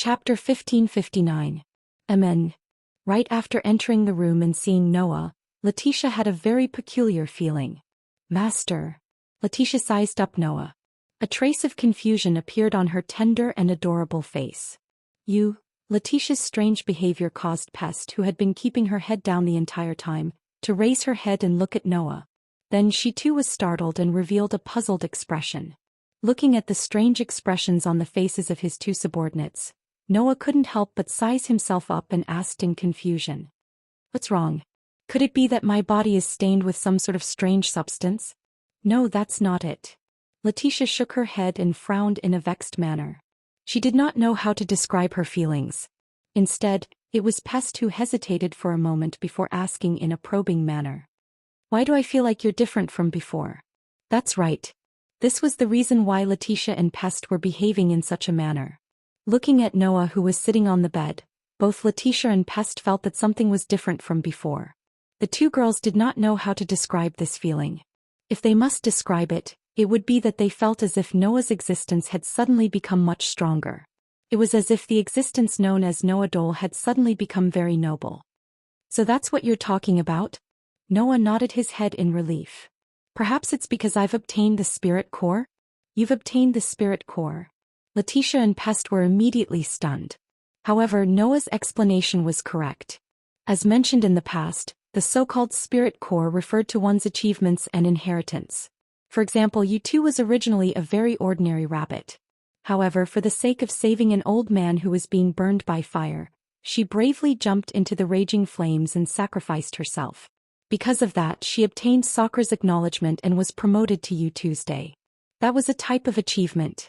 Chapter 1559. Amen. Right after entering the room and seeing Noah, Letitia had a very peculiar feeling. Master. Letitia sized up Noah. A trace of confusion appeared on her tender and adorable face. You. Letitia's strange behavior caused Pest, who had been keeping her head down the entire time, to raise her head and look at Noah. Then she too was startled and revealed a puzzled expression. Looking at the strange expressions on the faces of his two subordinates, Noah couldn't help but size himself up and asked in confusion. What's wrong? Could it be that my body is stained with some sort of strange substance? No, that's not it. Letitia shook her head and frowned in a vexed manner. She did not know how to describe her feelings. Instead, it was Pest who hesitated for a moment before asking in a probing manner. Why do I feel like you're different from before? That's right. This was the reason why Letitia and Pest were behaving in such a manner. Looking at Noah, who was sitting on the bed, both Letitia and Pest felt that something was different from before. The two girls did not know how to describe this feeling. If they must describe it, it would be that they felt as if Noah's existence had suddenly become much stronger. It was as if the existence known as Noah Dole had suddenly become very noble. So that's what you're talking about? Noah nodded his head in relief. Perhaps it's because I've obtained the spirit core? You've obtained the spirit core. Letitia and Pest were immediately stunned. However, Noah's explanation was correct. As mentioned in the past, the so-called spirit core referred to one's achievements and inheritance. For example, U2 was originally a very ordinary rabbit. However, for the sake of saving an old man who was being burned by fire, she bravely jumped into the raging flames and sacrificed herself. Because of that, she obtained Sakura's acknowledgement and was promoted to U2's day. That was a type of achievement.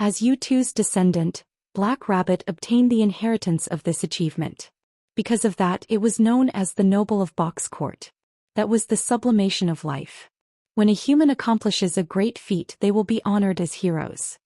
As U2's descendant, Black Rabbit obtained the inheritance of this achievement. Because of that, it was known as the Noble of Box Court. That was the sublimation of life. When a human accomplishes a great feat, they will be honored as heroes.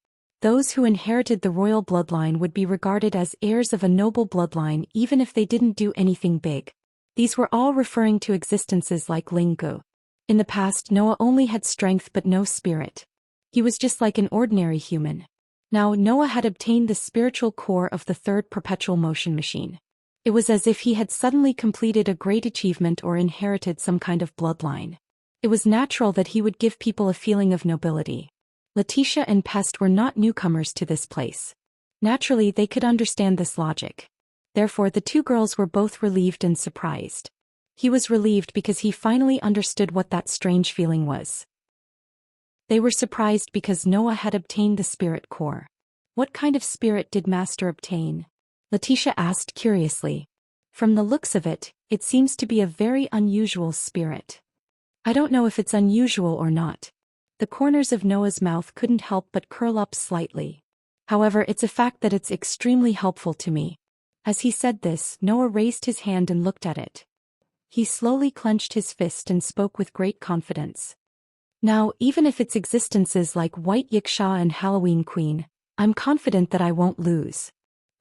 Those who inherited the royal bloodline would be regarded as heirs of a noble bloodline even if they didn't do anything big. These were all referring to existences like Lingu. In the past, Noah only had strength but no spirit. He was just like an ordinary human. Now Noah had obtained the spiritual core of the third perpetual motion machine. It was as if he had suddenly completed a great achievement or inherited some kind of bloodline. It was natural that he would give people a feeling of nobility. Letitia and Pest were not newcomers to this place. Naturally, they could understand this logic. Therefore, the two girls were both relieved and surprised. He was relieved because he finally understood what that strange feeling was. They were surprised because Noah had obtained the spirit core. What kind of spirit did Master obtain? Letitia asked curiously. From the looks of it, it seems to be a very unusual spirit. I don't know if it's unusual or not. The corners of Noah's mouth couldn't help but curl up slightly. However, it's a fact that it's extremely helpful to me. As he said this, Noah raised his hand and looked at it. He slowly clenched his fist and spoke with great confidence. Now, even if its existences like White Yiksha and Halloween Queen, I'm confident that I won't lose.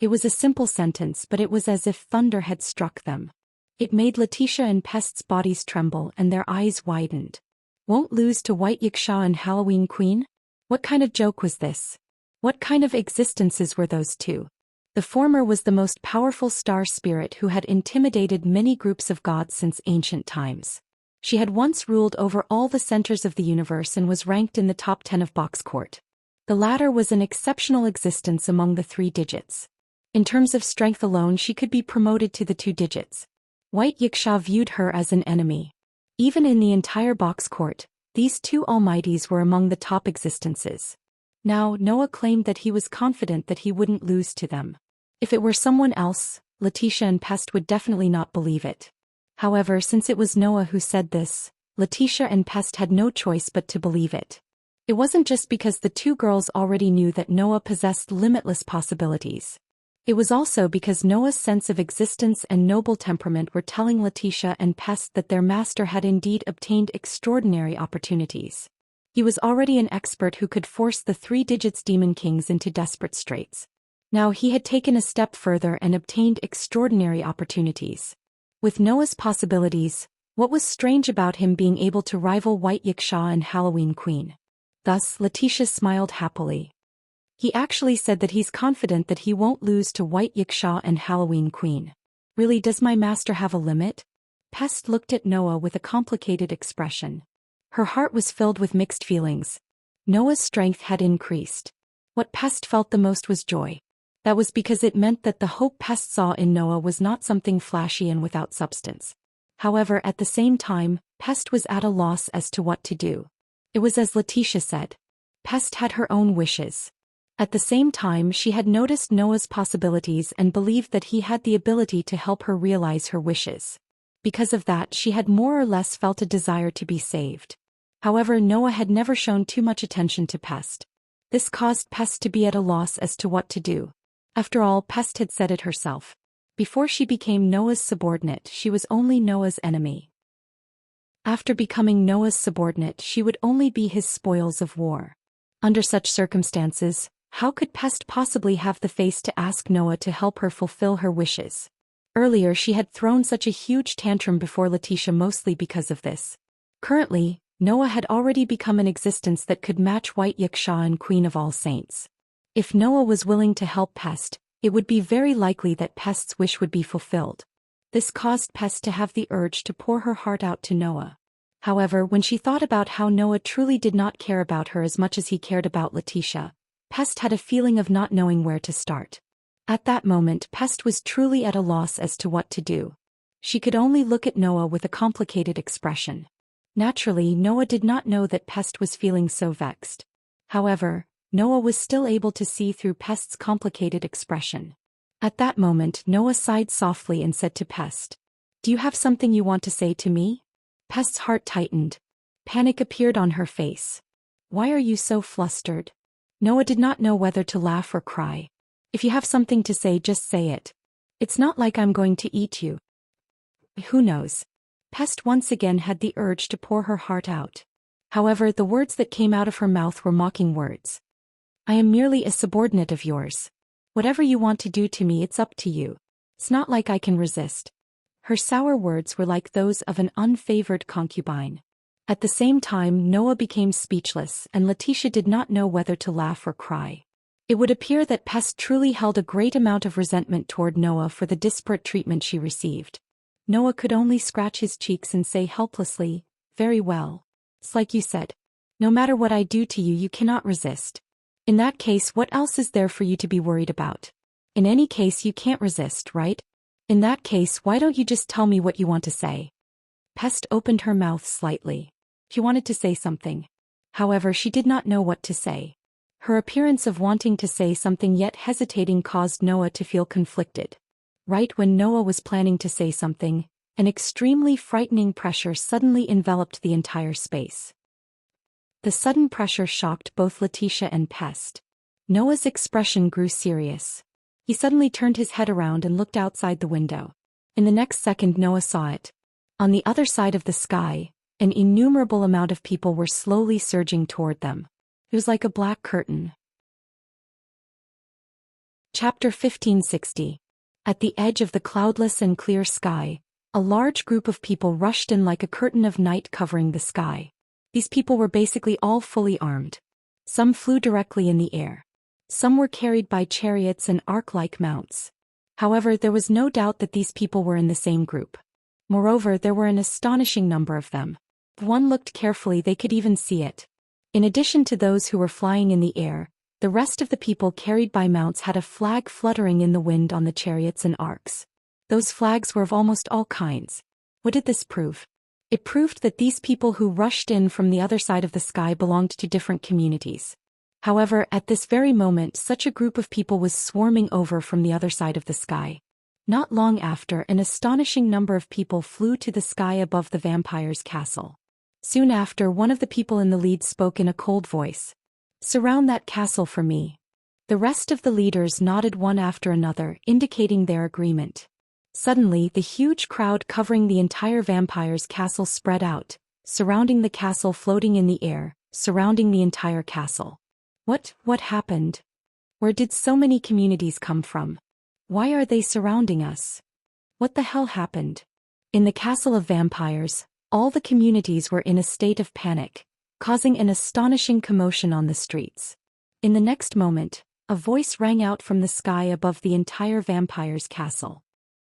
It was a simple sentence, but it was as if thunder had struck them. It made Letitia and Pest's bodies tremble and their eyes widened. Won't lose to White Yiksha and Halloween Queen? What kind of joke was this? What kind of existences were those two? The former was the most powerful star spirit who had intimidated many groups of gods since ancient times. She had once ruled over all the centers of the universe and was ranked in the top 10 of Box Court. The latter was an exceptional existence among the 3 digits. In terms of strength alone, she could be promoted to the 2 digits. White Yiksha viewed her as an enemy. Even in the entire Box Court, these two almighties were among the top existences. Now, Noah claimed that he was confident that he wouldn't lose to them. If it were someone else, Letitia and Pest would definitely not believe it. However, since it was Noah who said this, Letitia and Pest had no choice but to believe it. It wasn't just because the two girls already knew that Noah possessed limitless possibilities. It was also because Noah's sense of existence and noble temperament were telling Letitia and Pest that their master had indeed obtained extraordinary opportunities. He was already an expert who could force the 3 digits demon kings into desperate straits. Now he had taken a step further and obtained extraordinary opportunities. With Noah's possibilities, what was strange about him being able to rival White Yiksha and Halloween Queen? Thus, Letitia smiled happily. He actually said that he's confident that he won't lose to White Yiksha and Halloween Queen. Really, does my master have a limit? Pest looked at Noah with a complicated expression. Her heart was filled with mixed feelings. Noah's strength had increased. What Pest felt the most was joy. That was because it meant that the hope Pest saw in Noah was not something flashy and without substance. However, at the same time, Pest was at a loss as to what to do. It was as Letitia said. Pest had her own wishes. At the same time, she had noticed Noah's possibilities and believed that he had the ability to help her realize her wishes. Because of that, she had more or less felt a desire to be saved. However, Noah had never shown too much attention to Pest. This caused Pest to be at a loss as to what to do. After all, Pest had said it herself. Before she became Noah's subordinate, she was only Noah's enemy. After becoming Noah's subordinate, she would only be his spoils of war. Under such circumstances, how could Pest possibly have the face to ask Noah to help her fulfill her wishes? Earlier she had thrown such a huge tantrum before Letitia mostly because of this. Currently, Noah had already become an existence that could match White Yiksha and Queen of All Saints. If Noah was willing to help Pest, it would be very likely that Pest's wish would be fulfilled. This caused Pest to have the urge to pour her heart out to Noah. However, when she thought about how Noah truly did not care about her as much as he cared about Letitia, Pest had a feeling of not knowing where to start. At that moment, Pest was truly at a loss as to what to do. She could only look at Noah with a complicated expression. Naturally, Noah did not know that Pest was feeling so vexed. However, Noah was still able to see through Pest's complicated expression. At that moment, Noah sighed softly and said to Pest, "Do you have something you want to say to me?" Pest's heart tightened. Panic appeared on her face. "Why are you so flustered?" Noah did not know whether to laugh or cry. "If you have something to say, just say it. It's not like I'm going to eat you." Who knows? Pest once again had the urge to pour her heart out. However, the words that came out of her mouth were mocking words. "I am merely a subordinate of yours. Whatever you want to do to me, it's up to you. It's not like I can resist." Her sour words were like those of an unfavored concubine. At the same time, Noah became speechless, and Letitia did not know whether to laugh or cry. It would appear that Pest truly held a great amount of resentment toward Noah for the disparate treatment she received. Noah could only scratch his cheeks and say helplessly, "Very well. It's like you said. No matter what I do to you, you cannot resist. In that case, what else is there for you to be worried about? In any case, you can't resist, right? In that case, why don't you just tell me what you want to say?" Pest opened her mouth slightly. She wanted to say something. However, she did not know what to say. Her appearance of wanting to say something yet hesitating caused Noah to feel conflicted. Right when Noah was planning to say something, an extremely frightening pressure suddenly enveloped the entire space. The sudden pressure shocked both Letitia and Pest. Noah's expression grew serious. He suddenly turned his head around and looked outside the window. In the next second, Noah saw it. On the other side of the sky, an innumerable amount of people were slowly surging toward them. It was like a black curtain. Chapter 1560. At the edge of the cloudless and clear sky, a large group of people rushed in like a curtain of night covering the sky. These people were basically all fully armed. Some flew directly in the air. Some were carried by chariots and ark-like mounts. However, there was no doubt that these people were in the same group. Moreover, there were an astonishing number of them. If one looked carefully, they could even see it. In addition to those who were flying in the air, the rest of the people carried by mounts had a flag fluttering in the wind on the chariots and arks. Those flags were of almost all kinds. What did this prove? It proved that these people who rushed in from the other side of the sky belonged to different communities. However, at this very moment, such a group of people was swarming over from the other side of the sky. Not long after, an astonishing number of people flew to the sky above the vampire's castle. Soon after, one of the people in the lead spoke in a cold voice. "Surround that castle for me." The rest of the leaders nodded one after another, indicating their agreement. Suddenly, the huge crowd covering the entire vampire's castle spread out, surrounding the castle, floating in the air, surrounding the entire castle. What happened? Where did so many communities come from? Why are they surrounding us? What the hell happened? In the castle of vampires, all the communities were in a state of panic, causing an astonishing commotion on the streets. In the next moment, a voice rang out from the sky above the entire vampire's castle.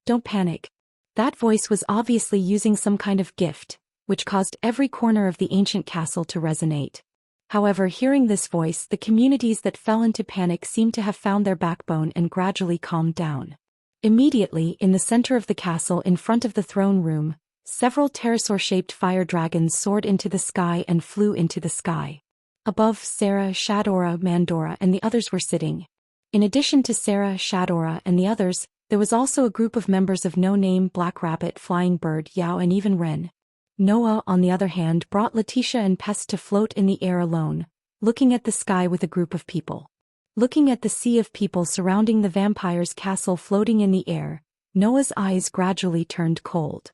Don't panic. That voice was obviously using some kind of gift, which caused every corner of the ancient castle to resonate. However, hearing this voice, the communities that fell into panic seemed to have found their backbone and gradually calmed down. Immediately, in the center of the castle in front of the throne room, several pterosaur-shaped fire dragons soared into the sky and flew into the sky. Above, Sarah, Shadora, Mandora and the others were sitting. In addition to Sarah, Shadora and the others, there was also a group of members of No Name, Black Rabbit, Flying Bird, Yao and even Ren. Noah, on the other hand, brought Letitia and Pest to float in the air alone, looking at the sky with a group of people. Looking at the sea of people surrounding the vampire's castle floating in the air, Noah's eyes gradually turned cold.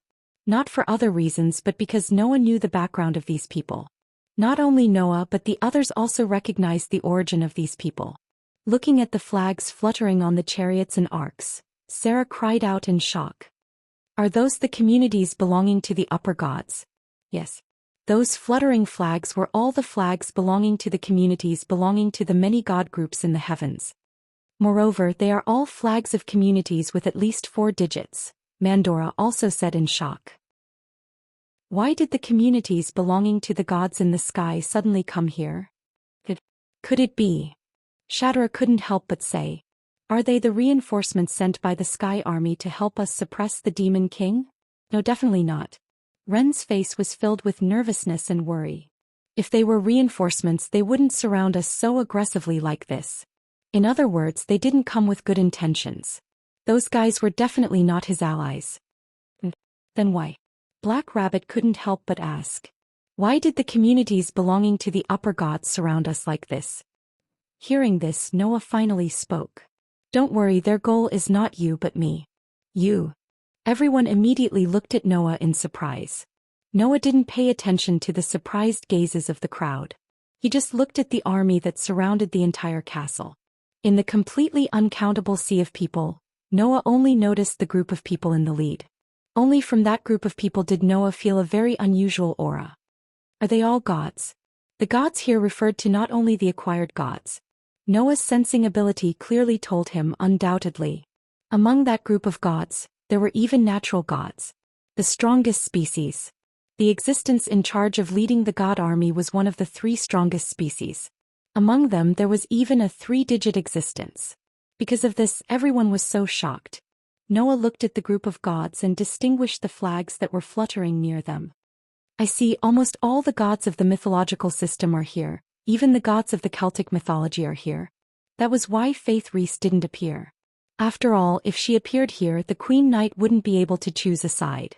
Not for other reasons but because Noah knew the background of these people. Not only Noah but the others also recognized the origin of these people. Looking at the flags fluttering on the chariots and arcs, Sarah cried out in shock. Are those the communities belonging to the upper gods? Yes. Those fluttering flags were all the flags belonging to the communities belonging to the many god groups in the heavens. Moreover, they are all flags of communities with at least 4 digits, Mandora also said in shock. Why did the communities belonging to the gods in the sky suddenly come here? Could it be? Shadora couldn't help but say. Are they the reinforcements sent by the Sky Army to help us suppress the Demon King? No, definitely not. Ren's face was filled with nervousness and worry. If they were reinforcements, they wouldn't surround us so aggressively like this. In other words, they didn't come with good intentions. Those guys were definitely not his allies. Then why? Black Rabbit couldn't help but ask. Why did the communities belonging to the upper gods surround us like this? Hearing this, Noah finally spoke. Don't worry, their goal is not you but me. You. Everyone immediately looked at Noah in surprise. Noah didn't pay attention to the surprised gazes of the crowd. He just looked at the army that surrounded the entire castle. In the completely uncountable sea of people, Noah only noticed the group of people in the lead. Only from that group of people did Noah feel a very unusual aura. Are they all gods? The gods here referred to not only the acquired gods. Noah's sensing ability clearly told him undoubtedly. Among that group of gods, there were even natural gods. The strongest species. The existence in charge of leading the god army was one of the 3 strongest species. Among them there was even a 3-digit existence. Because of this, everyone was so shocked. Noah looked at the group of gods and distinguished the flags that were fluttering near them. I see, almost all the gods of the mythological system are here. Even the gods of the Celtic mythology are here. That was why Faith Reese didn't appear. After all, if she appeared here, the Queen Knight wouldn't be able to choose a side.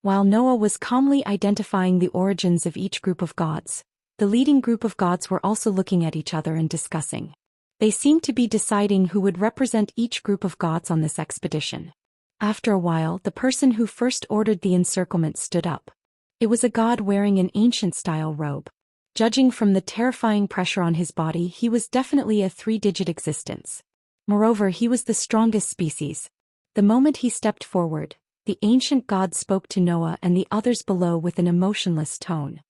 While Noah was calmly identifying the origins of each group of gods, the leading group of gods were also looking at each other and discussing. They seemed to be deciding who would represent each group of gods on this expedition. After a while, the person who first ordered the encirclement stood up. It was a god wearing an ancient-style robe. Judging from the terrifying pressure on his body, he was definitely a 3-digit existence. Moreover, he was the strongest species. The moment he stepped forward, the ancient god spoke to Noah and the others below with an emotionless tone.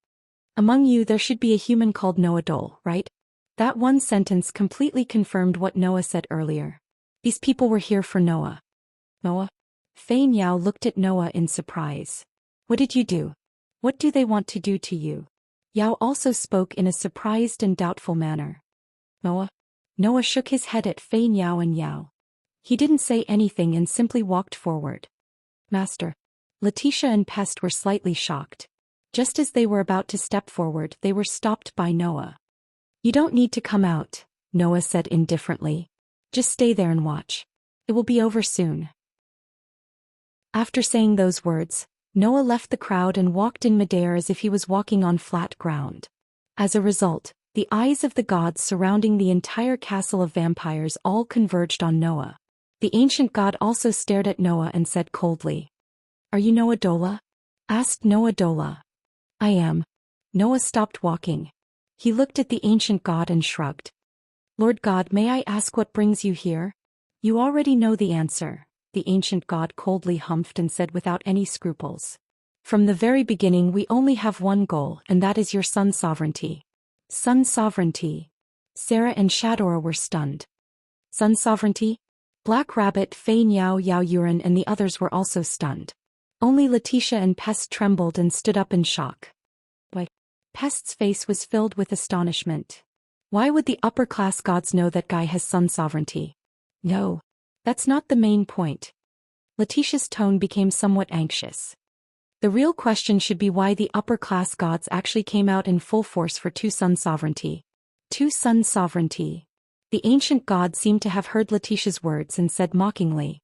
Among you there should be a human called Noah Dole, right? That one sentence completely confirmed what Noah said earlier. These people were here for Noah. Noah? Fei Yao looked at Noah in surprise. What did you do? What do they want to do to you? Yao also spoke in a surprised and doubtful manner. Noah? Noah shook his head at Fei Yao and Yao. He didn't say anything and simply walked forward. Master. Letitia and Pest were slightly shocked. Just as they were about to step forward, they were stopped by Noah. You don't need to come out, Noah said indifferently. Just stay there and watch. It will be over soon. After saying those words, Noah left the crowd and walked in midair as if he was walking on flat ground. As a result, the eyes of the gods surrounding the entire castle of vampires all converged on Noah. The ancient god also stared at Noah and said coldly. Are you Noah Dola? Asked Noah Dola. I am. Noah stopped walking. He looked at the ancient god and shrugged. Lord God, may I ask what brings you here? You already know the answer. The ancient god coldly humphed and said without any scruples. From the very beginning we only have one goal, and that is your son's sovereignty. Son's sovereignty. Sarah and Shadora were stunned. Sun sovereignty? Black Rabbit, Fei Niao, Yao Yuran and the others were also stunned. Only Letitia and Pest trembled and stood up in shock. Why? Pest's face was filled with astonishment. Why would the upper-class gods know that guy has sun sovereignty? No. That's not the main point. Letitia's tone became somewhat anxious. The real question should be why the upper-class gods actually came out in full force for two sun sovereignty. Two sun sovereignty. The ancient god seemed to have heard Letitia's words and said mockingly,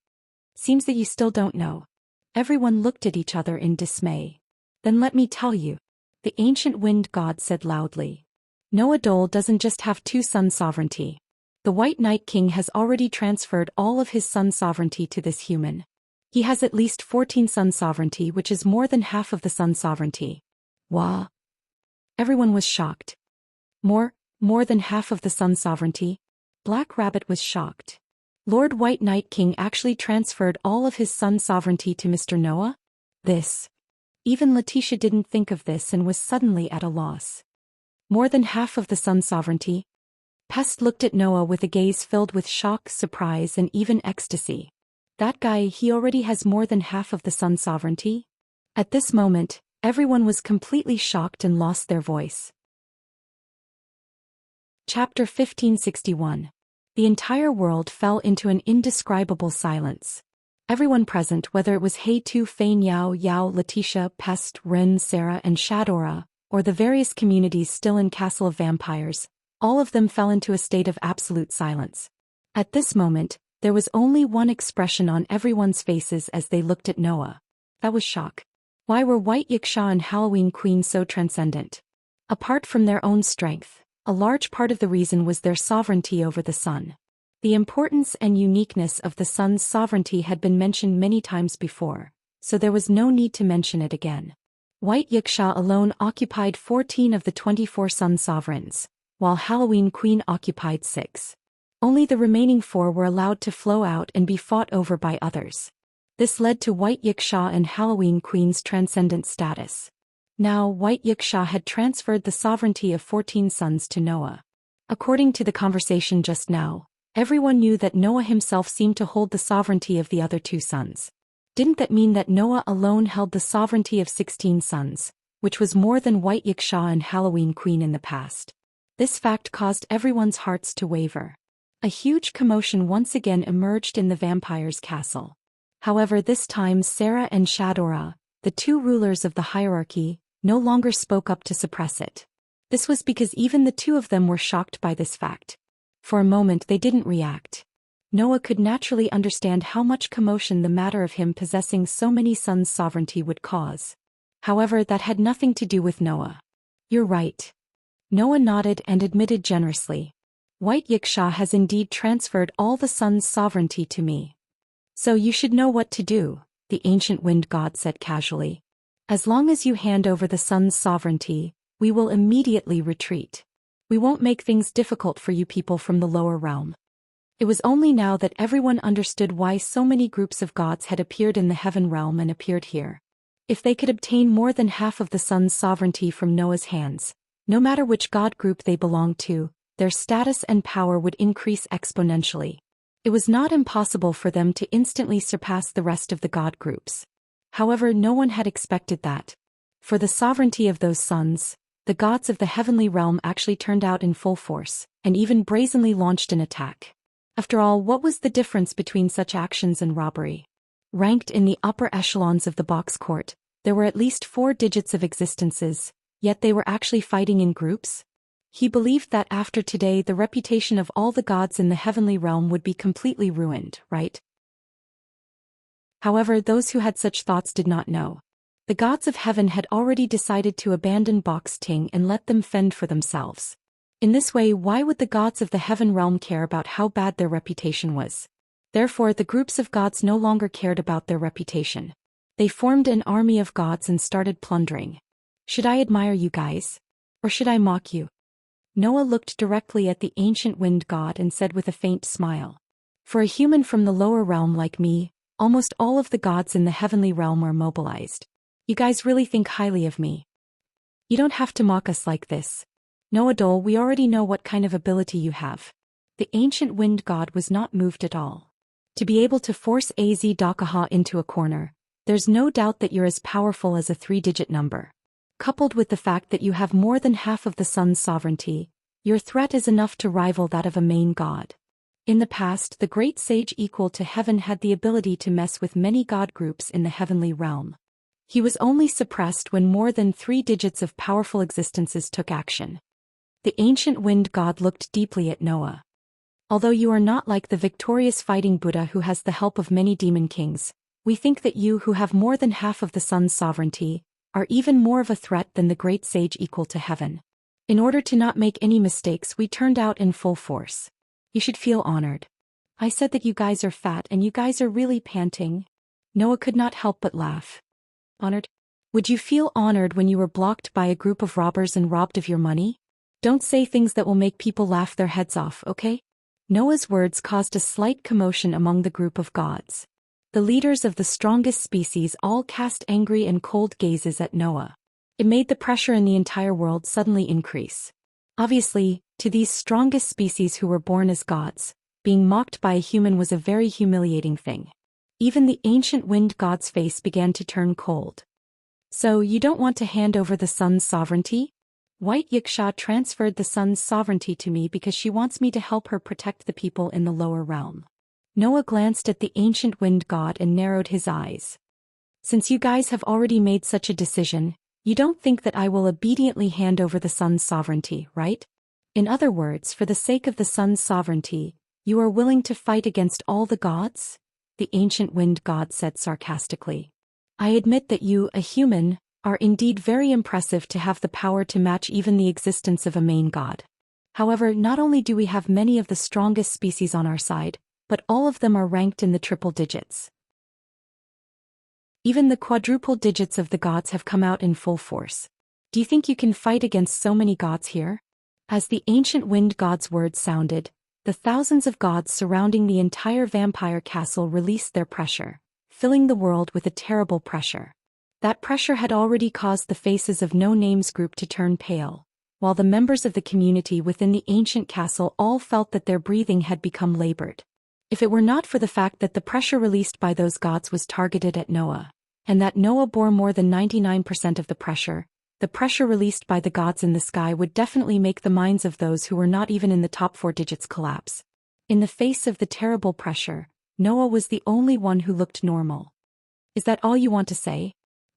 "Seems that you still don't know." Everyone looked at each other in dismay. "Then let me tell you," the ancient wind god said loudly. "Noah Dole doesn't just have two sun sovereignty. The White Night King has already transferred all of his sun sovereignty to this human. He has at least 14 sun sovereignty, which is more than half of the sun sovereignty." Wah! Everyone was shocked. More than half of the sun sovereignty? Black Rabbit was shocked. Lord White Night King actually transferred all of his sun sovereignty to Mr. Noah? Even Letitia didn't think of this and was suddenly at a loss. More than half of the sun sovereignty? Pest looked at Noah with a gaze filled with shock, surprise and even ecstasy. That guy, he already has more than half of the sun sovereignty? At this moment, everyone was completely shocked and lost their voice. Chapter 1561. The entire world fell into an indescribable silence. Everyone present, whether it was Hei-Tu, Fei Niao, Yao, Letitia, Pest, Rin, Sarah and Shadora, or the various communities still in Castle of Vampires, all of them fell into a state of absolute silence. At this moment, there was only one expression on everyone's faces as they looked at Noah. That was shock. Why were White Yiksha and Halloween Queen so transcendent? Apart from their own strength, a large part of the reason was their sovereignty over the sun. The importance and uniqueness of the sun's sovereignty had been mentioned many times before, so there was no need to mention it again. White Yiksha alone occupied 14 of the 24 sun sovereigns, while Halloween Queen occupied 6. Only the remaining 4 were allowed to flow out and be fought over by others. This led to White Yiksha and Halloween Queen's transcendent status. Now White Yiksha had transferred the sovereignty of 14 suns to Noah. According to the conversation just now, everyone knew that Noah himself seemed to hold the sovereignty of the other 2 suns. Didn't that mean that Noah alone held the sovereignty of 16 suns, which was more than White Yiksha and Halloween Queen in the past? This fact caused everyone's hearts to waver. A huge commotion once again emerged in the vampire's castle. However, this time Sarah and Shadora, the 2 rulers of the hierarchy, no longer spoke up to suppress it. This was because even the 2 of them were shocked by this fact. For a moment they didn't react. Noah could naturally understand how much commotion the matter of him possessing so many suns' sovereignty would cause. However, that had nothing to do with Noah. "You're right." Noah nodded and admitted generously. "White Yiksha has indeed transferred all the sun's sovereignty to me. So you should know what to do," the ancient wind god said casually. "As long as you hand over the sun's sovereignty, we will immediately retreat. We won't make things difficult for you people from the lower realm." It was only now that everyone understood why so many groups of gods had appeared in the heaven realm and appeared here. If they could obtain more than half of the sun's sovereignty from Noah's hands, no matter which god group they belonged to, their status and power would increase exponentially. It was not impossible for them to instantly surpass the rest of the god groups. However, no one had expected that. For the sovereignty of those suns, the gods of the heavenly realm actually turned out in full force, and even brazenly launched an attack. After all, what was the difference between such actions and robbery? Ranked in the upper echelons of the box court, there were at least 4 digits of existences, yet they were actually fighting in groups? He believed that after today the reputation of all the gods in the heavenly realm would be completely ruined, right? However, those who had such thoughts did not know. The gods of heaven had already decided to abandon Box Ting and let them fend for themselves. In this way, why would the gods of the heaven realm care about how bad their reputation was? Therefore, the groups of gods no longer cared about their reputation. They formed an army of gods and started plundering. Should I admire you guys? Or should I mock you? Noah looked directly at the ancient wind god and said with a faint smile. For a human from the lower realm like me, almost all of the gods in the heavenly realm are mobilized. You guys really think highly of me. You don't have to mock us like this. Noah Dole, we already know what kind of ability you have. The ancient wind god was not moved at all. To be able to force Az Dakaha into a corner, there's no doubt that you're as powerful as a 3-digit number. Coupled with the fact that you have more than half of the sun's sovereignty, your threat is enough to rival that of a main god. In the past, the great sage equal to heaven had the ability to mess with many god groups in the heavenly realm. He was only suppressed when more than 3 digits of powerful existences took action. The ancient wind god looked deeply at Noah. Although you are not like the victorious fighting Buddha who has the help of many demon kings, we think that you who have more than half of the sun's sovereignty are even more of a threat than the great sage equal to heaven. In order to not make any mistakes, we turned out in full force. You should feel honored. I said that you guys are fat and you guys are really panting. Noah could not help but laugh. Honored? Would you feel honored when you were blocked by a group of robbers and robbed of your money? Don't say things that will make people laugh their heads off, okay? Noah's words caused a slight commotion among the group of gods. The leaders of the strongest species all cast angry and cold gazes at Noah. It made the pressure in the entire world suddenly increase. Obviously, to these strongest species who were born as gods, being mocked by a human was a very humiliating thing. Even the ancient wind god's face began to turn cold. So you don't want to hand over the sun's sovereignty? White Yiksha transferred the sun's sovereignty to me because she wants me to help her protect the people in the lower realm. Noah glanced at the ancient wind god and narrowed his eyes. Since you guys have already made such a decision, you don't think that I will obediently hand over the sun's sovereignty, right? In other words, for the sake of the sun's sovereignty, you are willing to fight against all the gods? The ancient wind god said sarcastically. I admit that you, a human, are indeed very impressive to have the power to match even the existence of a main god. However, not only do we have many of the strongest species on our side, but all of them are ranked in the triple digits. Even the quadruple digits of the gods have come out in full force. Do you think you can fight against so many gods here? As the ancient wind god's words sounded, the thousands of gods surrounding the entire vampire castle released their pressure, filling the world with a terrible pressure. That pressure had already caused the faces of No Name's group to turn pale, while the members of the community within the ancient castle all felt that their breathing had become labored. If it were not for the fact that the pressure released by those gods was targeted at Noah, and that Noah bore more than 99% of the pressure released by the gods in the sky would definitely make the minds of those who were not even in the top 4 digits collapse. In the face of the terrible pressure, Noah was the only one who looked normal. Is that all you want to say?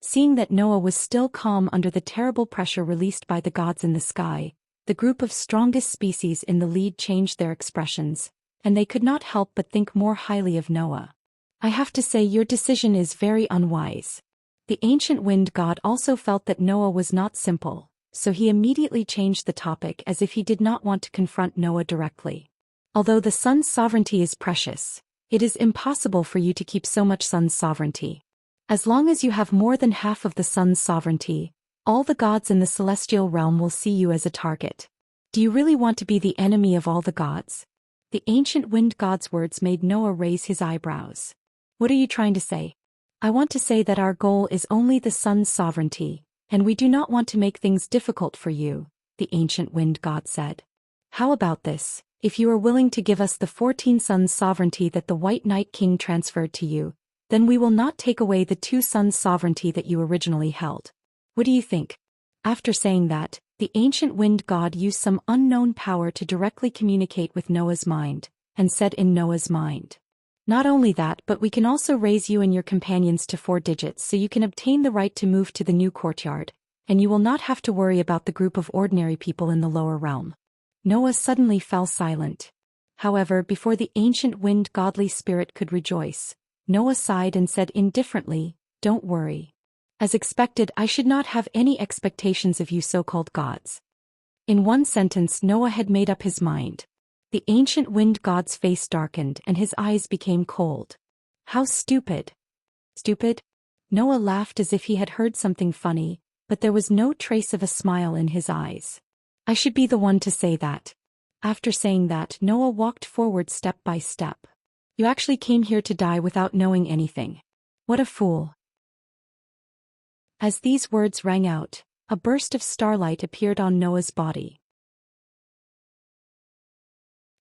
Seeing that Noah was still calm under the terrible pressure released by the gods in the sky, the group of strongest species in the lead changed their expressions, and they could not help but think more highly of Noah. I have to say your decision is very unwise. The ancient wind god also felt that Noah was not simple, so he immediately changed the topic as if he did not want to confront Noah directly. Although the sun's sovereignty is precious, it is impossible for you to keep so much sun's sovereignty. As long as you have more than half of the sun's sovereignty, all the gods in the celestial realm will see you as a target. Do you really want to be the enemy of all the gods? The ancient wind god's words made Noah raise his eyebrows. What are you trying to say? I want to say that our goal is only the sun's sovereignty, and we do not want to make things difficult for you, the ancient wind god said. How about this? If you are willing to give us the 14 suns' sovereignty that the White Night King transferred to you, then we will not take away the 2 suns' sovereignty that you originally held. What do you think? After saying that, the ancient wind god used some unknown power to directly communicate with Noah's mind, and said in Noah's mind. Not only that, but we can also raise you and your companions to 4 digits so you can obtain the right to move to the new courtyard, and you will not have to worry about the group of ordinary people in the lower realm. Noah suddenly fell silent. However, before the ancient wind godly spirit could rejoice, Noah sighed and said indifferently, "Don't worry. As expected, I should not have any expectations of you so-called gods." In one sentence, Noah had made up his mind. The ancient wind god's face darkened and his eyes became cold. How stupid. Stupid? Noah laughed as if he had heard something funny, but there was no trace of a smile in his eyes. I should be the one to say that. After saying that, Noah walked forward step by step. You actually came here to die without knowing anything. What a fool. As these words rang out, a burst of starlight appeared on Noah's body.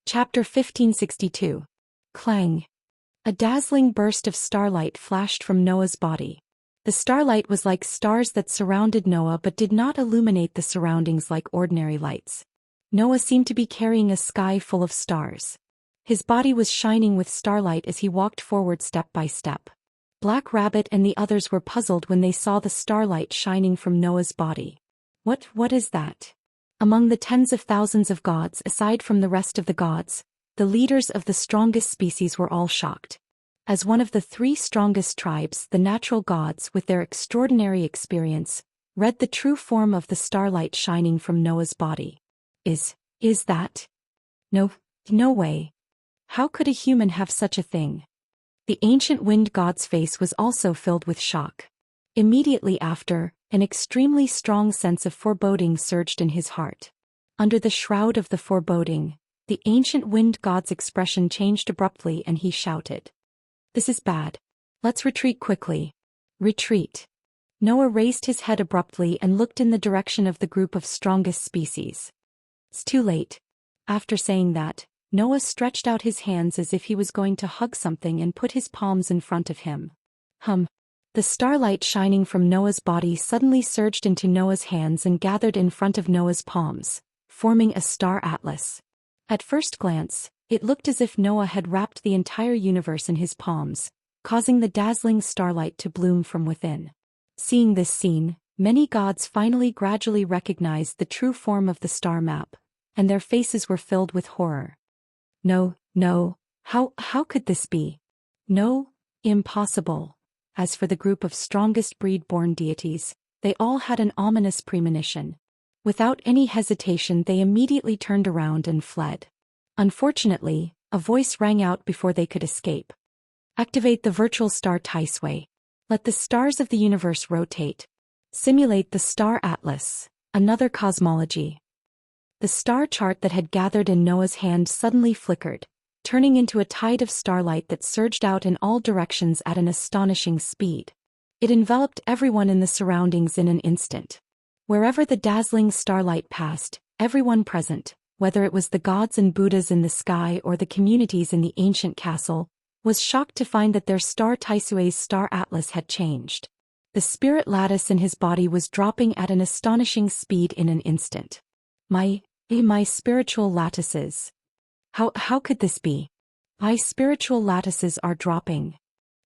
Chapter 1562. Clang. A dazzling burst of starlight flashed from Noah's body. The starlight was like stars that surrounded Noah but did not illuminate the surroundings like ordinary lights. Noah seemed to be carrying a sky full of stars. His body was shining with starlight as he walked forward step by step. Black Rabbit and the others were puzzled when they saw the starlight shining from Noah's body. What is that? Among the tens of thousands of gods aside from the rest of the gods, the leaders of the strongest species were all shocked. As one of the three strongest tribes, the natural gods, with their extraordinary experience, read the true form of the starlight shining from Noah's body. Is that? No way. How could a human have such a thing? The ancient wind god's face was also filled with shock. Immediately after, an extremely strong sense of foreboding surged in his heart. Under the shroud of the foreboding, the ancient wind god's expression changed abruptly and he shouted, "This is bad. Let's retreat quickly." Retreat. Noah raised his head abruptly and looked in the direction of the group of strongest species. It's too late. After saying that, Noah stretched out his hands as if he was going to hug something and put his palms in front of him. The starlight shining from Noah's body suddenly surged into Noah's hands and gathered in front of Noah's palms, forming a star atlas. At first glance, it looked as if Noah had wrapped the entire universe in his palms, causing the dazzling starlight to bloom from within. Seeing this scene, many gods finally gradually recognized the true form of the star map, and their faces were filled with horror. No, how could this be? No, impossible. As for the group of strongest breed-born deities, they all had an ominous premonition. Without any hesitation they immediately turned around and fled. Unfortunately, a voice rang out before they could escape. Activate the virtual star Taisway. Let the stars of the universe rotate. Simulate the star atlas, another cosmology. The star chart that had gathered in Noah's hand suddenly flickered, turning into a tide of starlight that surged out in all directions at an astonishing speed. It enveloped everyone in the surroundings in an instant. Wherever the dazzling starlight passed, everyone present, whether it was the gods and Buddhas in the sky or the communities in the ancient castle, was shocked to find that their star Taisue's star atlas had changed. The spirit lattice in his body was dropping at an astonishing speed in an instant. My spiritual lattices. How could this be? My spiritual lattices are dropping.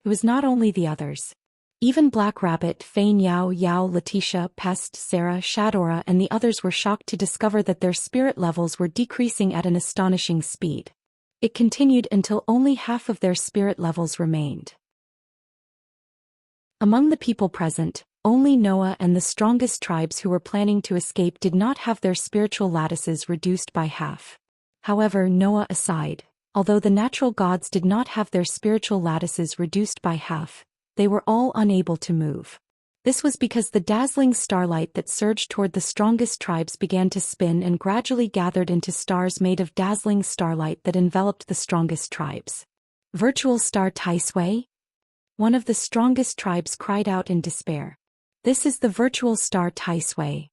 It was not only the others. Even Black Rabbit, Fane Yao, Letitia, Pest, Sarah, Shadora and the others were shocked to discover that their spirit levels were decreasing at an astonishing speed. It continued until only half of their spirit levels remained. Among the people present, only Noah and the strongest tribes who were planning to escape did not have their spiritual lattices reduced by half. However, Noah aside, although the natural gods did not have their spiritual lattices reduced by half, they were all unable to move. This was because the dazzling starlight that surged toward the strongest tribes began to spin and gradually gathered into stars made of dazzling starlight that enveloped the strongest tribes. Virtual star Taisway? One of the strongest tribes cried out in despair. This is the virtual star Taisway.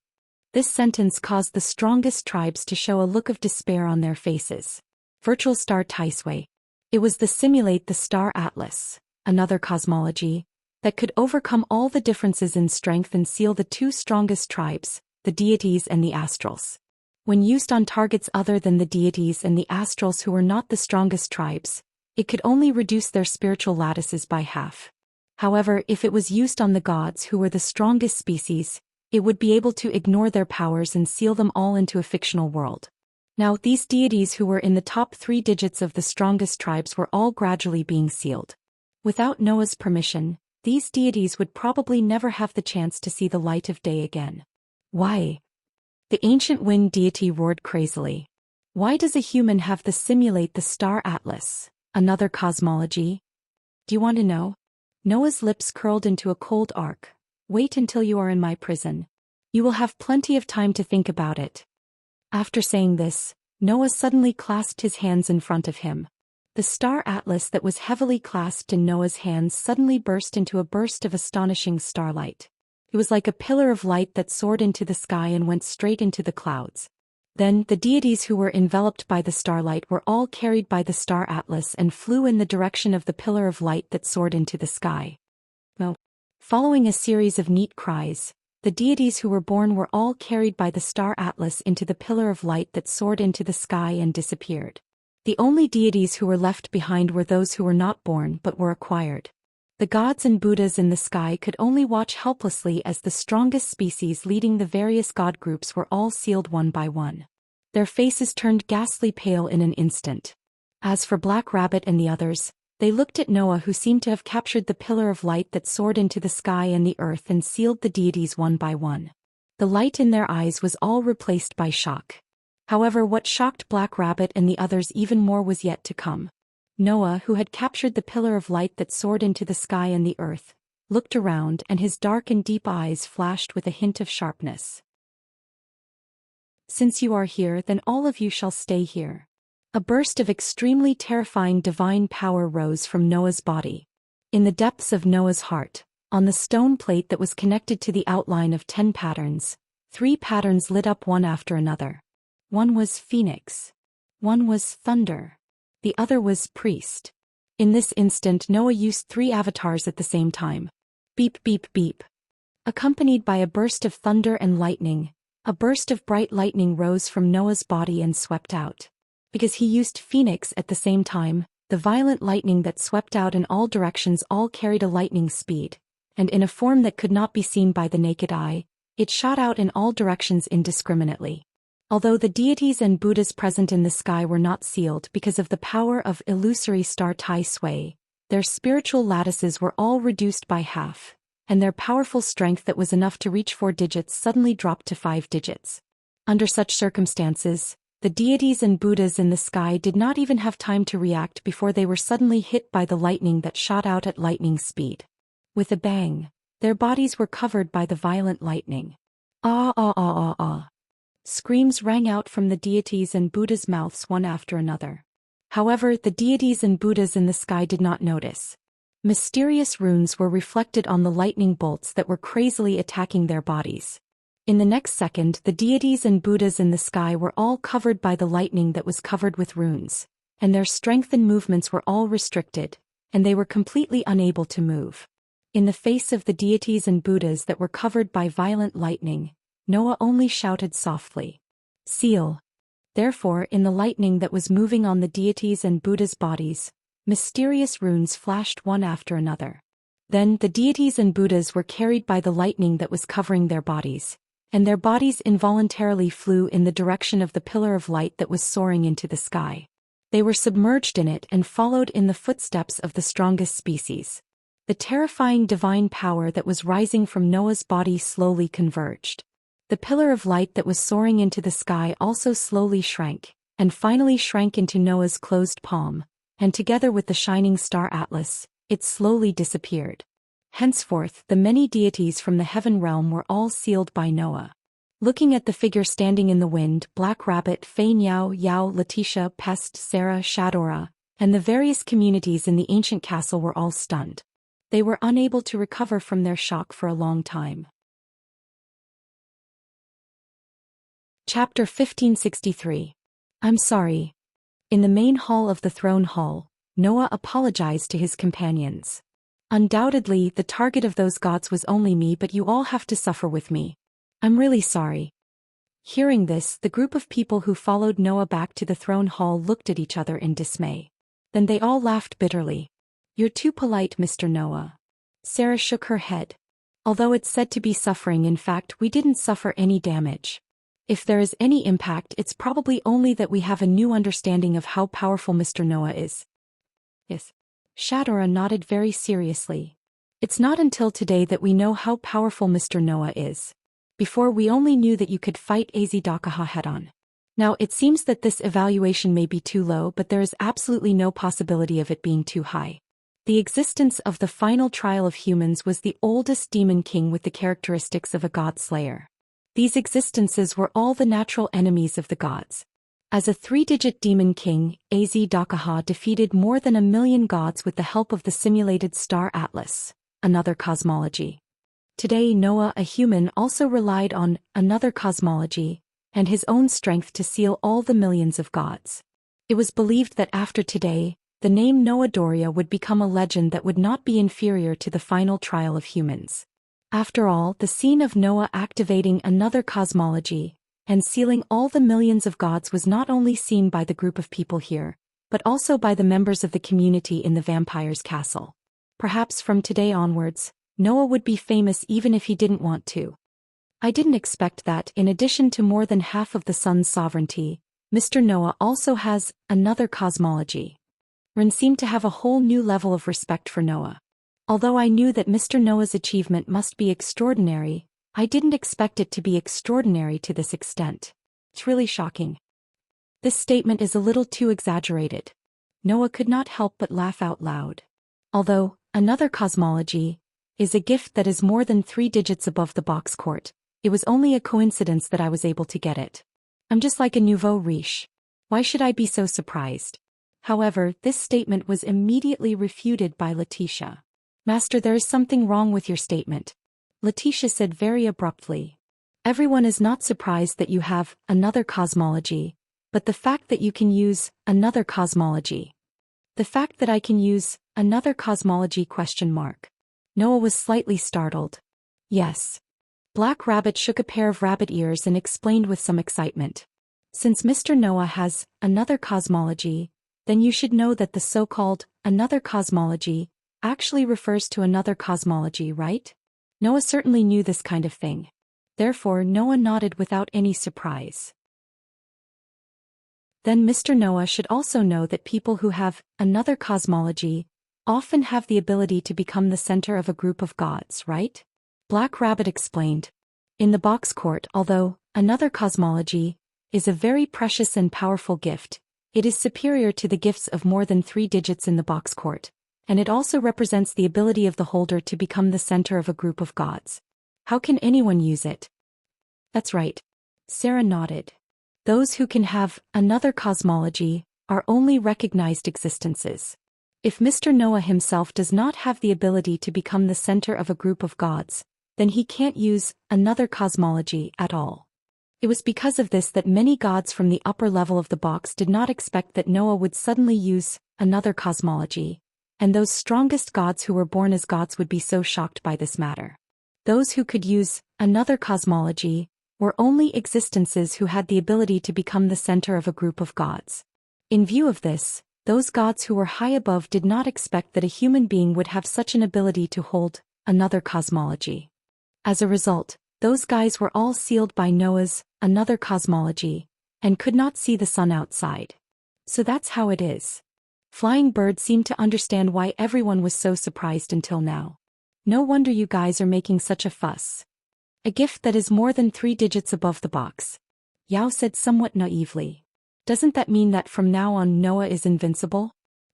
This sentence caused the strongest tribes to show a look of despair on their faces. Virtual star Taisway. It was the simulate the star atlas, another cosmology, that could overcome all the differences in strength and seal the two strongest tribes, the deities and the astrals. When used on targets other than the deities and the astrals who were not the strongest tribes, it could only reduce their spiritual lattices by half. However, if it was used on the gods who were the strongest species, it would be able to ignore their powers and seal them all into a fictional world. Now, these deities who were in the top 3 digits of the strongest tribes were all gradually being sealed. Without Noah's permission, these deities would probably never have the chance to see the light of day again. Why? The ancient wind deity roared crazily. Why does a human have to simulate the star atlas, another cosmology? Do you want to know? Noah's lips curled into a cold arc. Wait until you are in my prison. You will have plenty of time to think about it. After saying this, Noah suddenly clasped his hands in front of him. The star atlas that was heavily clasped in Noah's hands suddenly burst into a burst of astonishing starlight. It was like a pillar of light that soared into the sky and went straight into the clouds. Then the deities who were enveloped by the starlight were all carried by the star atlas and flew in the direction of the pillar of light that soared into the sky. Well, following a series of neat cries, the deities who were born were all carried by the star atlas into the pillar of light that soared into the sky and disappeared. The only deities who were left behind were those who were not born but were acquired. The gods and Buddhas in the sky could only watch helplessly as the strongest species leading the various god groups were all sealed one by one. Their faces turned ghastly pale in an instant. As for Black Rabbit and the others, they looked at Noah, who seemed to have captured the pillar of light that soared into the sky and the earth and sealed the deities one by one. The light in their eyes was all replaced by shock. However, what shocked Black Rabbit and the others even more was yet to come. Noah, who had captured the pillar of light that soared into the sky and the earth, looked around and his dark and deep eyes flashed with a hint of sharpness. "Since you are here, then all of you shall stay here." A burst of extremely terrifying divine power rose from Noah's body. In the depths of Noah's heart, on the stone plate that was connected to the outline of 10 patterns, 3 patterns lit up one after another. One was Phoenix. One was Thunder. The other was Priest. In this instant, Noah used 3 avatars at the same time. Beep beep beep. Accompanied by a burst of thunder and lightning, a burst of bright lightning rose from Noah's body and swept out. Because he used Phoenix at the same time, the violent lightning that swept out in all directions all carried a lightning speed, and in a form that could not be seen by the naked eye, it shot out in all directions indiscriminately. Although the deities and Buddhas present in the sky were not sealed because of the power of illusory star Tai Sui, their spiritual lattices were all reduced by half, and their powerful strength that was enough to reach 4 digits suddenly dropped to 5 digits. Under such circumstances, the deities and Buddhas in the sky did not even have time to react before they were suddenly hit by the lightning that shot out at lightning speed. With a bang, their bodies were covered by the violent lightning. Ah ah ah ah ah. Screams rang out from the deities and Buddhas' mouths one after another. However, the deities and Buddhas in the sky did not notice. Mysterious runes were reflected on the lightning bolts that were crazily attacking their bodies. In the next second, the deities and Buddhas in the sky were all covered by the lightning that was covered with runes, and their strength and movements were all restricted, and they were completely unable to move. In the face of the deities and Buddhas that were covered by violent lightning, Noah only shouted softly, "Seal." Therefore, in the lightning that was moving on the deities and Buddhas' bodies, mysterious runes flashed one after another. Then the deities and Buddhas were carried by the lightning that was covering their bodies, and their bodies involuntarily flew in the direction of the pillar of light that was soaring into the sky. They were submerged in it and followed in the footsteps of the strongest species. The terrifying divine power that was rising from Noah's body slowly converged. The pillar of light that was soaring into the sky also slowly shrank, and finally shrank into Noah's closed palm, and together with the shining star Atlas, it slowly disappeared. Henceforth, the many deities from the heaven realm were all sealed by Noah. Looking at the figure standing in the wind, Black Rabbit, Fei Niao, Yao, Letitia, Pest, Sarah, Shadora, and the various communities in the ancient castle were all stunned. They were unable to recover from their shock for a long time. Chapter 1563. I'm sorry. In the main hall of the throne hall, Noah apologized to his companions. Undoubtedly, the target of those gods was only me, but you all have to suffer with me. I'm really sorry. Hearing this, the group of people who followed Noah back to the throne hall looked at each other in dismay. Then they all laughed bitterly. You're too polite, Mr. Noah. Sarah shook her head. Although it's said to be suffering, in fact, we didn't suffer any damage. If there is any impact, it's probably only that we have a new understanding of how powerful Mr. Noah is. Yes. Shadora nodded very seriously. It's not until today that we know how powerful Mr. Noah is. Before, we only knew that you could fight Azidakaha head-on. Now, it seems that this evaluation may be too low, but there is absolutely no possibility of it being too high. The existence of the final trial of humans was the oldest demon king with the characteristics of a god slayer. These existences were all the natural enemies of the gods. As a 3-digit demon king, Azidakaha defeated more than 1 million gods with the help of the simulated star Atlas, another cosmology. Today, Noah, a human, also relied on another cosmology, and his own strength to seal all the millions of gods. It was believed that after today, the name Noah Doria would become a legend that would not be inferior to the final trial of humans. After all, the scene of Noah activating another cosmology and sealing all the millions of gods was not only seen by the group of people here, but also by the members of the community in the vampire's castle. Perhaps from today onwards, Noah would be famous even if he didn't want to. I didn't expect that, in addition to more than half of the sun's sovereignty, Mr. Noah also has another cosmology. Ren seemed to have a whole new level of respect for Noah. Although I knew that Mr. Noah's achievement must be extraordinary, I didn't expect it to be extraordinary to this extent. It's really shocking. This statement is a little too exaggerated. Noah could not help but laugh out loud. Although, another cosmology is a gift that is more than 3 digits above the box court, it was only a coincidence that I was able to get it. I'm just like a nouveau riche. Why should I be so surprised? However, this statement was immediately refuted by Letitia. Master, there is something wrong with your statement, Letitia said very abruptly. Everyone is not surprised that you have another cosmology, but the fact that you can use another cosmology. The fact that I can use another cosmology ? Noah was slightly startled. Yes. Black Rabbit shook a pair of rabbit ears and explained with some excitement. Since Mr. Noah has another cosmology, then you should know that the so-called another cosmology actually refers to another cosmology, right? Noah certainly knew this kind of thing. Therefore, Noah nodded without any surprise. Then Mr. Noah should also know that people who have another cosmology often have the ability to become the center of a group of gods, right? Black Rabbit explained. In the box court, although another cosmology is a very precious and powerful gift, it is superior to the gifts of more than 3 digits in the box court, and it also represents the ability of the holder to become the center of a group of gods. How can anyone use it? That's right. Sarah nodded. Those who can have another cosmology are only recognized existences. If Mr. Noah himself does not have the ability to become the center of a group of gods, then he can't use another cosmology at all. It was because of this that many gods from the upper level of the box did not expect that Noah would suddenly use another cosmology, and those strongest gods who were born as gods would be so shocked by this matter. Those who could use another cosmology were only existences who had the ability to become the center of a group of gods. In view of this, those gods who were high above did not expect that a human being would have such an ability to hold another cosmology. As a result, those guys were all sealed by Noah's another cosmology and could not see the sun outside. So that's how it is. Flying Bird seemed to understand why everyone was so surprised until now. No wonder you guys are making such a fuss. A gift that is more than 3 digits above the box, Yao said somewhat naively. Doesn't that mean that from now on Noah is invincible?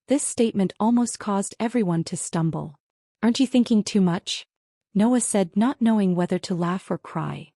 This statement almost caused everyone to stumble. Aren't you thinking too much? Noah said, not knowing whether to laugh or cry.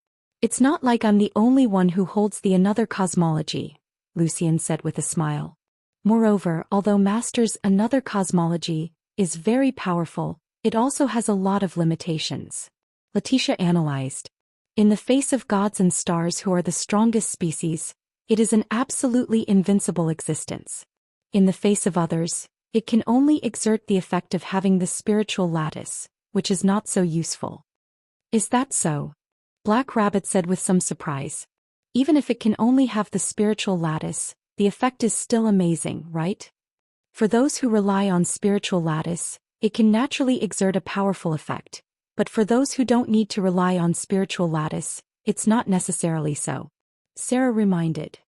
It's not like I'm the only one who holds the another cosmology, Lucian said with a smile. Moreover, although Master's another cosmology is very powerful, it also has a lot of limitations. Letitia analyzed. In the face of gods and stars who are the strongest species, it is an absolutely invincible existence. In the face of others, it can only exert the effect of having the spiritual lattice, which is not so useful. Is that so? Black Rabbit said with some surprise. Even if it can only have the spiritual lattice, the effect is still amazing, right? For those who rely on spiritual lattice, it can naturally exert a powerful effect, but for those who don't need to rely on spiritual lattice, it's not necessarily so. Sarah reminded.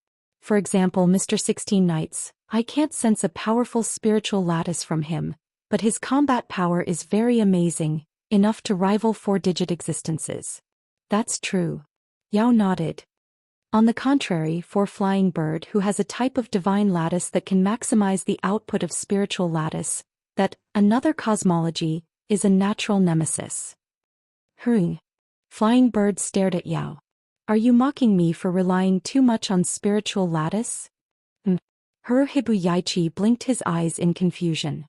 For example, Mr. 16 Knights, I can't sense a powerful spiritual lattice from him, but his combat power is very amazing, enough to rival 4-digit existences. That's true. Yao nodded. On the contrary, for Flying Bird, who has a type of divine lattice that can maximize the output of spiritual lattice, that another cosmology is a natural nemesis. Flying Bird stared at Yao. Are you mocking me for relying too much on spiritual lattice? Hibu Yaichi blinked his eyes in confusion.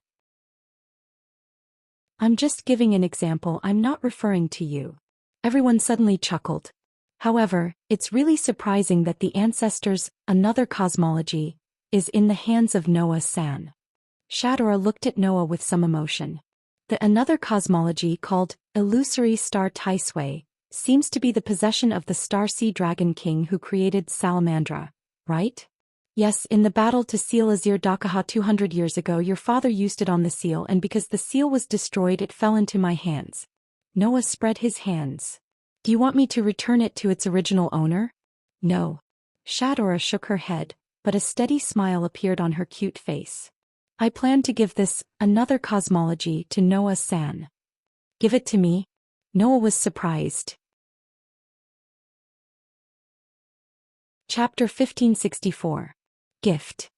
I'm just giving an example, I'm not referring to you. Everyone suddenly chuckled. However, it's really surprising that the ancestors, another cosmology, is in the hands of Noah-san. Shadora looked at Noah with some emotion. The another cosmology called Illusory Star Taisui seems to be the possession of the Star Sea Dragon King who created Salamandra, right? Yes, in the battle to seal Azir Dakaha 200 years ago your father used it on the seal and because the seal was destroyed it fell into my hands. Noah spread his hands. Do you want me to return it to its original owner? No. Shadora shook her head, but a steady smile appeared on her cute face. I plan to give this, another cosmology, to Noah-san. Give it to me? Noah was surprised. Chapter 1564. Gift.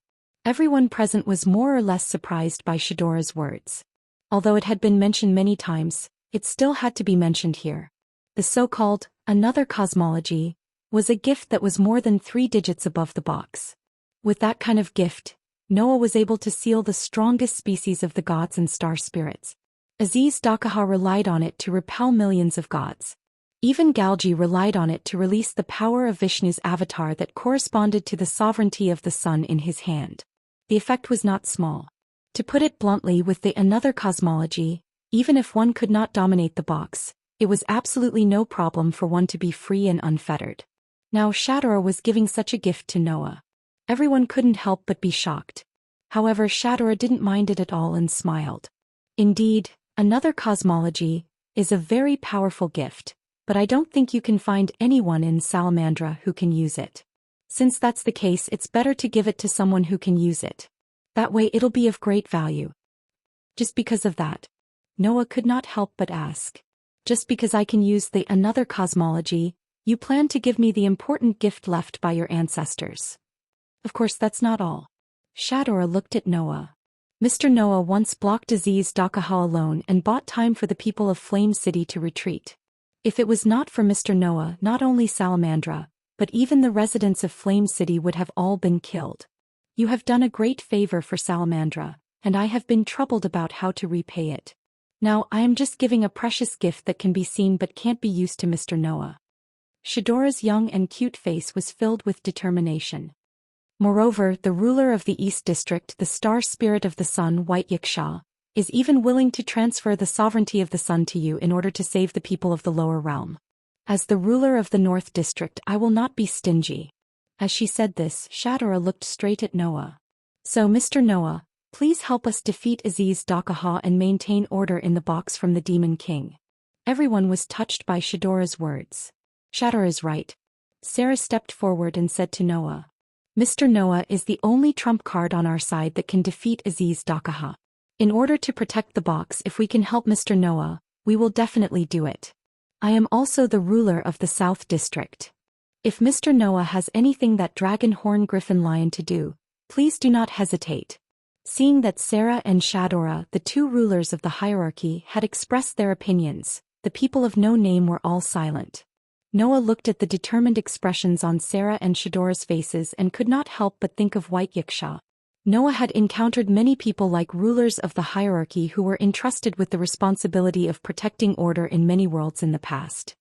Everyone present was more or less surprised by Shadora's words. Although it had been mentioned many times, it still had to be mentioned here. The so-called, another cosmology, was a gift that was more than 3 digits above the box. With that kind of gift, Noah was able to seal the strongest species of the gods and star spirits. Aziz Dakaha relied on it to repel millions of gods. Even Galji relied on it to release the power of Vishnu's avatar that corresponded to the sovereignty of the sun in his hand. The effect was not small. To put it bluntly, with the another cosmology, even if one could not dominate the box, it was absolutely no problem for one to be free and unfettered. Now Shadora was giving such a gift to Noah. Everyone couldn't help but be shocked. However, Shadora didn't mind it at all and smiled. Indeed, another cosmology is a very powerful gift, but I don't think you can find anyone in Salamandra who can use it. Since that's the case, it's better to give it to someone who can use it. That way it'll be of great value. Just because of that, Noah could not help but ask. Just because I can use the another cosmology, you plan to give me the important gift left by your ancestors. Of course that's not all. Shadora looked at Noah. Mr. Noah once blocked Aziz Dakaha alone and bought time for the people of Flame City to retreat. If it was not for Mr. Noah, not only Salamandra, but even the residents of Flame City would have all been killed. You have done a great favor for Salamandra, and I have been troubled about how to repay it. Now I am just giving a precious gift that can be seen but can't be used to Mr. Noah. Shadora's young and cute face was filled with determination. Moreover, the ruler of the East District, the star spirit of the sun, White Yiksha, is even willing to transfer the sovereignty of the sun to you in order to save the people of the lower realm. As the ruler of the North District, I will not be stingy. As she said this, Shadora looked straight at Noah. So Mr. Noah, please help us defeat Aziz Dakaha and maintain order in the box from the Demon King. Everyone was touched by Shadora's words. Shadora is right. Sarah stepped forward and said to Noah. Mr. Noah is the only trump card on our side that can defeat Aziz Dakaha. In order to protect the box, if we can help Mr. Noah, we will definitely do it. I am also the ruler of the South District. If Mr. Noah has anything that Dragon Horn Griffin Lion to do, please do not hesitate. Seeing that Sarah and Shadora, the 2 rulers of the hierarchy, had expressed their opinions, the people of no name were all silent. Noah looked at the determined expressions on Sarah and Shadora's faces and could not help but think of White Yiksha. Noah had encountered many people like rulers of the hierarchy who were entrusted with the responsibility of protecting order in many worlds in the past.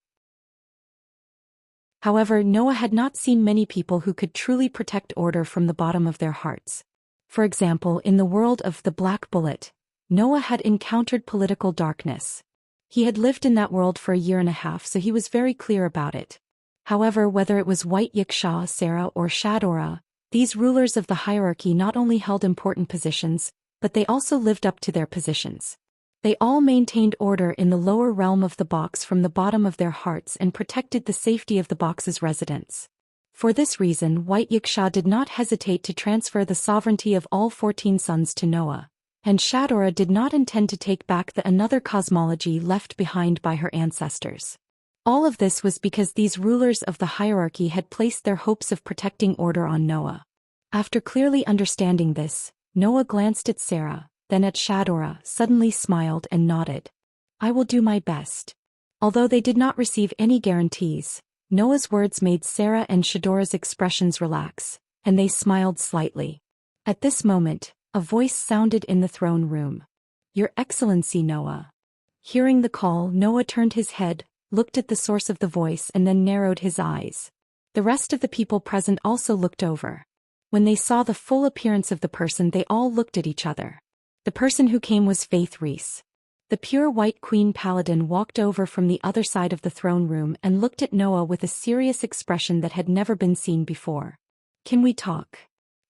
However, Noah had not seen many people who could truly protect order from the bottom of their hearts. For example, in the world of the Black Bullet, Noah had encountered political darkness. He had lived in that world for a year and a half, so he was very clear about it. However, whether it was White Yiksha, Sarah, or Shadora, these rulers of the hierarchy not only held important positions, but they also lived up to their positions. They all maintained order in the lower realm of the box from the bottom of their hearts and protected the safety of the box's residents. For this reason, White Yiksha did not hesitate to transfer the sovereignty of all 14 sons to Noah. And Shadora did not intend to take back the another cosmology left behind by her ancestors. All of this was because these rulers of the hierarchy had placed their hopes of protecting order on Noah. After clearly understanding this, Noah glanced at Sarah, then at Shadora, suddenly smiled and nodded. I will do my best. Although they did not receive any guarantees, Noah's words made Sarah and Shadora's expressions relax, and they smiled slightly. At this moment, a voice sounded in the throne room. Your Excellency Noah. Hearing the call, Noah turned his head, looked at the source of the voice and then narrowed his eyes. The rest of the people present also looked over. When they saw the full appearance of the person, they all looked at each other. The person who came was Faith Reese. The pure white Queen Paladin walked over from the other side of the throne room and looked at Noah with a serious expression that had never been seen before. "Can we talk?"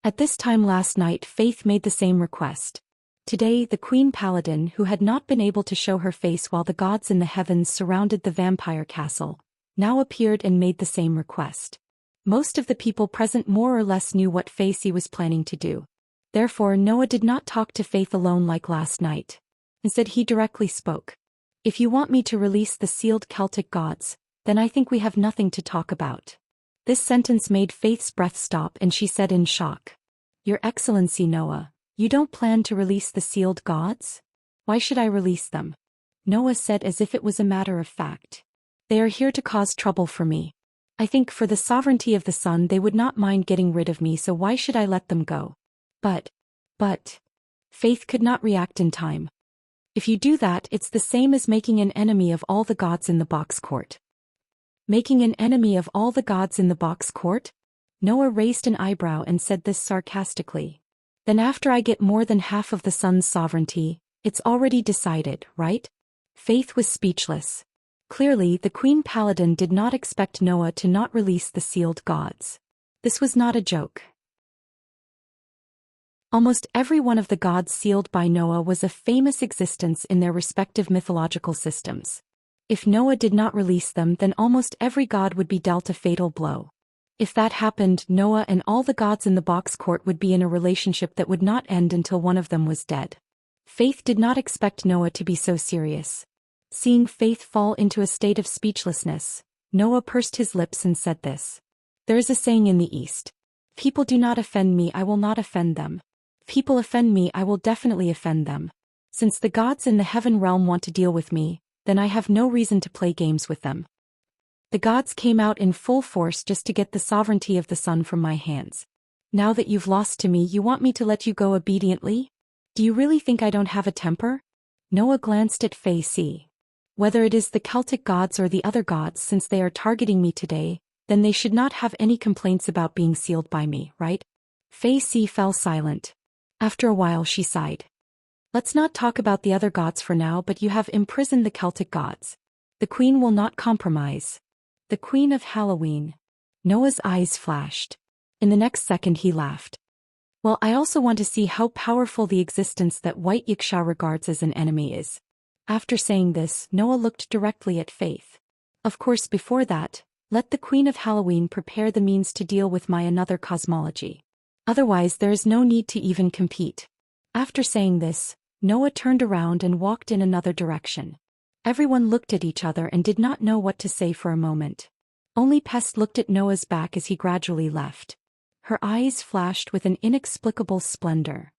At this time last night, Faith made the same request. Today, the Queen Paladin, who had not been able to show her face while the gods in the heavens surrounded the vampire castle, now appeared and made the same request. Most of the people present more or less knew what Faith was planning to do. Therefore, Noah did not talk to Faith alone like last night. Instead, he directly spoke. "If you want me to release the sealed Celtic gods, then I think we have nothing to talk about." This sentence made Faith's breath stop and she said in shock, "Your Excellency Noah, you don't plan to release the sealed gods? Why should I release them?" Noah said as if it was a matter of fact. "They are here to cause trouble for me. I think for the sovereignty of the sun they would not mind getting rid of me, so why should I let them go?" But. Faith could not react in time. "If you do that, it's the same as making an enemy of all the gods in the box court." "Making an enemy of all the gods in the box court?" Noah raised an eyebrow and said this sarcastically. "Then after I get more than half of the sun's sovereignty, it's already decided, right?" Faith was speechless. Clearly, the Queen Paladin did not expect Noah to not release the sealed gods. This was not a joke. Almost every one of the gods sealed by Noah was a famous existence in their respective mythological systems. If Noah did not release them, then almost every god would be dealt a fatal blow. If that happened, Noah and all the gods in the box court would be in a relationship that would not end until one of them was dead. Faith did not expect Noah to be so serious. Seeing Faith fall into a state of speechlessness, Noah pursed his lips and said this. "There is a saying in the East. People do not offend me, I will not offend them. People offend me, I will definitely offend them. Since the gods in the heaven realm want to deal with me, then I have no reason to play games with them. The gods came out in full force just to get the sovereignty of the sun from my hands. Now that you've lost to me, you want me to let you go obediently? Do you really think I don't have a temper?" Noah glanced at Faith. "Whether it is the Celtic gods or the other gods, since they are targeting me today, then they should not have any complaints about being sealed by me, right?" Faith fell silent. After a while she sighed. "Let's not talk about the other gods for now, but you have imprisoned the Celtic gods. The queen will not compromise. The Queen of Halloween." Noah's eyes flashed. In the next second he laughed. "Well, I also want to see how powerful the existence that White Yiksha regards as an enemy is." After saying this, Noah looked directly at Faith. "Of course, before that, let the Queen of Halloween prepare the means to deal with my another cosmology. Otherwise there is no need to even compete." After saying this, Noah turned around and walked in another direction. Everyone looked at each other and did not know what to say for a moment. Only Pest looked at Noah's back as he gradually left. Her eyes flashed with an inexplicable splendor.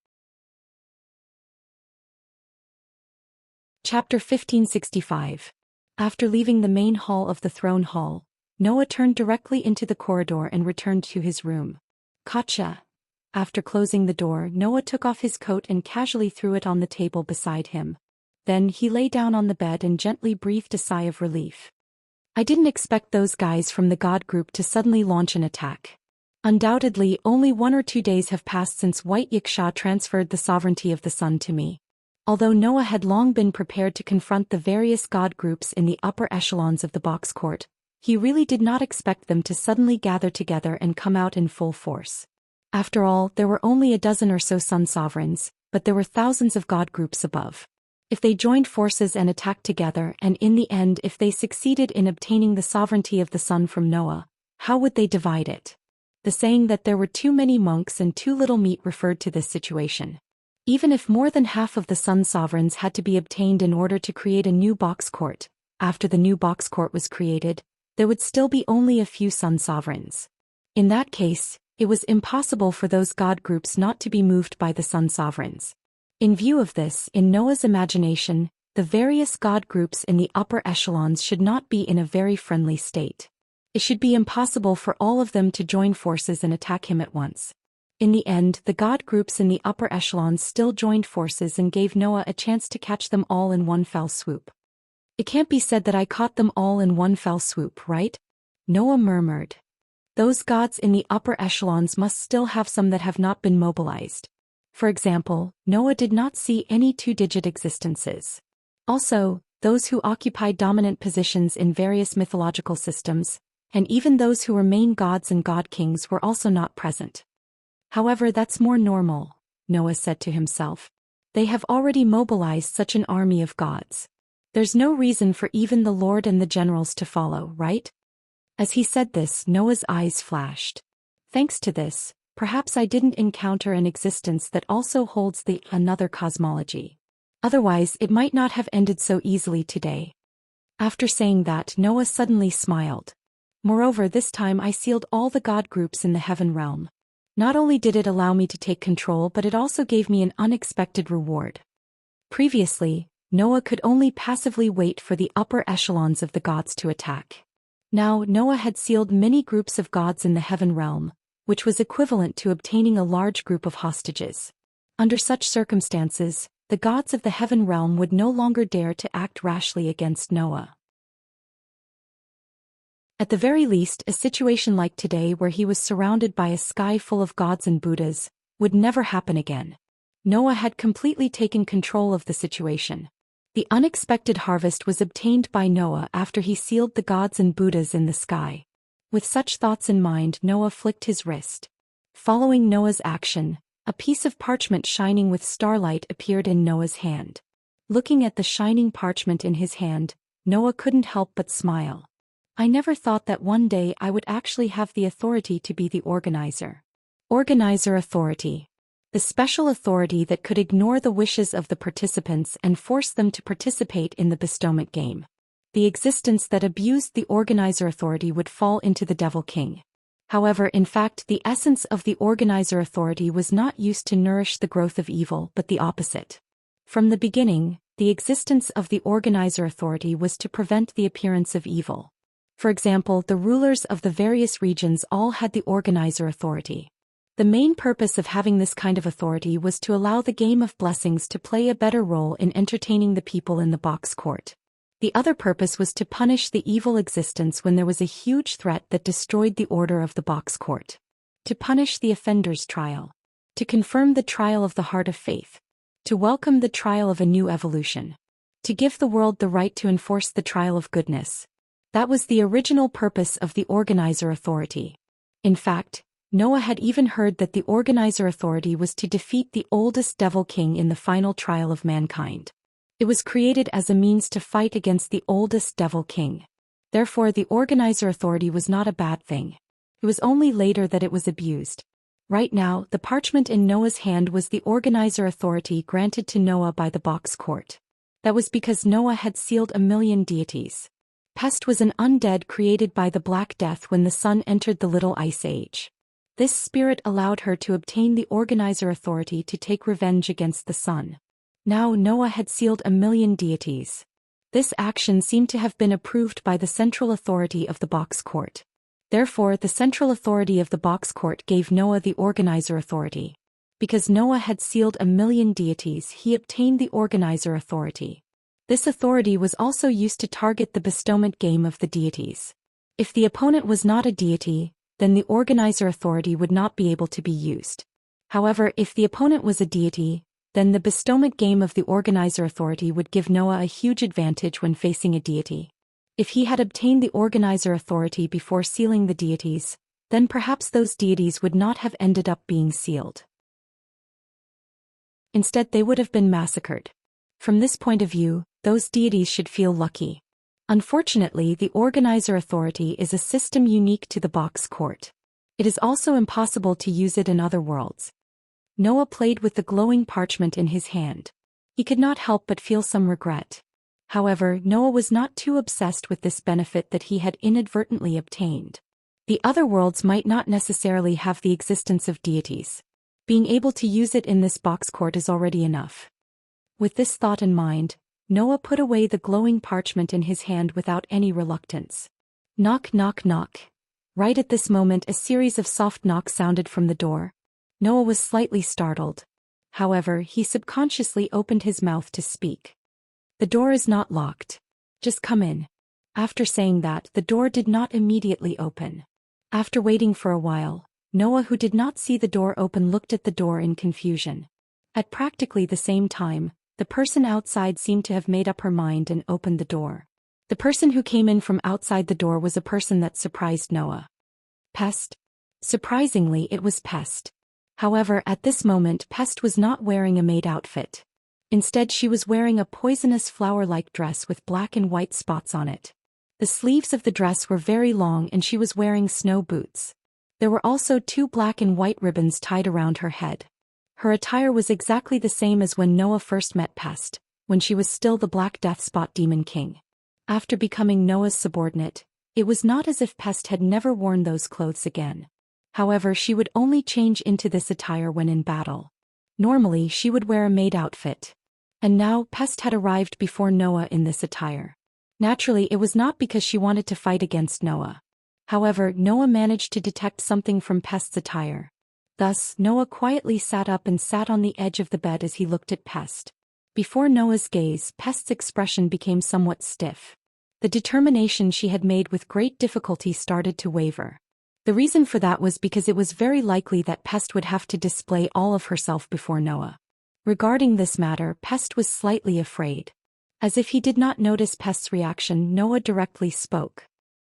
Chapter 1565. After leaving the main hall of the throne hall, Noah turned directly into the corridor and returned to his room. "Gotcha." After closing the door, Noah took off his coat and casually threw it on the table beside him. Then he lay down on the bed and gently breathed a sigh of relief. "I didn't expect those guys from the God group to suddenly launch an attack. Undoubtedly, only 1 or 2 days have passed since White Yiksha transferred the sovereignty of the sun to me." Although Noah had long been prepared to confront the various god groups in the upper echelons of the box court, he really did not expect them to suddenly gather together and come out in full force. After all, there were only a dozen or so sun sovereigns, but there were thousands of god groups above. If they joined forces and attacked together, and in the end if they succeeded in obtaining the sovereignty of the sun from Noah, how would they divide it? The saying that there were too many monks and too little meat referred to this situation. Even if more than half of the sun sovereigns had to be obtained in order to create a new box court, after the new box court was created, there would still be only a few sun sovereigns. In that case, it was impossible for those god groups not to be moved by the sun sovereigns. In view of this, in Noah's imagination, the various god groups in the upper echelons should not be in a very friendly state. It should be impossible for all of them to join forces and attack him at once. In the end, the god groups in the upper echelons still joined forces and gave Noah a chance to catch them all in one fell swoop. It can't be said that I caught them all in one fell swoop, right? Noah murmured. Those gods in the upper echelons must still have some that have not been mobilized. For example, Noah did not see any two-digit existences. Also, those who occupied dominant positions in various mythological systems, and even those who were main gods and god-kings were also not present. However, that's more normal, Noah said to himself. They have already mobilized such an army of gods. There's no reason for even the Lord and the generals to follow, right? As he said this, Noah's eyes flashed. Thanks to this, perhaps I didn't encounter an existence that also holds the another cosmology. Otherwise, it might not have ended so easily today. After saying that, Noah suddenly smiled. Moreover, this time I sealed all the god groups in the heaven realm. Not only did it allow me to take control, but it also gave me an unexpected reward. Previously, Noah could only passively wait for the upper echelons of the gods to attack. Now, Noah had sealed many groups of gods in the heaven realm, which was equivalent to obtaining a large group of hostages. Under such circumstances, the gods of the heaven realm would no longer dare to act rashly against Noah. At the very least, a situation like today where he was surrounded by a sky full of gods and Buddhas would never happen again. Noah had completely taken control of the situation. The unexpected harvest was obtained by Noah after he sealed the gods and Buddhas in the sky. With such thoughts in mind, Noah flicked his wrist. Following Noah's action, a piece of parchment shining with starlight appeared in Noah's hand. Looking at the shining parchment in his hand, Noah couldn't help but smile. I never thought that one day I would actually have the authority to be the organizer. Organizer authority. The special authority that could ignore the wishes of the participants and force them to participate in the bestowment game. The existence that abused the organizer authority would fall into the Devil King. However, in fact, the essence of the organizer authority was not used to nourish the growth of evil, but the opposite. From the beginning, the existence of the organizer authority was to prevent the appearance of evil. For example, the rulers of the various regions all had the organizer authority. The main purpose of having this kind of authority was to allow the game of blessings to play a better role in entertaining the people in the box court. The other purpose was to punish the evil existence when there was a huge threat that destroyed the order of the box court. To punish the offender's trial. To confirm the trial of the heart of faith. To welcome the trial of a new evolution. To give the world the right to enforce the trial of goodness. That was the original purpose of the organizer authority. In fact, Noah had even heard that the organizer authority was to defeat the oldest devil king in the final trial of mankind. It was created as a means to fight against the oldest devil king. Therefore, the organizer authority was not a bad thing. It was only later that it was abused. Right now, the parchment in Noah's hand was the organizer authority granted to Noah by the box court. That was because Noah had sealed 1,000,000 deities. Pest was an undead created by the Black Death when the sun entered the Little Ice Age. This spirit allowed her to obtain the organizer authority to take revenge against the sun. Now Noah had sealed 1,000,000 deities. This action seemed to have been approved by the central authority of the box court. Therefore, the central authority of the box court gave Noah the organizer authority. Because Noah had sealed 1,000,000 deities, he obtained the organizer authority. This authority was also used to target the bestowment game of the deities. If the opponent was not a deity, then the organizer authority would not be able to be used. However, if the opponent was a deity, then the bestowment game of the organizer authority would give Noah a huge advantage when facing a deity. If he had obtained the organizer authority before sealing the deities, then perhaps those deities would not have ended up being sealed. Instead, they would have been massacred. From this point of view, those deities should feel lucky. Unfortunately, the organizer authority is a system unique to the box court. It is also impossible to use it in other worlds. Noah played with the glowing parchment in his hand. He could not help but feel some regret. However, Noah was not too obsessed with this benefit that he had inadvertently obtained. The other worlds might not necessarily have the existence of deities. Being able to use it in this box court is already enough. With this thought in mind, Noah put away the glowing parchment in his hand without any reluctance. Knock, knock, knock. Right at this moment, a series of soft knocks sounded from the door. Noah was slightly startled. However, he subconsciously opened his mouth to speak. The door is not locked. Just come in. After saying that, the door did not immediately open. After waiting for a while, Noah, who did not see the door open, looked at the door in confusion. At practically the same time, the person outside seemed to have made up her mind and opened the door. The person who came in from outside the door was a person that surprised Noah. Pest? Surprisingly, it was Pest. However, at this moment, Pest was not wearing a maid outfit. Instead, she was wearing a poisonous flower-like dress with black and white spots on it. The sleeves of the dress were very long and she was wearing snow boots. There were also 2 black and white ribbons tied around her head. Her attire was exactly the same as when Noah first met Pest, when she was still the Black Death Spot Demon King. After becoming Noah's subordinate, it was not as if Pest had never worn those clothes again. However, she would only change into this attire when in battle. Normally, she would wear a maid outfit. And now, Pest had arrived before Noah in this attire. Naturally, it was not because she wanted to fight against Noah. However, Noah managed to detect something from Pest's attire. Thus, Noah quietly sat up and sat on the edge of the bed as he looked at Pest. Before Noah's gaze, Pest's expression became somewhat stiff. The determination she had made with great difficulty started to waver. The reason for that was because it was very likely that Pest would have to display all of herself before Noah. Regarding this matter, Pest was slightly afraid. As if he did not notice Pest's reaction, Noah directly spoke.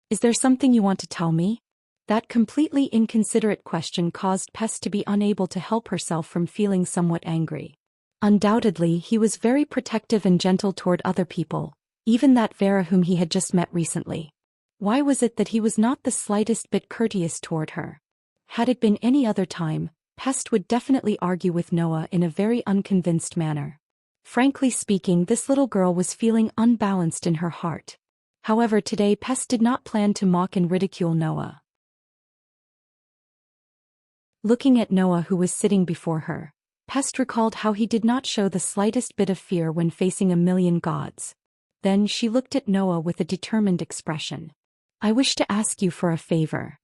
"Is there something you want to tell me?" That completely inconsiderate question caused Pest to be unable to help herself from feeling somewhat angry. Undoubtedly, he was very protective and gentle toward other people, even that Vera whom he had just met recently. Why was it that he was not the slightest bit courteous toward her? Had it been any other time, Pest would definitely argue with Noah in a very unconvinced manner. Frankly speaking, this little girl was feeling unbalanced in her heart. However, today Pest did not plan to mock and ridicule Noah. Looking at Noah, who was sitting before her, Pest recalled how he did not show the slightest bit of fear when facing a million gods. Then she looked at Noah with a determined expression. "I wish to ask you for a favor."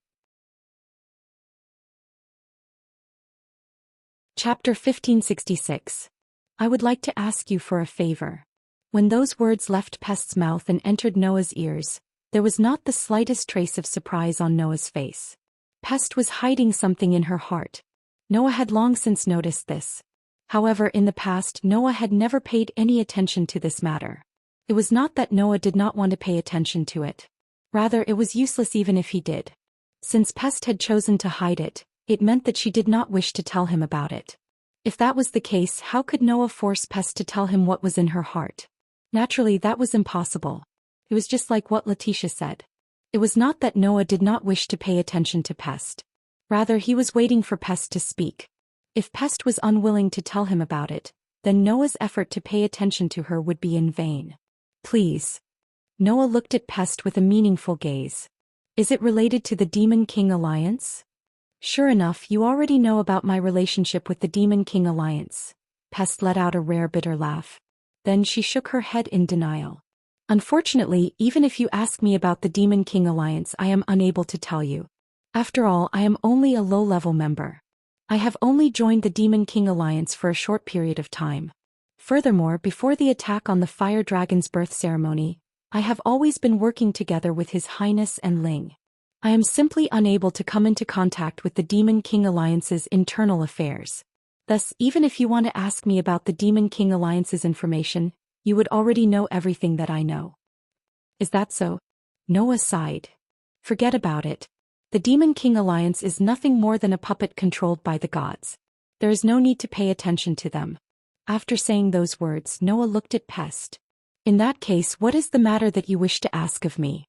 Chapter 1566. I would like to ask you for a favor. When those words left Pest's mouth and entered Noah's ears, there was not the slightest trace of surprise on Noah's face. Pest was hiding something in her heart. Noah had long since noticed this. However, in the past, Noah had never paid any attention to this matter. It was not that Noah did not want to pay attention to it. Rather, it was useless even if he did. Since Pest had chosen to hide it, it meant that she did not wish to tell him about it. If that was the case, how could Noah force Pest to tell him what was in her heart? Naturally, that was impossible. It was just like what Letitia said. It was not that Noah did not wish to pay attention to Pest. Rather, he was waiting for Pest to speak. If Pest was unwilling to tell him about it, then Noah's effort to pay attention to her would be in vain. "Please." Noah looked at Pest with a meaningful gaze. "Is it related to the Demon King Alliance?" "Sure enough, you already know about my relationship with the Demon King Alliance." Pest let out a rare bitter laugh. Then she shook her head in denial. "Unfortunately, even if you ask me about the Demon King Alliance, I am unable to tell you. After all, I am only a low-level member. I have only joined the Demon King Alliance for a short period of time. Furthermore, before the attack on the Fire Dragon's birth ceremony, I have always been working together with His Highness and Ling. I am simply unable to come into contact with the Demon King Alliance's internal affairs. Thus, even if you want to ask me about the Demon King Alliance's information, you would already know everything that I know." "Is that so?" Noah sighed. "Forget about it. The Demon King Alliance is nothing more than a puppet controlled by the gods. There is no need to pay attention to them." After saying those words, Noah looked at Pest. "In that case, what is the matter that you wish to ask of me?"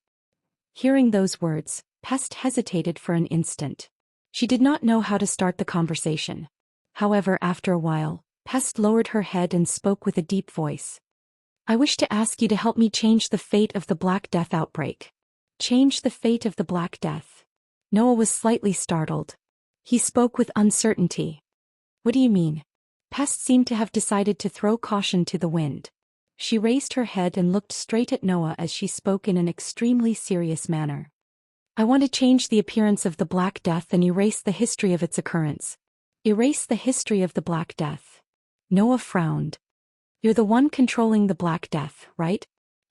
Hearing those words, Pest hesitated for an instant. She did not know how to start the conversation. However, after a while, Pest lowered her head and spoke with a deep voice. "I wish to ask you to help me change the fate of the Black Death outbreak." "Change the fate of the Black Death?" Noah was slightly startled. He spoke with uncertainty. "What do you mean?" Pest seemed to have decided to throw caution to the wind. She raised her head and looked straight at Noah as she spoke in an extremely serious manner. "I want to change the appearance of the Black Death and erase the history of its occurrence." "Erase the history of the Black Death?" Noah frowned. "You're the one controlling the Black Death, right?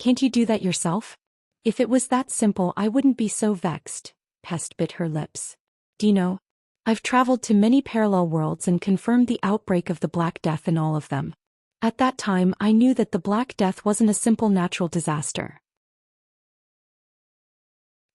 Can't you do that yourself? If it was that simple, I wouldn't be so vexed. Pest bit her lips. Do you know? I've traveled to many parallel worlds and confirmed the outbreak of the Black Death in all of them. At that time, I knew that the Black Death wasn't a simple natural disaster.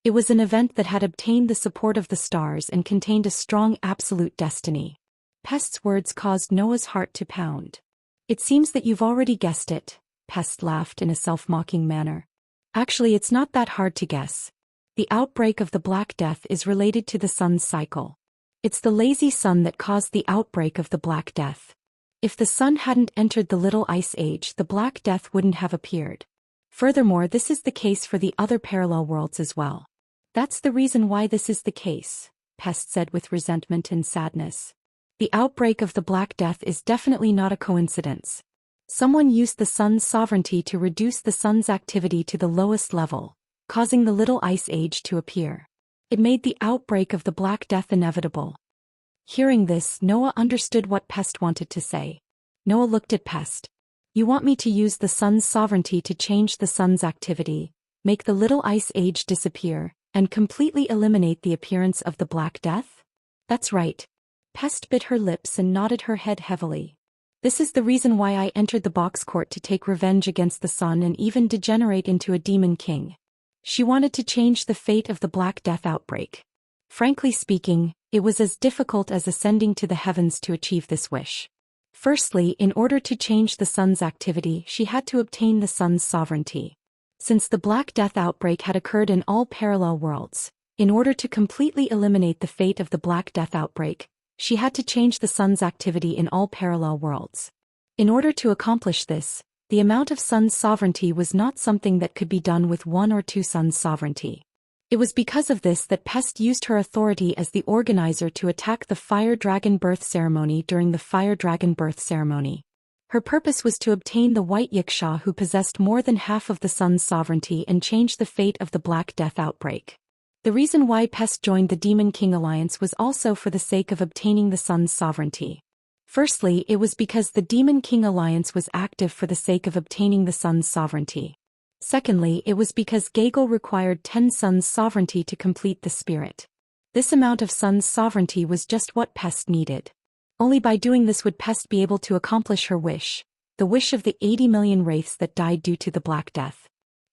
It was an event that had obtained the support of the stars and contained a strong absolute destiny. Pest's words caused Noah's heart to pound. It seems that you've already guessed it, Pest laughed in a self-mocking manner. Actually, it's not that hard to guess. The outbreak of the Black Death is related to the sun's cycle. It's the lazy sun that caused the outbreak of the Black Death. If the sun hadn't entered the Little Ice Age, the Black Death wouldn't have appeared. Furthermore, this is the case for the other parallel worlds as well. That's the reason why this is the case, Pest said with resentment and sadness. The outbreak of the Black Death is definitely not a coincidence. Someone used the sun's sovereignty to reduce the sun's activity to the lowest level, causing the Little Ice Age to appear. It made the outbreak of the Black Death inevitable. Hearing this, Noah understood what Pest wanted to say. Noah looked at Pest. You want me to use the sun's sovereignty to change the sun's activity, make the Little Ice Age disappear, and completely eliminate the appearance of the Black Death? That's right. Pest bit her lips and nodded her head heavily. This is the reason why I entered the box court to take revenge against the sun and even degenerate into a demon king. She wanted to change the fate of the Black Death outbreak. Frankly speaking, it was as difficult as ascending to the heavens to achieve this wish. Firstly, in order to change the sun's activity, she had to obtain the sun's sovereignty. Since the Black Death outbreak had occurred in all parallel worlds, in order to completely eliminate the fate of the Black Death outbreak, she had to change the sun's activity in all parallel worlds. In order to accomplish this, the amount of sun's sovereignty was not something that could be done with one or two suns' sovereignty. It was because of this that Pest used her authority as the organizer to attack the Fire Dragon birth ceremony during the Fire Dragon birth ceremony. Her purpose was to obtain the White Yiksha who possessed more than half of the sun's sovereignty and change the fate of the Black Death outbreak. The reason why Pest joined the Demon King Alliance was also for the sake of obtaining the sun's sovereignty. Firstly, it was because the Demon King Alliance was active for the sake of obtaining the sun's sovereignty. Secondly, it was because Gagel required 10 suns' sovereignty to complete the spirit. This amount of sun's sovereignty was just what Pest needed. Only by doing this would Pest be able to accomplish her wish, the wish of the 80 million wraiths that died due to the Black Death.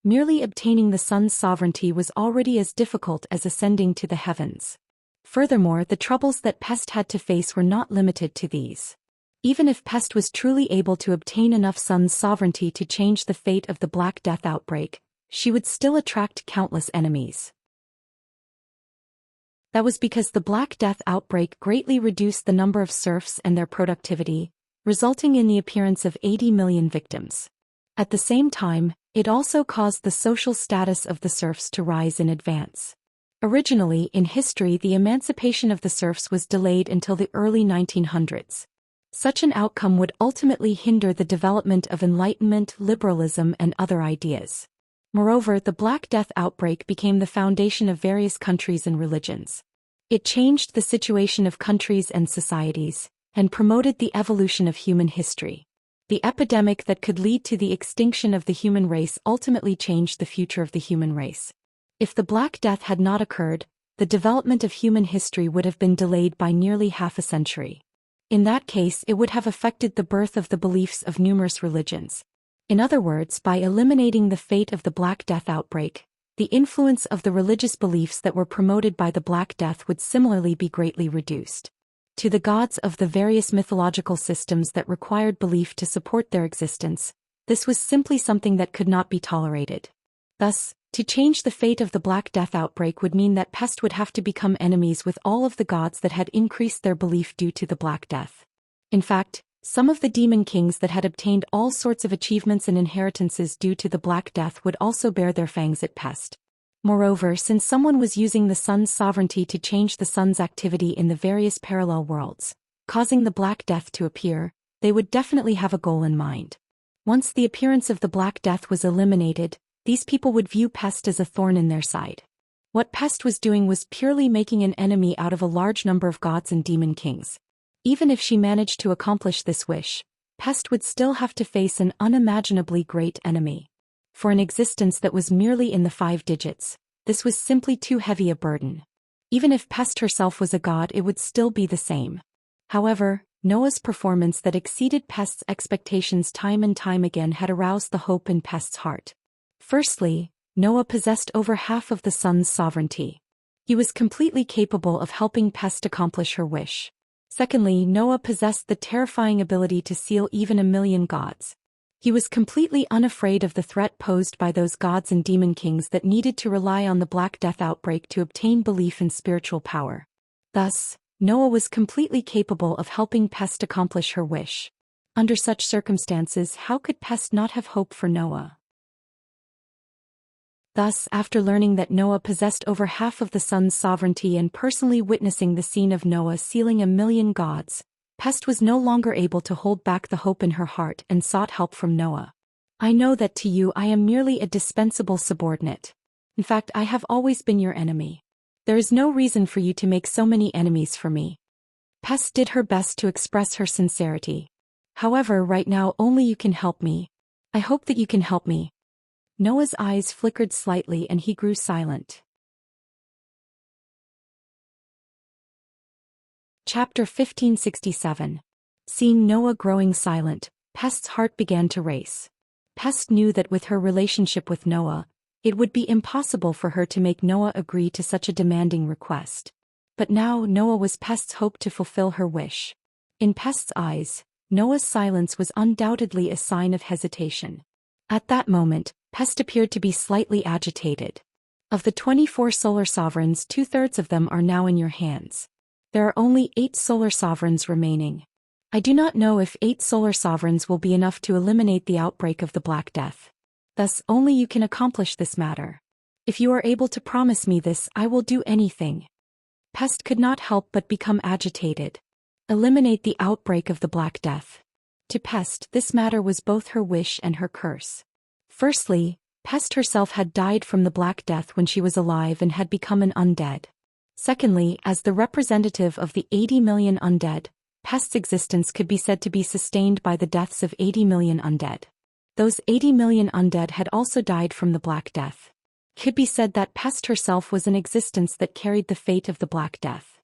Merely obtaining the sun's sovereignty was already as difficult as ascending to the heavens. Furthermore, the troubles that Pest had to face were not limited to these. Even if Pest was truly able to obtain enough sun's sovereignty to change the fate of the Black Death outbreak, she would still attract countless enemies. That was because the Black Death outbreak greatly reduced the number of serfs and their productivity, resulting in the appearance of 80 million victims. At the same time, it also caused the social status of the serfs to rise in advance. Originally, in history, the emancipation of the serfs was delayed until the early 1900s. Such an outcome would ultimately hinder the development of Enlightenment, liberalism, and other ideas. Moreover, the Black Death outbreak became the foundation of various countries and religions. It changed the situation of countries and societies, and promoted the evolution of human history. The epidemic that could lead to the extinction of the human race ultimately changed the future of the human race. If the Black Death had not occurred, the development of human history would have been delayed by nearly half a century. In that case, it would have affected the birth of the beliefs of numerous religions. In other words, by eliminating the fate of the Black Death outbreak, the influence of the religious beliefs that were promoted by the Black Death would similarly be greatly reduced. To the gods of the various mythological systems that required belief to support their existence, this was simply something that could not be tolerated. Thus, to change the fate of the Black Death outbreak would mean that Pest would have to become enemies with all of the gods that had increased their belief due to the Black Death. In fact, some of the demon kings that had obtained all sorts of achievements and inheritances due to the Black Death would also bear their fangs at Pest. Moreover, since someone was using the sun's sovereignty to change the sun's activity in the various parallel worlds, causing the Black Death to appear, they would definitely have a goal in mind. Once the appearance of the Black Death was eliminated, these people would view Pest as a thorn in their side. What Pest was doing was purely making an enemy out of a large number of gods and demon kings. Even if she managed to accomplish this wish, Pest would still have to face an unimaginably great enemy. For an existence that was merely in the 5 digits, this was simply too heavy a burden. Even if Pest herself was a god, it would still be the same. However, Noah's performance that exceeded Pest's expectations time and time again had aroused the hope in Pest's heart. Firstly, Noah possessed over half of the sun's sovereignty. He was completely capable of helping Pest accomplish her wish. Secondly, Noah possessed the terrifying ability to seal even 1,000,000 gods. He was completely unafraid of the threat posed by those gods and demon kings that needed to rely on the Black Death outbreak to obtain belief in spiritual power. Thus, Noah was completely capable of helping Pest accomplish her wish. Under such circumstances, how could Pest not have hope for Noah? Thus, after learning that Noah possessed over half of the sun's sovereignty and personally witnessing the scene of Noah sealing 1,000,000 gods, Pest was no longer able to hold back the hope in her heart and sought help from Noah. I know that to you I am merely a dispensable subordinate. In fact, I have always been your enemy. There is no reason for you to make so many enemies for me. Pest did her best to express her sincerity. However, right now only you can help me. I hope that you can help me. Noah's eyes flickered slightly and he grew silent. Chapter 1567. Seeing Noah growing silent, Pest's heart began to race. Pest knew that with her relationship with Noah, it would be impossible for her to make Noah agree to such a demanding request. But now Noah was Pest's hope to fulfill her wish. In Pest's eyes, Noah's silence was undoubtedly a sign of hesitation. At that moment, Pest appeared to be slightly agitated. Of the 24 solar sovereigns, 2/3 of them are now in your hands. There are only 8 solar sovereigns remaining. I do not know if 8 solar sovereigns will be enough to eliminate the outbreak of the Black Death. Thus, only you can accomplish this matter. If you are able to promise me this, I will do anything. Pest could not help but become agitated. Eliminate the outbreak of the Black Death. To Pest, this matter was both her wish and her curse. Firstly, Pest herself had died from the Black Death when she was alive and had become an undead. Secondly, as the representative of the 80,000,000 undead, Pest's existence could be said to be sustained by the deaths of 80,000,000 undead. Those 80,000,000 undead had also died from the Black Death. It could be said that Pest herself was an existence that carried the fate of the Black Death.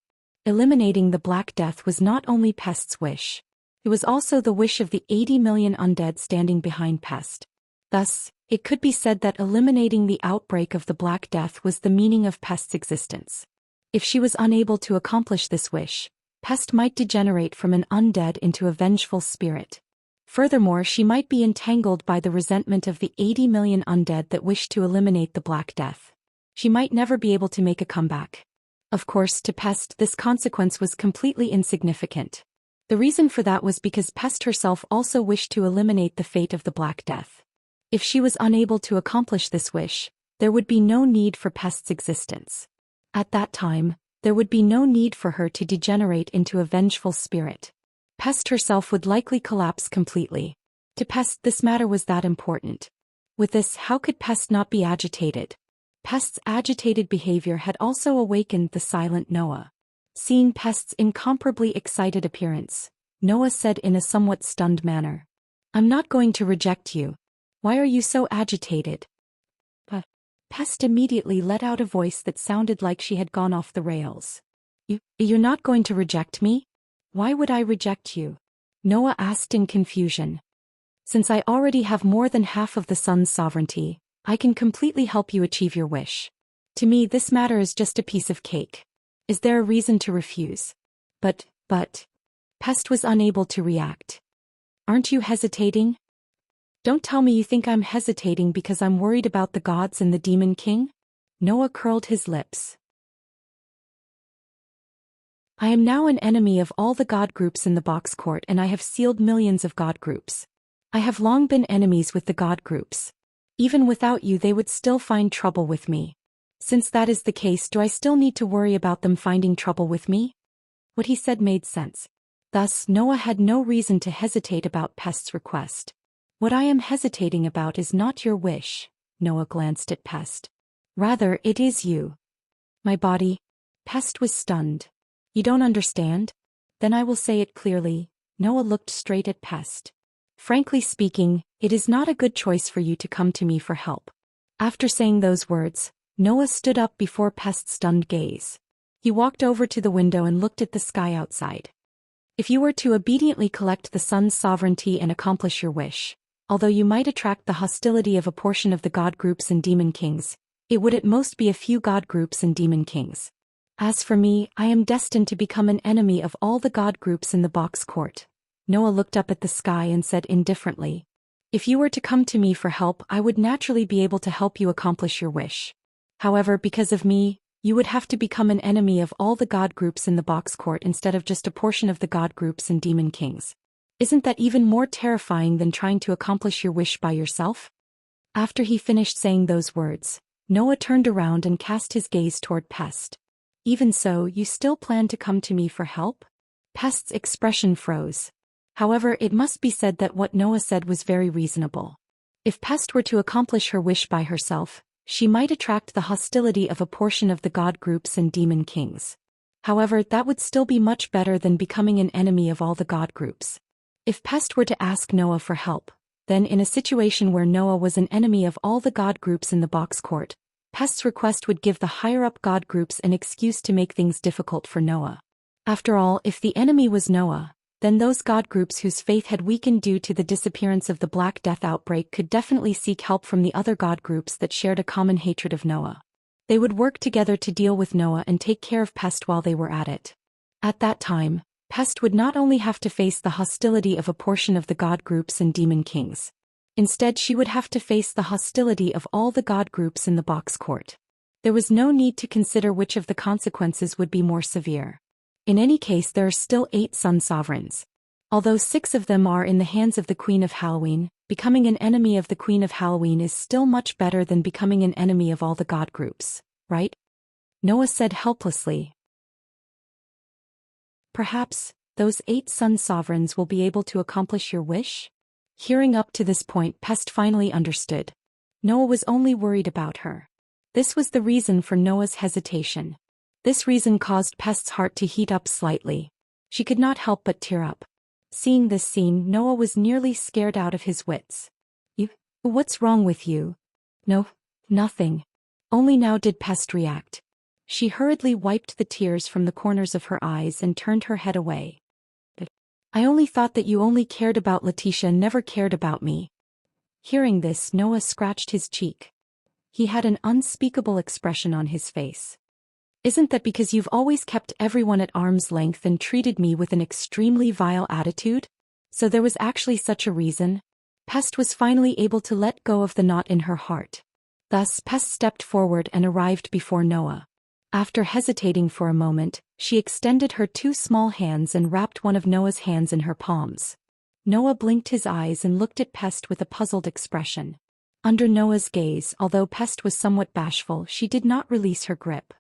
Eliminating the Black Death was not only Pest's wish. It was also the wish of the 80,000,000 undead standing behind Pest. Thus, it could be said that eliminating the outbreak of the Black Death was the meaning of Pest's existence. If she was unable to accomplish this wish, Pest might degenerate from an undead into a vengeful spirit. Furthermore, she might be entangled by the resentment of the 80,000,000 undead that wished to eliminate the Black Death. She might never be able to make a comeback. Of course, to Pest, this consequence was completely insignificant. The reason for that was because Pest herself also wished to eliminate the fate of the Black Death. If she was unable to accomplish this wish, there would be no need for Pest's existence. At that time, there would be no need for her to degenerate into a vengeful spirit. Pest herself would likely collapse completely. To Pest, this matter was that important. With this, how could Pest not be agitated? Pest's agitated behavior had also awakened the silent Noah. Seeing Pest's incomparably excited appearance, Noah said in a somewhat stunned manner, "I'm not going to reject you. Why are you so agitated?" But Pest immediately let out a voice that sounded like she had gone off the rails. You're not going to reject me? Why would I reject you?" Noah asked in confusion. "Since I already have more than half of the sun's sovereignty, I can completely help you achieve your wish. To me, this matter is just a piece of cake. Is there a reason to refuse?" But, Pest was unable to react. "Aren't you hesitating? Don't tell me you think I'm hesitating because I'm worried about the gods and the demon king?" Noah curled his lips. "I am now an enemy of all the god groups in the box court, and I have sealed millions of god groups. I have long been enemies with the god groups. Even without you, they would still find trouble with me. Since that is the case, do I still need to worry about them finding trouble with me?" What he said made sense. Thus, Noah had no reason to hesitate about Pest's request. "What I am hesitating about is not your wish," Noah glanced at Pest. "Rather, it is you. My body." Pest was stunned. "You don't understand? Then I will say it clearly." Noah looked straight at Pest. Frankly speaking, it is not a good choice for you to come to me for help. After saying those words, Noah stood up before Pest's stunned gaze. He walked over to the window and looked at the sky outside. If you were to obediently collect the sun's sovereignty and accomplish your wish, although you might attract the hostility of a portion of the god groups and demon kings, it would at most be a few god groups and demon kings. As for me, I am destined to become an enemy of all the god groups in the box court. Noah looked up at the sky and said indifferently, "If you were to come to me for help, I would naturally be able to help you accomplish your wish. However, because of me, you would have to become an enemy of all the god groups in the box court instead of just a portion of the god groups and demon kings. Isn't that even more terrifying than trying to accomplish your wish by yourself?" After he finished saying those words, Noah turned around and cast his gaze toward Pest. "Even so, you still plan to come to me for help?" Pest's expression froze. However, it must be said that what Noah said was very reasonable. If Pest were to accomplish her wish by herself, she might attract the hostility of a portion of the god groups and demon kings. However, that would still be much better than becoming an enemy of all the god groups. If Pest were to ask Noah for help, then in a situation where Noah was an enemy of all the god groups in the box court, Pest's request would give the higher-up god groups an excuse to make things difficult for Noah. After all, if the enemy was Noah, then those god groups whose faith had weakened due to the disappearance of the Black Death outbreak could definitely seek help from the other god groups that shared a common hatred of Noah. They would work together to deal with Noah and take care of Pest while they were at it. At that time, Pest would not only have to face the hostility of a portion of the god groups and demon kings. Instead, she would have to face the hostility of all the god groups in the box court. There was no need to consider which of the consequences would be more severe. In any case, there are still 8 sun sovereigns. Although 6 of them are in the hands of the Queen of Halloween, becoming an enemy of the Queen of Halloween is still much better than becoming an enemy of all the god groups, right? Noah said helplessly. Perhaps, those 8 sun sovereigns will be able to accomplish your wish? Hearing up to this point, Pest finally understood. Noah was only worried about her. This was the reason for Noah's hesitation. This reason caused Pest's heart to heat up slightly. She could not help but tear up. Seeing this scene, Noah was nearly scared out of his wits. What's wrong with you?" "No, nothing." Only now did Pest react. She hurriedly wiped the tears from the corners of her eyes and turned her head away. "I only thought that you only cared about Letitia and never cared about me." Hearing this, Noah scratched his cheek. He had an unspeakable expression on his face. "Isn't that because you've always kept everyone at arm's length and treated me with an extremely vile attitude? So there was actually such a reason?" Pest was finally able to let go of the knot in her heart. Thus, Pest stepped forward and arrived before Noah. After hesitating for a moment, she extended her 2 small hands and wrapped one of Noah's hands in her palms. Noah blinked his eyes and looked at Pest with a puzzled expression. Under Noah's gaze, although Pest was somewhat bashful, she did not release her grip.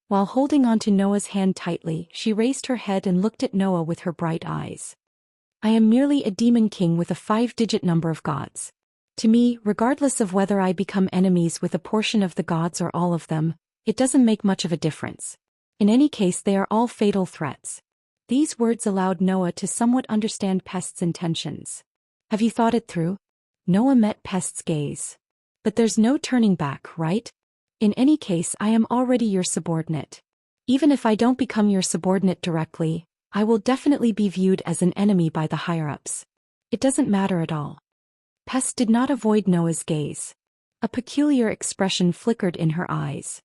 While holding onto Noah's hand tightly, she raised her head and looked at Noah with her bright eyes. "I am merely a demon king with a 5-digit number of gods. To me, regardless of whether I become enemies with a portion of the gods or all of them, it doesn't make much of a difference. In any case, they are all fatal threats." These words allowed Noah to somewhat understand Pest's intentions. "Have you thought it through?" Noah met Pest's gaze. "But there's no turning back, right? In any case, I am already your subordinate. Even if I don't become your subordinate directly, I will definitely be viewed as an enemy by the higher-ups. It doesn't matter at all." Pest did not avoid Noah's gaze. A peculiar expression flickered in her eyes.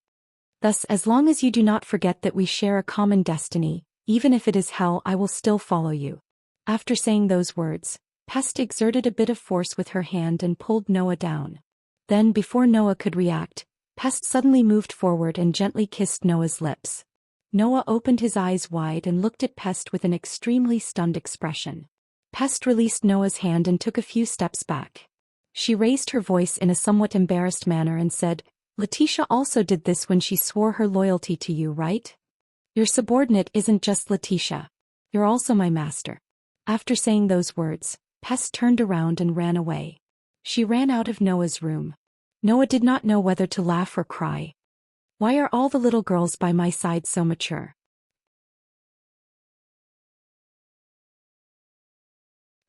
"Thus, as long as you do not forget that we share a common destiny, even if it is hell, I will still follow you." After saying those words, Pest exerted a bit of force with her hand and pulled Noah down. Then, before Noah could react, Pest suddenly moved forward and gently kissed Noah's lips. Noah opened his eyes wide and looked at Pest with an extremely stunned expression. Pest released Noah's hand and took a few steps back. She raised her voice in a somewhat embarrassed manner and said, "Letitia also did this when she swore her loyalty to you, right? Your subordinate isn't just Letitia. You're also my master." After saying those words, Pest turned around and ran away. She ran out of Noah's room. Noah did not know whether to laugh or cry. Why are all the little girls by my side so mature?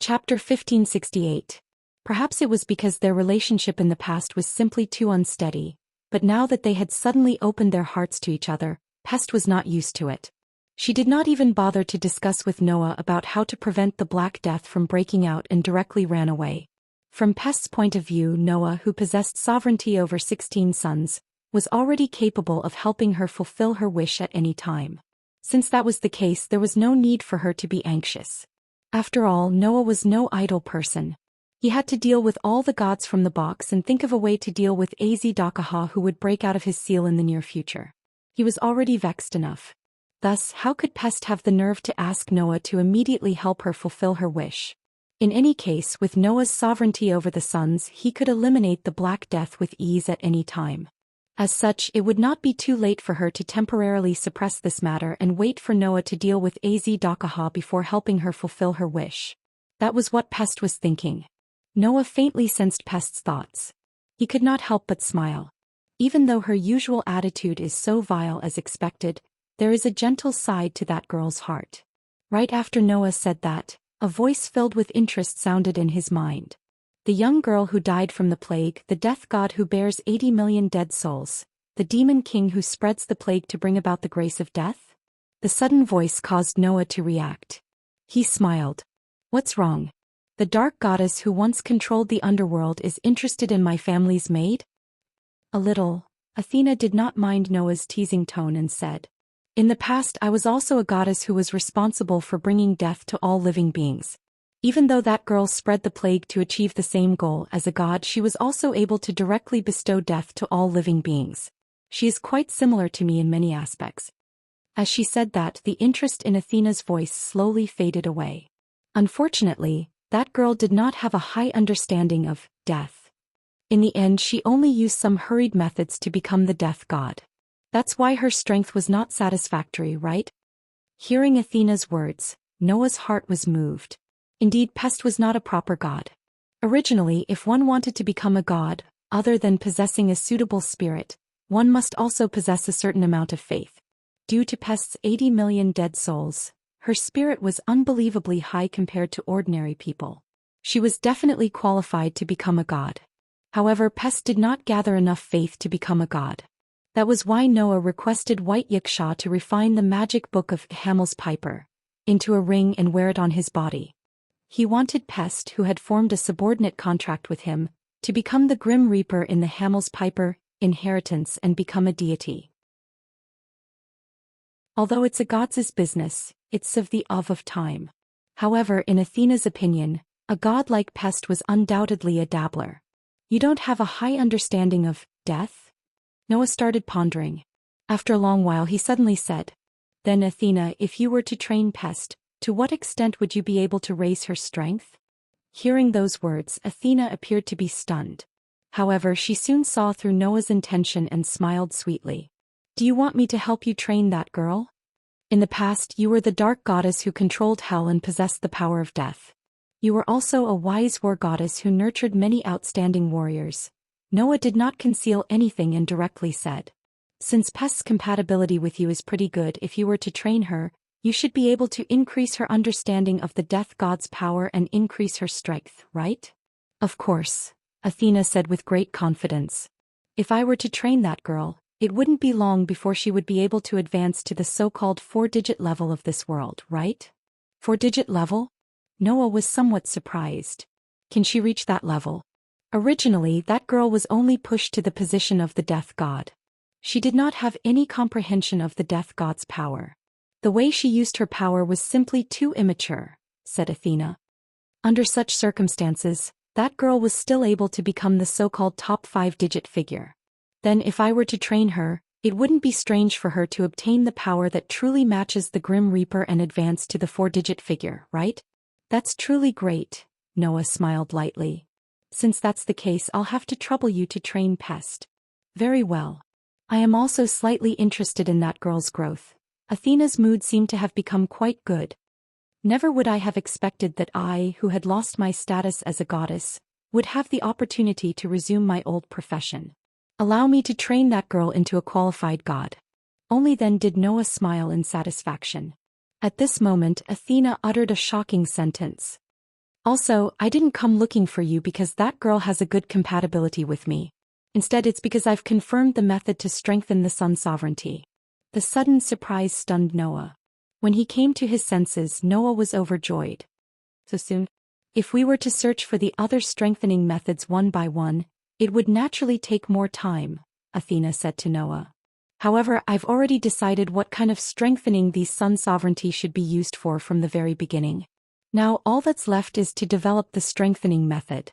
Chapter 1568. Perhaps it was because their relationship in the past was simply too unsteady, but now that they had suddenly opened their hearts to each other, Pest was not used to it. She did not even bother to discuss with Noah about how to prevent the Black Death from breaking out and directly ran away. From Pest's point of view, Noah, who possessed sovereignty over 16 sons, was already capable of helping her fulfill her wish at any time. Since that was the case, there was no need for her to be anxious. After all, Noah was no idle person. He had to deal with all the gods from the box and think of a way to deal with Az-Dakaha, who would break out of his seal in the near future. He was already vexed enough. Thus, how could Pest have the nerve to ask Noah to immediately help her fulfill her wish? In any case, with Noah's sovereignty over the sons, he could eliminate the Black Death with ease at any time. As such, it would not be too late for her to temporarily suppress this matter and wait for Noah to deal with Az-Dakaha before helping her fulfill her wish. That was what Pest was thinking. Noah faintly sensed Pest's thoughts. He could not help but smile. Even though her usual attitude is so vile as expected, there is a gentle side to that girl's heart. Right after Noah said that, a voice filled with interest sounded in his mind. The young girl who died from the plague, the death god who bears 80 million dead souls, the demon king who spreads the plague to bring about the grace of death? The sudden voice caused Noah to react. He smiled. What's wrong? The dark goddess who once controlled the underworld is interested in my family's maid? A little. Athena did not mind Noah's teasing tone and said, in the past I was also a goddess who was responsible for bringing death to all living beings. Even though that girl spread the plague to achieve the same goal as a god, she was also able to directly bestow death to all living beings. She is quite similar to me in many aspects. As she said that, the interest in Athena's voice slowly faded away. Unfortunately, that girl did not have a high understanding of death. In the end, she only used some hurried methods to become the death god. That's why her strength was not satisfactory, right? Hearing Athena's words, Noah's heart was moved. Indeed, Pest was not a proper god. Originally, if one wanted to become a god, other than possessing a suitable spirit, one must also possess a certain amount of faith. Due to Pest's 80 million dead souls, her spirit was unbelievably high compared to ordinary people. She was definitely qualified to become a god. However, Pest did not gather enough faith to become a god. That was why Noah requested White Yiksha to refine the magic book of Hamel's Piper into a ring and wear it on his body. He wanted Pest, who had formed a subordinate contract with him, to become the Grim Reaper in the Hamel's Piper inheritance and become a deity. Although it's a god's business, it's of time. However, in Athena's opinion, a god like Pest was undoubtedly a dabbler. You don't have a high understanding of death? Noah started pondering. After a long while he suddenly said, then Athena, if you were to train Pest, to what extent would you be able to raise her strength? Hearing those words, Athena appeared to be stunned. However, she soon saw through Noah's intention and smiled sweetly. Do you want me to help you train that girl? In the past, you were the dark goddess who controlled hell and possessed the power of death. You were also a wise war goddess who nurtured many outstanding warriors. Noah did not conceal anything and directly said, since Pest's compatibility with you is pretty good, if you were to train her, you should be able to increase her understanding of the death god's power and increase her strength, right? Of course, Athena said with great confidence. If I were to train that girl, it wouldn't be long before she would be able to advance to the so-called 4-digit level of this world, right? 4-digit level? Noah was somewhat surprised. Can she reach that level? Originally, that girl was only pushed to the position of the death god. She did not have any comprehension of the death god's power. The way she used her power was simply too immature, said Athena. Under such circumstances, that girl was still able to become the so-called top 5-digit figure. Then if I were to train her, it wouldn't be strange for her to obtain the power that truly matches the Grim Reaper and advance to the 4-digit figure, right? That's truly great, Noah smiled lightly. Since that's the case, I'll have to trouble you to train Pest. Very well. I am also slightly interested in that girl's growth. Athena's mood seemed to have become quite good. Never would I have expected that I, who had lost my status as a goddess, would have the opportunity to resume my old profession. Allow me to train that girl into a qualified god. Only then did Noah smile in satisfaction. At this moment, Athena uttered a shocking sentence. Also, I didn't come looking for you because that girl has a good compatibility with me. Instead, it's because I've confirmed the method to strengthen the sun's sovereignty. The sudden surprise stunned Noah. When he came to his senses, Noah was overjoyed. So soon? If we were to search for the other strengthening methods one by one, it would naturally take more time, Athena said to Noah. However, I've already decided what kind of strengthening the sun sovereignty should be used for from the very beginning. Now all that's left is to develop the strengthening method.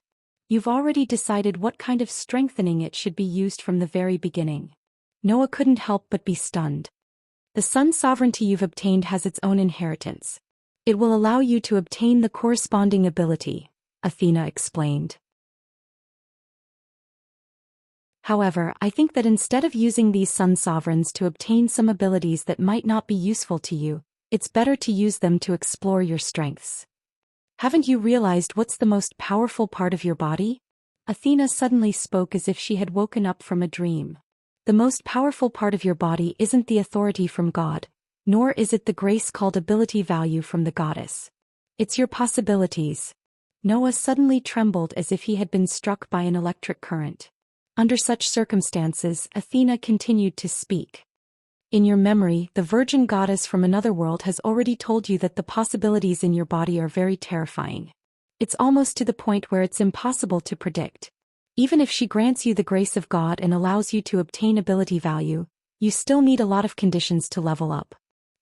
You've already decided what kind of strengthening it should be used from the very beginning. Noah couldn't help but be stunned. The sun sovereignty you've obtained has its own inheritance. It will allow you to obtain the corresponding ability, Athena explained. However, I think that instead of using these sun sovereigns to obtain some abilities that might not be useful to you, it's better to use them to explore your strengths. Haven't you realized what's the most powerful part of your body? Athena suddenly spoke as if she had woken up from a dream. The most powerful part of your body isn't the authority from God, nor is it the grace called ability value from the goddess. It's your possibilities. Noah suddenly trembled as if he had been struck by an electric current. Under such circumstances, Athena continued to speak. In your memory, the virgin goddess from another world has already told you that the possibilities in your body are very terrifying. It's almost to the point where it's impossible to predict. Even if she grants you the grace of God and allows you to obtain ability value, you still need a lot of conditions to level up.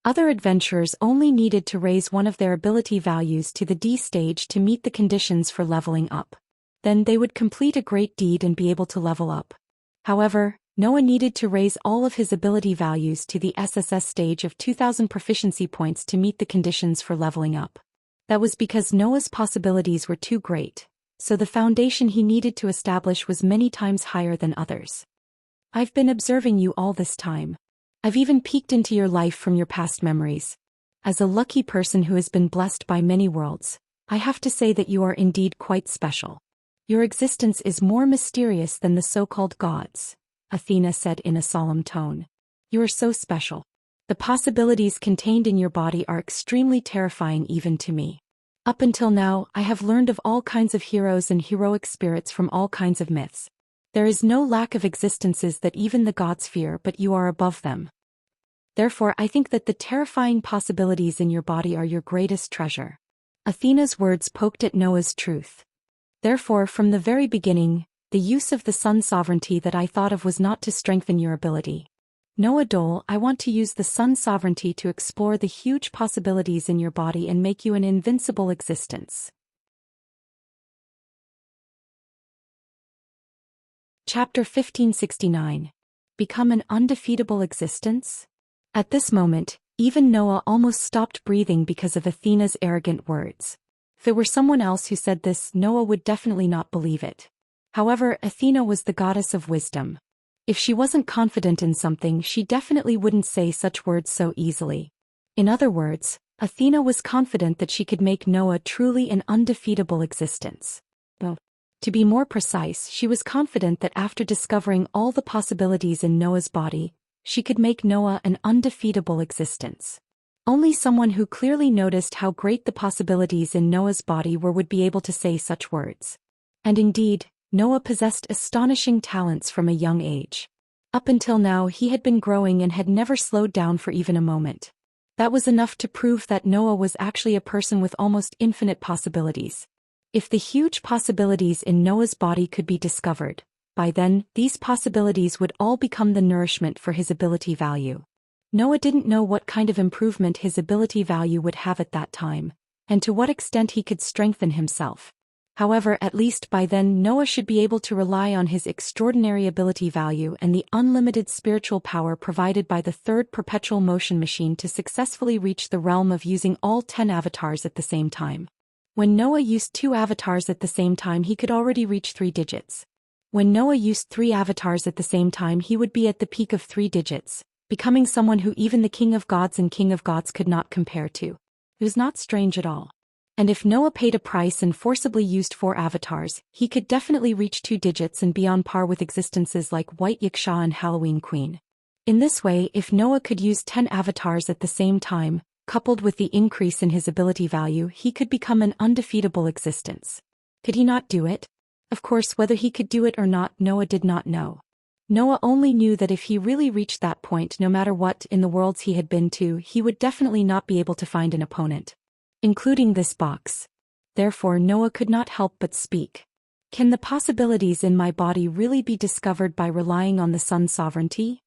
Other adventurers only needed to raise one of their ability values to the D stage to meet the conditions for leveling up. Then they would complete a great deed and be able to level up. However, Noah needed to raise all of his ability values to the SSS stage of 2000 proficiency points to meet the conditions for leveling up. That was because Noah's possibilities were too great, so the foundation he needed to establish was many times higher than others. I've been observing you all this time. I've even peeked into your life from your past memories. As a lucky person who has been blessed by many worlds, I have to say that you are indeed quite special. Your existence is more mysterious than the so-called gods, Athena said in a solemn tone. You are so special. The possibilities contained in your body are extremely terrifying even to me. Up until now, I have learned of all kinds of heroes and heroic spirits from all kinds of myths. There is no lack of existences that even the gods fear, but you are above them. Therefore, I think that the terrifying possibilities in your body are your greatest treasure. Athena's words poked at Noah's truth. Therefore, from the very beginning, the use of the sun sovereignty that I thought of was not to strengthen your ability. Noah Dole, I want to use the sun sovereignty to explore the huge possibilities in your body and make you an invincible existence. Chapter 1569. Become an undefeatable existence? At this moment, even Noah almost stopped breathing because of Athena's arrogant words. If it were someone else who said this, Noah would definitely not believe it. However, Athena was the goddess of wisdom. If she wasn't confident in something, she definitely wouldn't say such words so easily. In other words, Athena was confident that she could make Noah truly an undefeatable existence. Well, to be more precise, she was confident that after discovering all the possibilities in Noah's body, she could make Noah an undefeatable existence. Only someone who clearly noticed how great the possibilities in Noah's body were would be able to say such words. And indeed, Noah possessed astonishing talents from a young age. Up until now he had been growing and had never slowed down for even a moment. That was enough to prove that Noah was actually a person with almost infinite possibilities. If the huge possibilities in Noah's body could be discovered, by then, these possibilities would all become the nourishment for his ability value. Noah didn't know what kind of improvement his ability value would have at that time, and to what extent he could strengthen himself. However, at least by then Noah should be able to rely on his extraordinary ability value and the unlimited spiritual power provided by the third perpetual motion machine to successfully reach the realm of using all 10 avatars at the same time. When Noah used 2 avatars at the same time, he could already reach 3 digits. When Noah used 3 avatars at the same time, he would be at the peak of 3 digits, becoming someone who even the King of Gods and King of Gods could not compare to. It was not strange at all. And if Noah paid a price and forcibly used 4 avatars, he could definitely reach 2 digits and be on par with existences like White Yiksha and Halloween Queen. In this way, if Noah could use 10 avatars at the same time, Coupled with the increase in his ability value, he could become an undefeatable existence. Could he not do it? Of course, whether he could do it or not, Noah did not know. Noah only knew that if he really reached that point, no matter what in the worlds he had been to, he would definitely not be able to find an opponent, including this box. Therefore, Noah could not help but speak. Can the possibilities in my body really be discovered by relying on the sun's sovereignty?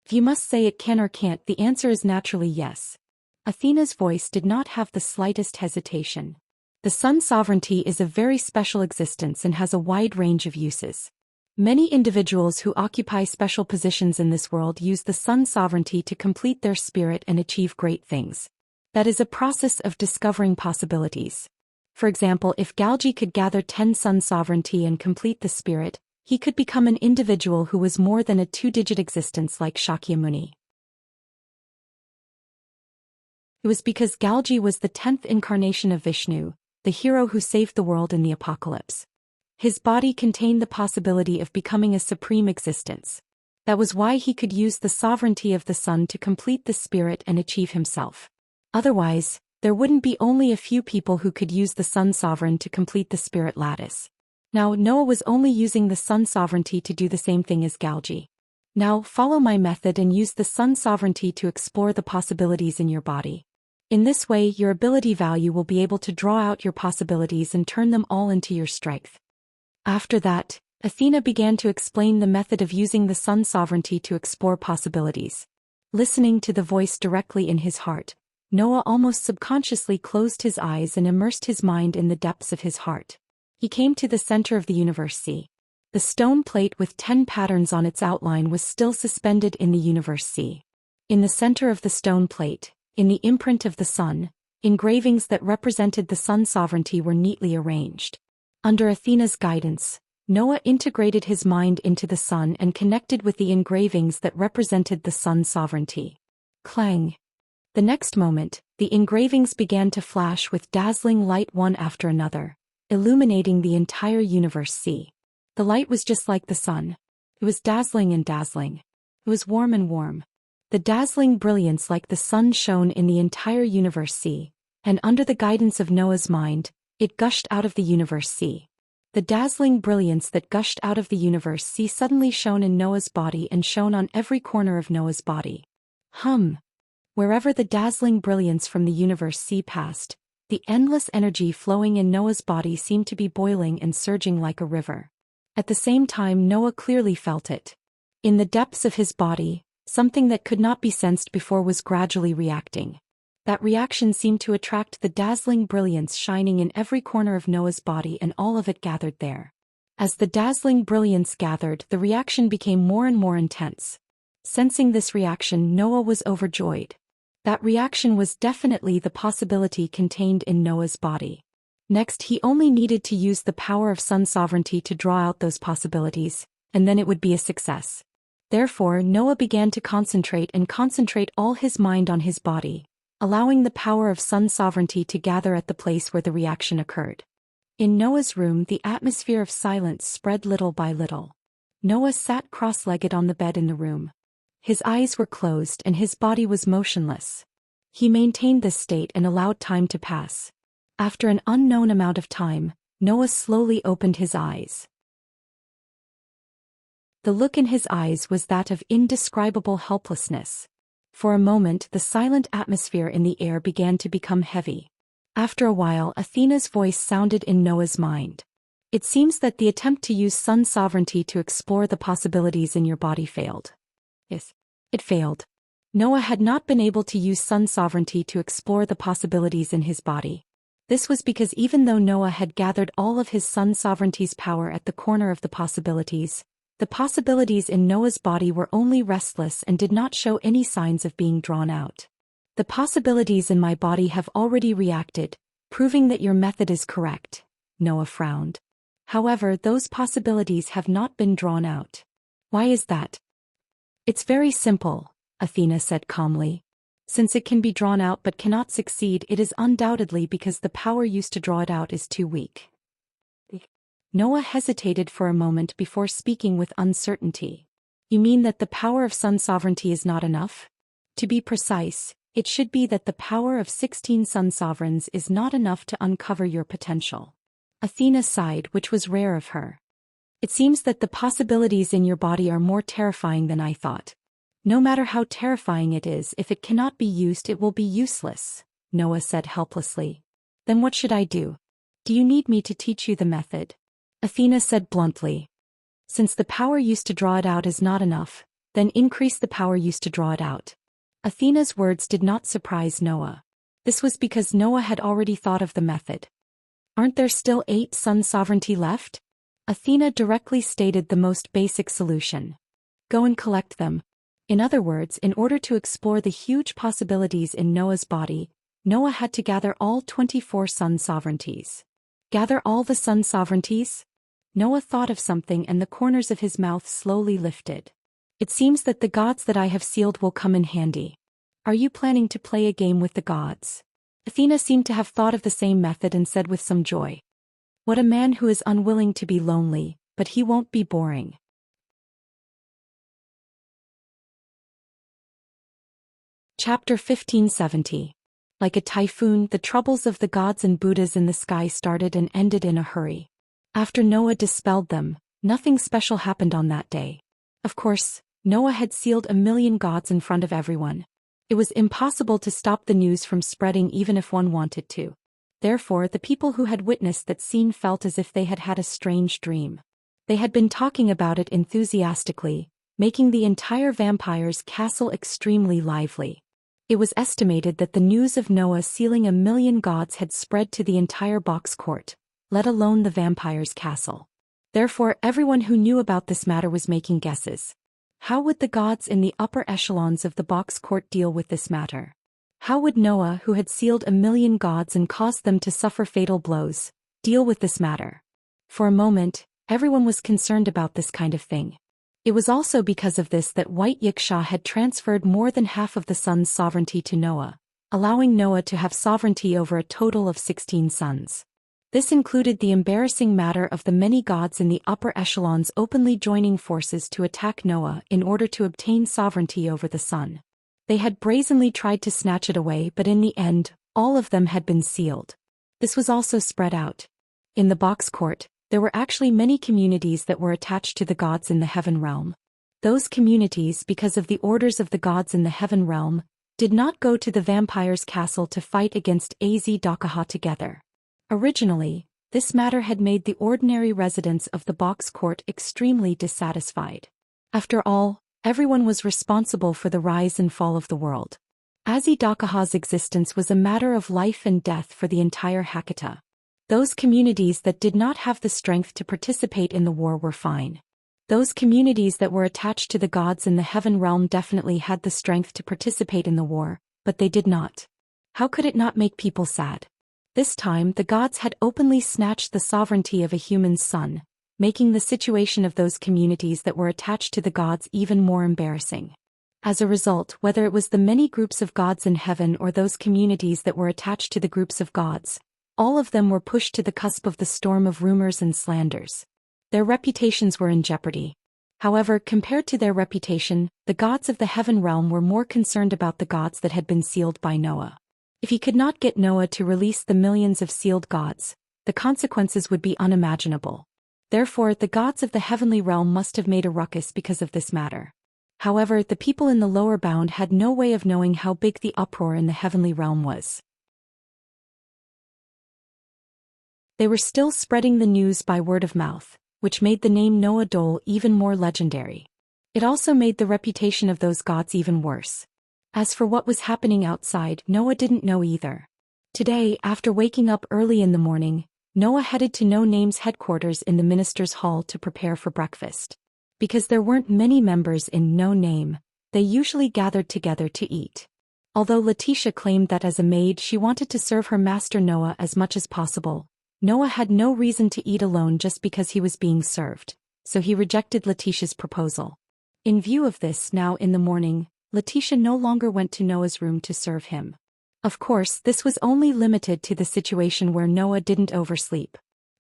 If you must say it can or can't, the answer is naturally yes. Athena's voice did not have the slightest hesitation. The sun's sovereignty is a very special existence and has a wide range of uses. Many individuals who occupy special positions in this world use the sun's sovereignty to complete their spirit and achieve great things. That is a process of discovering possibilities. For example, if Galgi could gather 10 sun sovereignty and complete the spirit, he could become an individual who was more than a two-digit existence like Shakyamuni. It was because Galgi was the 10th incarnation of Vishnu, the hero who saved the world in the apocalypse. His body contained the possibility of becoming a supreme existence. That was why he could use the sovereignty of the sun to complete the spirit and achieve himself. Otherwise, there wouldn't be only a few people who could use the sun sovereign to complete the spirit lattice. Now, Noah was only using the sun sovereignty to do the same thing as Galgi. Now, follow my method and use the sun sovereignty to explore the possibilities in your body. In this way, your ability value will be able to draw out your possibilities and turn them all into your strength. After that, Athena began to explain the method of using the sun sovereignty to explore possibilities. Listening to the voice directly in his heart, Noah almost subconsciously closed his eyes and immersed his mind in the depths of his heart. He came to the center of the universe. See. The stone plate with 10 patterns on its outline was still suspended in the universe. See. In the center of the stone plate, in the imprint of the sun, engravings that represented the sun sovereignty were neatly arranged. Under Athena's guidance, Noah integrated his mind into the sun and connected with the engravings that represented the sun's sovereignty. Clang! The next moment, the engravings began to flash with dazzling light one after another, illuminating the entire universe. See. The light was just like the sun. It was dazzling and dazzling. It was warm and warm. The dazzling brilliance like the sun shone in the entire universe. See. And under the guidance of Noah's mind, it gushed out of the universe. See. The dazzling brilliance that gushed out of the universe. See suddenly shone in Noah's body and shone on every corner of Noah's body. Wherever the dazzling brilliance from the universe see passed, the endless energy flowing in Noah's body seemed to be boiling and surging like a river. At the same time, Noah clearly felt it. In the depths of his body, something that could not be sensed before was gradually reacting. That reaction seemed to attract the dazzling brilliance shining in every corner of Noah's body, and all of it gathered there. As the dazzling brilliance gathered, the reaction became more and more intense. Sensing this reaction, Noah was overjoyed. That reaction was definitely the possibility contained in Noah's body. Next, he only needed to use the power of sun sovereignty to draw out those possibilities, and then it would be a success. Therefore, Noah began to concentrate all his mind on his body, allowing the power of sun sovereignty to gather at the place where the reaction occurred. In Noah's room, the atmosphere of silence spread little by little. Noah sat cross-legged on the bed in the room. His eyes were closed and his body was motionless. He maintained this state and allowed time to pass. After an unknown amount of time, Noah slowly opened his eyes. The look in his eyes was that of indescribable helplessness. For a moment, the silent atmosphere in the air began to become heavy. After a while, Athena's voice sounded in Noah's mind. It seems that the attempt to use sun sovereignty to explore the possibilities in your body failed. Yes, it failed. Noah had not been able to use sun sovereignty to explore the possibilities in his body. This was because even though Noah had gathered all of his sun sovereignty's power at the corner of the possibilities in Noah's body were only restless and did not show any signs of being drawn out. The possibilities in my body have already reacted, proving that your method is correct, Noah frowned. However, those possibilities have not been drawn out. Why is that? It's very simple, Athena said calmly. Since it can be drawn out but cannot succeed, it is undoubtedly because the power used to draw it out is too weak. Noah hesitated for a moment before speaking with uncertainty. You mean that the power of sun sovereignty is not enough? To be precise, It should be that the power of 16 sun sovereigns is not enough to uncover your potential. Athena sighed, which was rare of her. It seems that the possibilities in your body are more terrifying than I thought. No matter how terrifying it is, if it cannot be used, it will be useless, Noah said helplessly. Then what should I do? Do you need me to teach you the method? Athena said bluntly. Since the power used to draw it out is not enough, then increase the power used to draw it out. Athena's words did not surprise Noah. This was because Noah had already thought of the method. Aren't there still 8 sun sovereignty left? Athena directly stated the most basic solution. Go and collect them. In other words, in order to explore the huge possibilities in Noah's body, Noah had to gather all 24 sun sovereignties. Gather all the sun sovereignties? Noah thought of something and the corners of his mouth slowly lifted. It seems that the gods that I have sealed will come in handy. Are you planning to play a game with the gods? Athena seemed to have thought of the same method and said with some joy. What a man who is unwilling to be lonely, but he won't be boring. Chapter 1570. Like a typhoon, the troubles of the gods and Buddhas in the sky started and ended in a hurry. After Noah dispelled them, nothing special happened on that day. Of course, Noah had sealed 1,000,000 gods in front of everyone. It was impossible to stop the news from spreading even if one wanted to. Therefore, the people who had witnessed that scene felt as if they had had a strange dream. They had been talking about it enthusiastically, making the entire vampire's castle extremely lively. It was estimated that the news of Noah sealing 1,000,000 gods had spread to the entire box court, let alone the vampire's castle. Therefore, everyone who knew about this matter was making guesses. How would the gods in the upper echelons of the box court deal with this matter? How would Noah, who had sealed 1,000,000 gods and caused them to suffer fatal blows, deal with this matter? For a moment, everyone was concerned about this kind of thing. It was also because of this that White Yiksha had transferred more than half of the sun's sovereignty to Noah, allowing Noah to have sovereignty over a total of 16 suns. This included the embarrassing matter of the many gods in the upper echelons openly joining forces to attack Noah in order to obtain sovereignty over the sun. They had brazenly tried to snatch it away, but in the end, all of them had been sealed. This was also spread out. In the box court, there were actually many communities that were attached to the gods in the heaven realm. Those communities, because of the orders of the gods in the heaven realm, did not go to the vampire's castle to fight against Az-Dakaha together. Originally, this matter had made the ordinary residents of the box court extremely dissatisfied. After all, everyone was responsible for the rise and fall of the world. Az-Dakaha's existence was a matter of life and death for the entire Hakata. Those communities that did not have the strength to participate in the war were fine. Those communities that were attached to the gods in the heaven realm definitely had the strength to participate in the war, but they did not. How could it not make people sad? This time the gods had openly snatched the sovereignty of a human's son, making the situation of those communities that were attached to the gods even more embarrassing. As a result, whether it was the many groups of gods in heaven or those communities that were attached to the groups of gods, all of them were pushed to the cusp of the storm of rumors and slanders. Their reputations were in jeopardy. However, compared to their reputation, the gods of the heaven realm were more concerned about the gods that had been sealed by Noah. If he could not get Noah to release the millions of sealed gods, the consequences would be unimaginable. Therefore, the gods of the heavenly realm must have made a ruckus because of this matter. However, the people in the lower bound had no way of knowing how big the uproar in the heavenly realm was. They were still spreading the news by word of mouth, which made the name Noah Dole even more legendary. It also made the reputation of those gods even worse. As for what was happening outside, Noah didn't know either. Today, after waking up early in the morning, Noah headed to No Name's headquarters in the minister's hall to prepare for breakfast. Because there weren't many members in No Name, they usually gathered together to eat. Although Letitia claimed that as a maid she wanted to serve her master Noah as much as possible, Noah had no reason to eat alone just because he was being served, so he rejected Letitia's proposal. In view of this, now in the morning, Letitia no longer went to Noah's room to serve him. Of course, this was only limited to the situation where Noah didn't oversleep.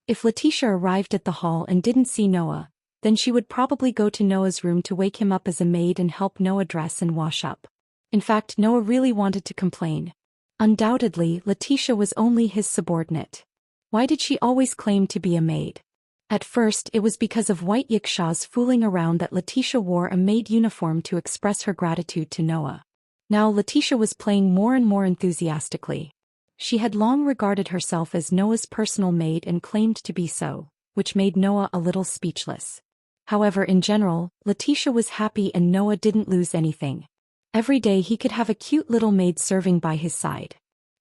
If Letitia arrived at the hall and didn't see Noah, then she would probably go to Noah's room to wake him up as a maid and help Noah dress and wash up. In fact, Noah really wanted to complain. Undoubtedly, Letitia was only his subordinate. Why did she always claim to be a maid? At first, it was because of White Yiksha's fooling around that Letitia wore a maid uniform to express her gratitude to Noah. Now Letitia was playing more and more enthusiastically. She had long regarded herself as Noah's personal maid and claimed to be so, which made Noah a little speechless. However, in general, Letitia was happy and Noah didn't lose anything. Every day he could have a cute little maid serving by his side.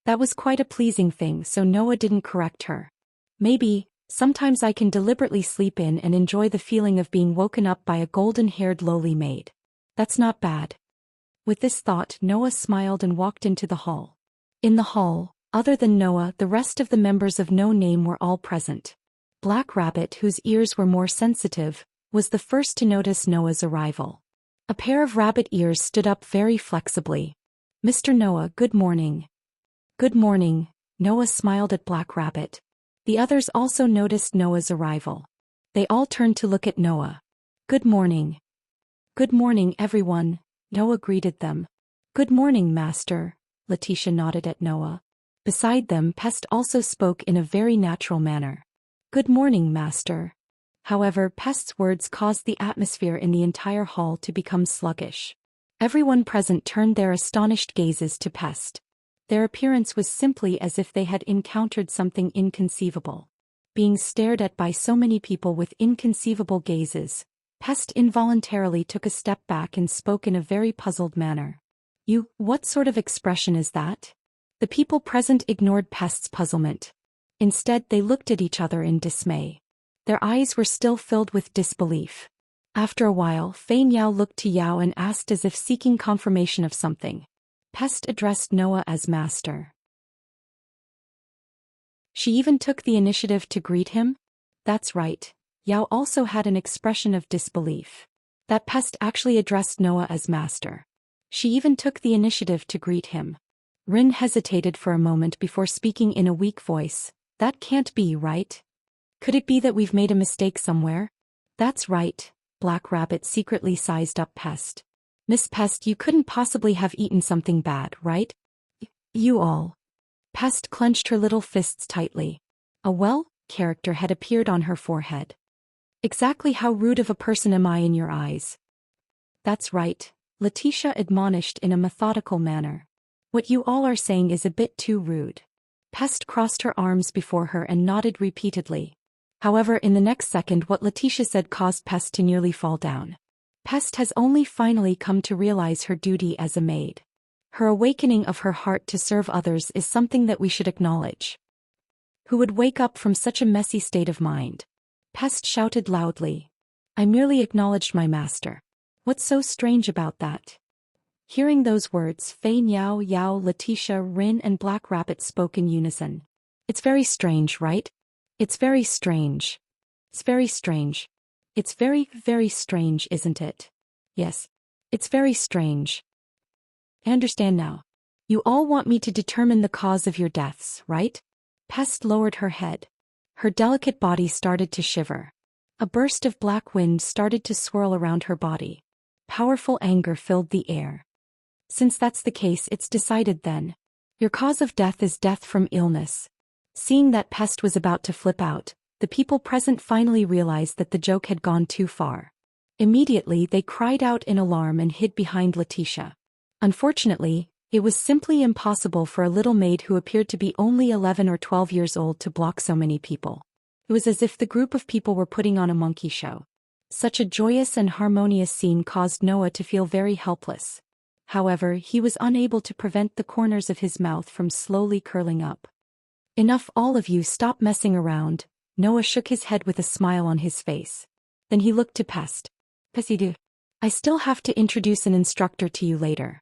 That was quite a pleasing thing, so Noah didn't correct her. Maybe, sometimes I can deliberately sleep in and enjoy the feeling of being woken up by a golden-haired lowly maid. That's not bad. With this thought, Noah smiled and walked into the hall. In the hall, other than Noah, the rest of the members of No Name were all present. Black Rabbit, whose ears were more sensitive, was the first to notice Noah's arrival. A pair of rabbit ears stood up very flexibly. "Mr. Noah, good morning." "Good morning," Noah smiled at Black Rabbit. The others also noticed Noah's arrival. They all turned to look at Noah. "Good morning." "Good morning, everyone," Noah greeted them. "Good morning, Master," Letitia nodded at Noah. Beside them, Pest also spoke in a very natural manner. "Good morning, Master." However, Pest's words caused the atmosphere in the entire hall to become sluggish. Everyone present turned their astonished gazes to Pest. Their appearance was simply as if they had encountered something inconceivable. Being stared at by so many people with inconceivable gazes, Pest involuntarily took a step back and spoke in a very puzzled manner. What sort of expression is that?" The people present ignored Pest's puzzlement. Instead, they looked at each other in dismay. Their eyes were still filled with disbelief. After a while, Fein Yao looked to Yao and asked as if seeking confirmation of something. Pest addressed Noah as Master. She even took the initiative to greet him? That's right. Yao also had an expression of disbelief. That Pest actually addressed Noah as Master. She even took the initiative to greet him. Rin hesitated for a moment before speaking in a weak voice. "That can't be, right? Could it be that we've made a mistake somewhere?" "That's right," Black Rabbit secretly sized up Pest. "Miss Pest, you couldn't possibly have eaten something bad, right?" You all." Pest clenched her little fists tightly. A well character had appeared on her forehead. "Exactly how rude of a person am I in your eyes?" "That's right," Letitia admonished in a methodical manner. "What you all are saying is a bit too rude." Pest crossed her arms before her and nodded repeatedly. However, in the next second what Letitia said caused Pest to nearly fall down. Pest has only finally come to realize her duty as a maid. Her awakening of her heart to serve others is something that we should acknowledge. Who would wake up from such a messy state of mind? Pest shouted loudly. "I merely acknowledged my master. What's so strange about that?" Hearing those words, Fein Yao, Letitia, Rin and Black Rabbit spoke in unison. "It's very strange, right? It's very strange. It's very strange. It's very, very strange, isn't it? Yes. It's very strange. I understand now. You all want me to determine the cause of your deaths, right?" Pest lowered her head. Her delicate body started to shiver. A burst of black wind started to swirl around her body. Powerful anger filled the air. "Since that's the case, it's decided then. Your cause of death is death from illness." Seeing that Pest was about to flip out, the people present finally realized that the joke had gone too far. Immediately, they cried out in alarm and hid behind Letitia. Unfortunately, it was simply impossible for a little maid who appeared to be only 11 or 12 years old to block so many people. It was as if the group of people were putting on a monkey show. Such a joyous and harmonious scene caused Noah to feel very helpless. However, he was unable to prevent the corners of his mouth from slowly curling up. "Enough, all of you, stop messing around." Noah shook his head with a smile on his face. Then he looked to Pest. "Pesidu, I still have to introduce an instructor to you later."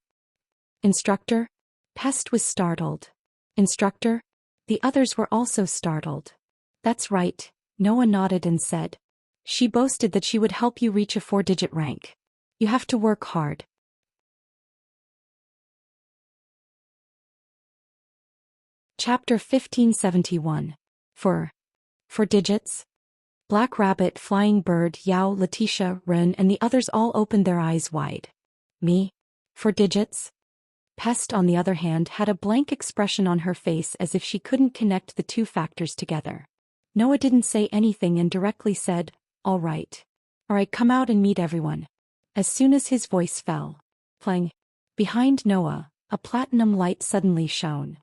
"Instructor?" Pest was startled. "Instructor?" The others were also startled. "That's right," Noah nodded and said. "She boasted that she would help you reach a 4-digit rank. You have to work hard." Chapter 1571. For digits? Black Rabbit, Flying Bird, Yao, Letitia, Ren and the others all opened their eyes wide. "Me? For digits? Pest, on the other hand, had a blank expression on her face as if she couldn't connect the two factors together. Noah didn't say anything and directly said, "All right. All right, come out and meet everyone." As soon as his voice fell, playing, behind Noah, a platinum light suddenly shone.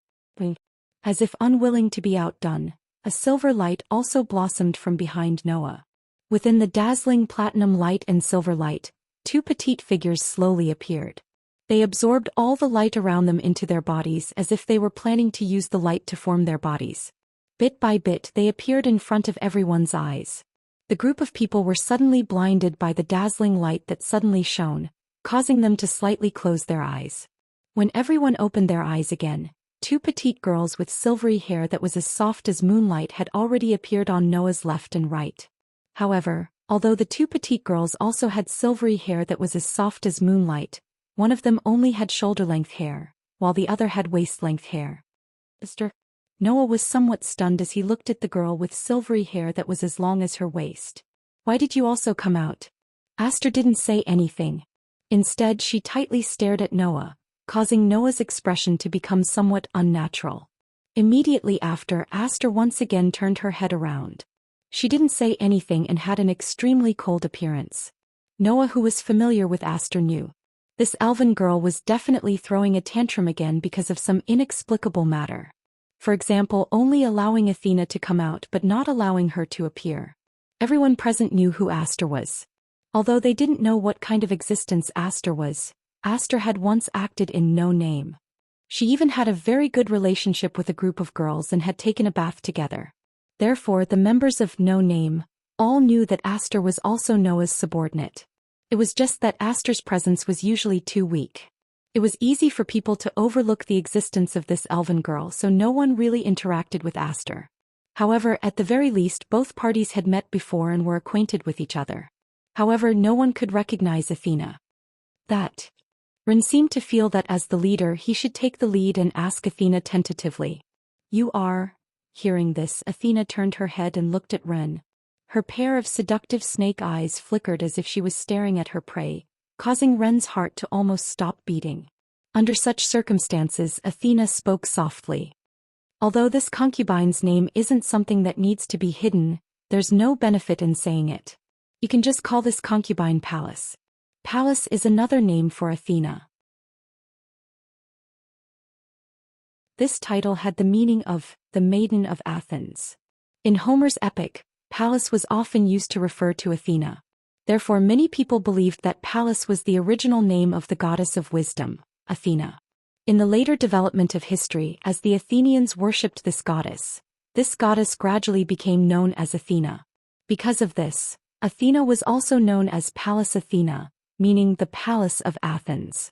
As if unwilling to be outdone, a silver light also blossomed from behind Noah. Within the dazzling platinum light and silver light, two petite figures slowly appeared. They absorbed all the light around them into their bodies as if they were planning to use the light to form their bodies. Bit by bit they appeared in front of everyone's eyes. The group of people were suddenly blinded by the dazzling light that suddenly shone, causing them to slightly close their eyes. When everyone opened their eyes again, two petite girls with silvery hair that was as soft as moonlight had already appeared on Noah's left and right. However, although the two petite girls also had silvery hair that was as soft as moonlight, one of them only had shoulder-length hair, while the other had waist-length hair. Noah was somewhat stunned as he looked at the girl with silvery hair that was as long as her waist. "Why did you also come out?" Aster didn't say anything. Instead, she tightly stared at Noah, causing Noah's expression to become somewhat unnatural. Immediately after, Aster once again turned her head around. She didn't say anything and had an extremely cold appearance. Noah, who was familiar with Aster, knew this elven girl was definitely throwing a tantrum again because of some inexplicable matter. For example, only allowing Athena to come out but not allowing her to appear. Everyone present knew who Aster was. Although they didn't know what kind of existence Aster was, Aster had once acted in No Name. She even had a very good relationship with a group of girls and had taken a bath together. Therefore, the members of No Name all knew that Aster was also Noah's subordinate. It was just that Aster's presence was usually too weak. It was easy for people to overlook the existence of this elven girl, so no one really interacted with Aster. However, at the very least, both parties had met before and were acquainted with each other. However, no one could recognize Athena. Ren seemed to feel that as the leader he should take the lead and ask Athena tentatively. "You are?" Hearing this, Athena turned her head and looked at Ren. Her pair of seductive snake eyes flickered as if she was staring at her prey, causing Ren's heart to almost stop beating. Under such circumstances, Athena spoke softly. "Although this concubine's name isn't something that needs to be hidden, there's no benefit in saying it. You can just call this concubine Pallas. Pallas is another name for Athena." This title had the meaning of the Maiden of Athens. In Homer's epic, Pallas was often used to refer to Athena. Therefore, many people believed that Pallas was the original name of the goddess of wisdom, Athena. In the later development of history, as the Athenians worshipped this goddess gradually became known as Athena. Because of this, Athena was also known as Pallas Athena, meaning the Palace of Athens.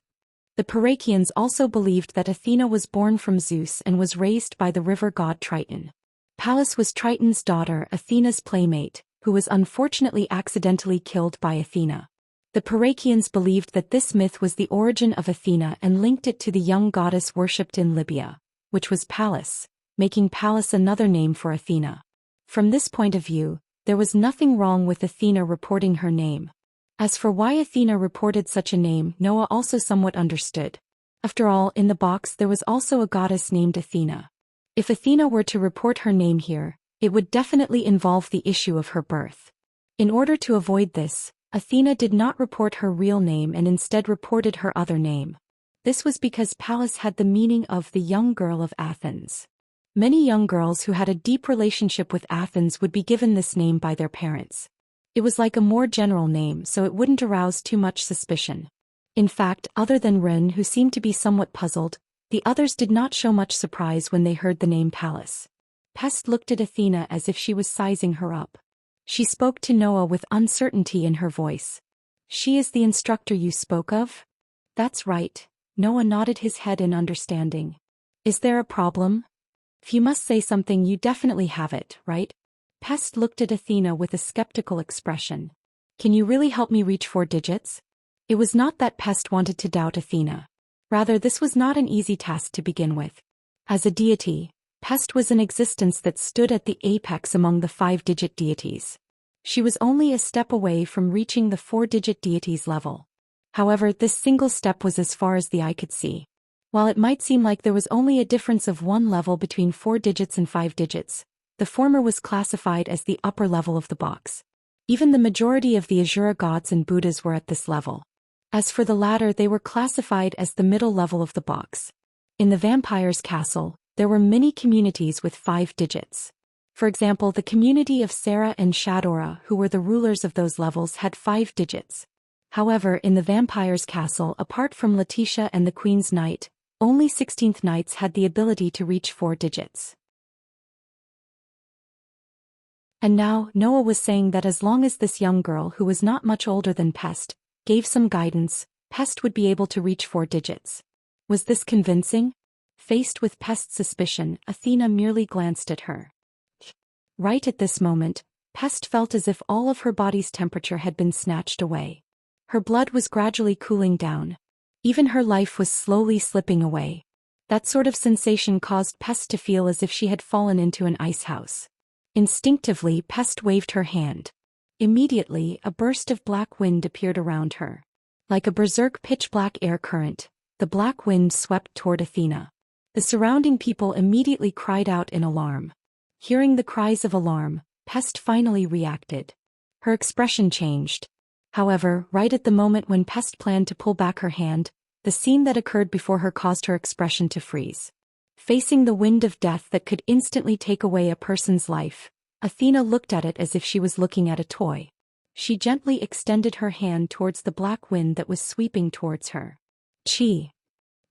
The Parakians also believed that Athena was born from Zeus and was raised by the river god Triton. Pallas was Triton's daughter, Athena's playmate, who was unfortunately accidentally killed by Athena. The Parakians believed that this myth was the origin of Athena and linked it to the young goddess worshipped in Libya, which was Pallas, making Pallas another name for Athena. From this point of view, there was nothing wrong with Athena reporting her name. As for why Athena reported such a name, Noah also somewhat understood. After all, in the box there was also a goddess named Athena. If Athena were to report her name here, it would definitely involve the issue of her birth. In order to avoid this, Athena did not report her real name and instead reported her other name. This was because Pallas had the meaning of the young girl of Athens. Many young girls who had a deep relationship with Athens would be given this name by their parents. It was like a more general name, so it wouldn't arouse too much suspicion. In fact, other than Ren, who seemed to be somewhat puzzled, the others did not show much surprise when they heard the name Pallas. Pest looked at Athena as if she was sizing her up. She spoke to Noah with uncertainty in her voice. "She is the instructor you spoke of?" "That's right." Noah nodded his head in understanding. "Is there a problem?" "If you must say something, you definitely have it, right?" Pest looked at Athena with a skeptical expression. "Can you really help me reach 4 digits?" It was not that Pest wanted to doubt Athena. Rather, this was not an easy task to begin with. As a deity, Pest was an existence that stood at the apex among the 5-digit deities. She was only a step away from reaching the 4-digit deities level. However, this single step was as far as the eye could see. While it might seem like there was only a difference of one level between 4 digits and 5 digits, the former was classified as the upper level of the box. Even the majority of the Asura gods and Buddhas were at this level. As for the latter, they were classified as the middle level of the box. In the vampire's castle, there were many communities with 5 digits. For example, the community of Sarah and Shadora, who were the rulers of those levels, had 5 digits. However, in the vampire's castle, apart from Letitia and the Queen's Knight, only 16th Knights had the ability to reach 4 digits. And now, Noah was saying that as long as this young girl, who was not much older than Pest, gave some guidance, Pest would be able to reach 4 digits. Was this convincing? Faced with Pest's suspicion, Athena merely glanced at her. Right at this moment, Pest felt as if all of her body's temperature had been snatched away. Her blood was gradually cooling down. Even her life was slowly slipping away. That sort of sensation caused Pest to feel as if she had fallen into an ice house. Instinctively, Pest waved her hand. Immediately, a burst of black wind appeared around her. Like a berserk pitch-black air current, the black wind swept toward Athena. The surrounding people immediately cried out in alarm. Hearing the cries of alarm, Pest finally reacted. Her expression changed. However, right at the moment when Pest planned to pull back her hand, the scene that occurred before her caused her expression to freeze. Facing the wind of death that could instantly take away a person's life, Athena looked at it as if she was looking at a toy. She gently extended her hand towards the black wind that was sweeping towards her. Chi.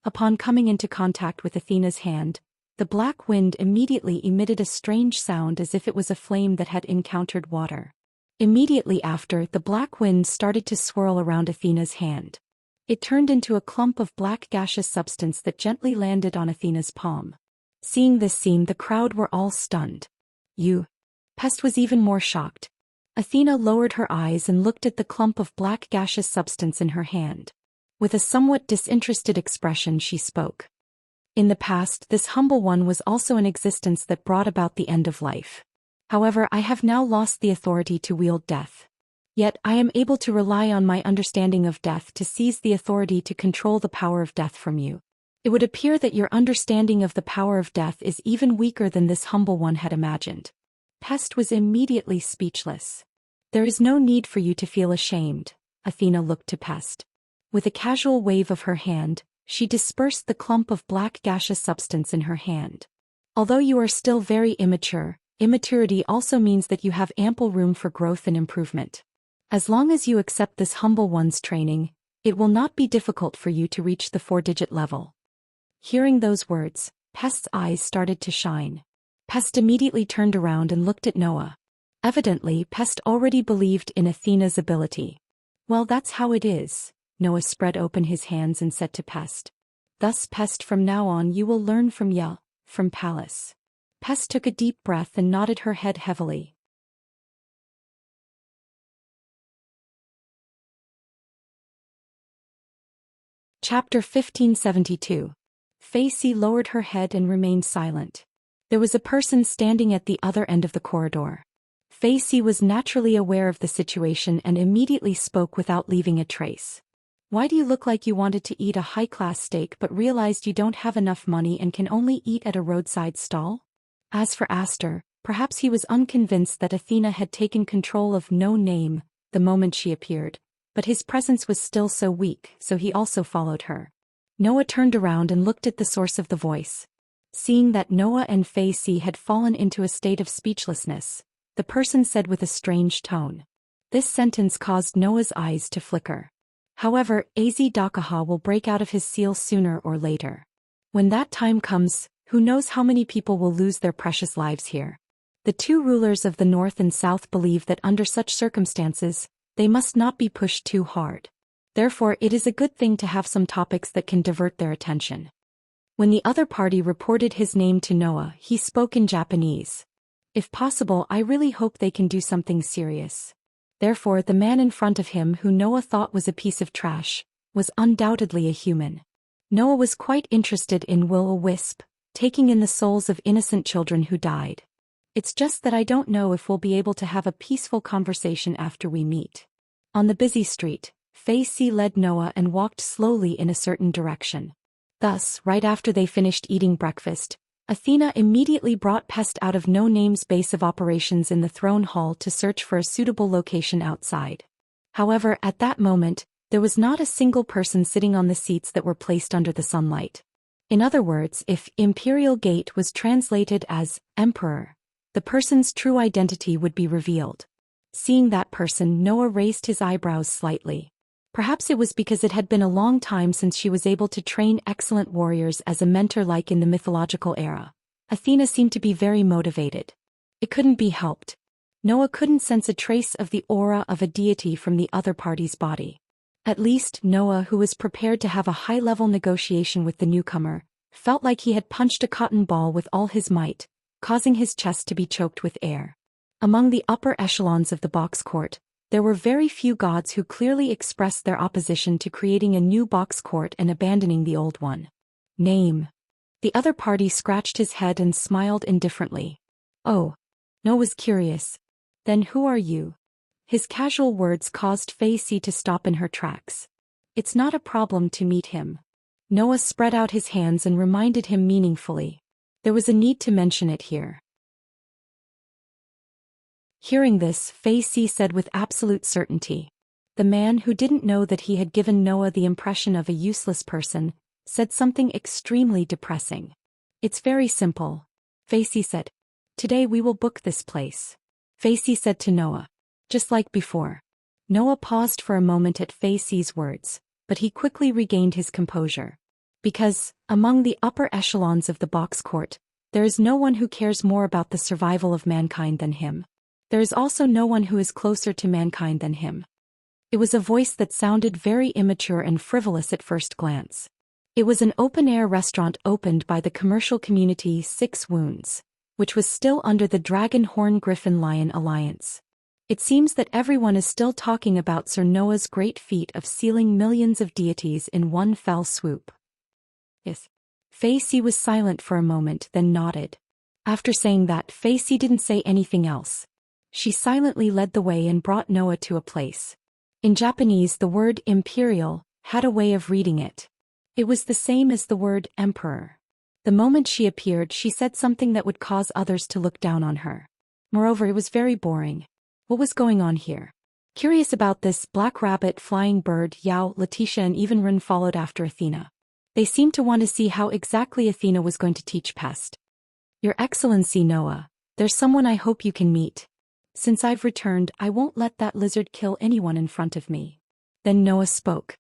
Upon coming into contact with Athena's hand, the black wind immediately emitted a strange sound as if it was a flame that had encountered water. Immediately after, the black wind started to swirl around Athena's hand. It turned into a clump of black gaseous substance that gently landed on Athena's palm. Seeing this scene, the crowd were all stunned. Pest was even more shocked. Athena lowered her eyes and looked at the clump of black gaseous substance in her hand. With a somewhat disinterested expression, she spoke. In the past, this humble one was also an existence that brought about the end of life. However, I have now lost the authority to wield death. Yet, I am able to rely on my understanding of death to seize the authority to control the power of death from you. It would appear that your understanding of the power of death is even weaker than this humble one had imagined. Pest was immediately speechless. There is no need for you to feel ashamed, Athena looked to Pest. With a casual wave of her hand, she dispersed the clump of black gaseous substance in her hand. Although you are still very immature, immaturity also means that you have ample room for growth and improvement. As long as you accept this humble one's training, it will not be difficult for you to reach the 4-digit level. Hearing those words, Pest's eyes started to shine. Pest immediately turned around and looked at Noah. Evidently, Pest already believed in Athena's ability. Well, that's how it is. Noah spread open his hands and said to Pest. Thus, Pest, from now on you will learn from Pallas. Pest took a deep breath and nodded her head heavily. Chapter 1572. Facey lowered her head and remained silent. There was a person standing at the other end of the corridor. Facey was naturally aware of the situation and immediately spoke without leaving a trace. Why do you look like you wanted to eat a high-class steak but realized you don't have enough money and can only eat at a roadside stall? As for Aster, perhaps he was unconvinced that Athena had taken control of No Name the moment she appeared, but his presence was still so weak, so he also followed her. Noah turned around and looked at the source of the voice. Seeing that Noah and Facey had fallen into a state of speechlessness, the person said with a strange tone. This sentence caused Noah's eyes to flicker. However, Az Dakaha will break out of his seal sooner or later. When that time comes, who knows how many people will lose their precious lives here. The two rulers of the North and South believe that under such circumstances, they must not be pushed too hard. Therefore, it is a good thing to have some topics that can divert their attention. When the other party reported his name to Noah, he spoke in Japanese. If possible, I really hope they can do something serious. Therefore, the man in front of him, who Noah thought was a piece of trash, was undoubtedly a human. Noah was quite interested in Will-O-Wisp, taking in the souls of innocent children who died. It's just that I don't know if we'll be able to have a peaceful conversation after we meet. On the busy street, Facey led Noah and walked slowly in a certain direction. Thus, right after they finished eating breakfast, Athena immediately brought Pest out of No Name's base of operations in the throne hall to search for a suitable location outside. However, at that moment, there was not a single person sitting on the seats that were placed under the sunlight. In other words, if Imperial Gate was translated as Emperor, the person's true identity would be revealed. Seeing that person, Noah raised his eyebrows slightly. Perhaps it was because it had been a long time since she was able to train excellent warriors as a mentor like in the mythological era. Athena seemed to be very motivated. It couldn't be helped. Noah couldn't sense a trace of the aura of a deity from the other party's body. At least, Noah, who was prepared to have a high-level negotiation with the newcomer, felt like he had punched a cotton ball with all his might, causing his chest to be choked with air. Among the upper echelons of the box court, there were very few gods who clearly expressed their opposition to creating a new box court and abandoning the old one. Name. The other party scratched his head and smiled indifferently. Oh. Noah was curious. Then who are you? His casual words caused Fei-Si to stop in her tracks. It's not a problem to meet him. Noah spread out his hands and reminded him meaningfully. There was a need to mention it here. Hearing this, Fei-Si said with absolute certainty. The man, who didn't know that he had given Noah the impression of a useless person, said something extremely depressing. It's very simple. Fei-Si said. Today we will book this place. Fei-Si said to Noah. Just like before. Noah paused for a moment at Fei-Si's words, but he quickly regained his composure. Because, among the upper echelons of the box court, there is no one who cares more about the survival of mankind than him. There is also no one who is closer to mankind than him. It was a voice that sounded very immature and frivolous at first glance. It was an open-air restaurant opened by the commercial community 6 Wounds, which was still under the Dragon Horn Griffin Lion Alliance. It seems that everyone is still talking about Sir Noah's great feat of sealing millions of deities in one fell swoop. Yes. Fei-Si was silent for a moment, then nodded. After saying that, Fei-Si didn't say anything else. She silently led the way and brought Noah to a place. In Japanese, the word imperial had a way of reading it. It was the same as the word emperor. The moment she appeared, she said something that would cause others to look down on her. Moreover, it was very boring. What was going on here? Curious about this, Black Rabbit, Flying Bird, Yao, Letitia and even Rin followed after Athena. They seemed to want to see how exactly Athena was going to teach Pest. Your Excellency Noah, there's someone I hope you can meet. Since I've returned, I won't let that lizard kill anyone in front of me. Then Noah spoke.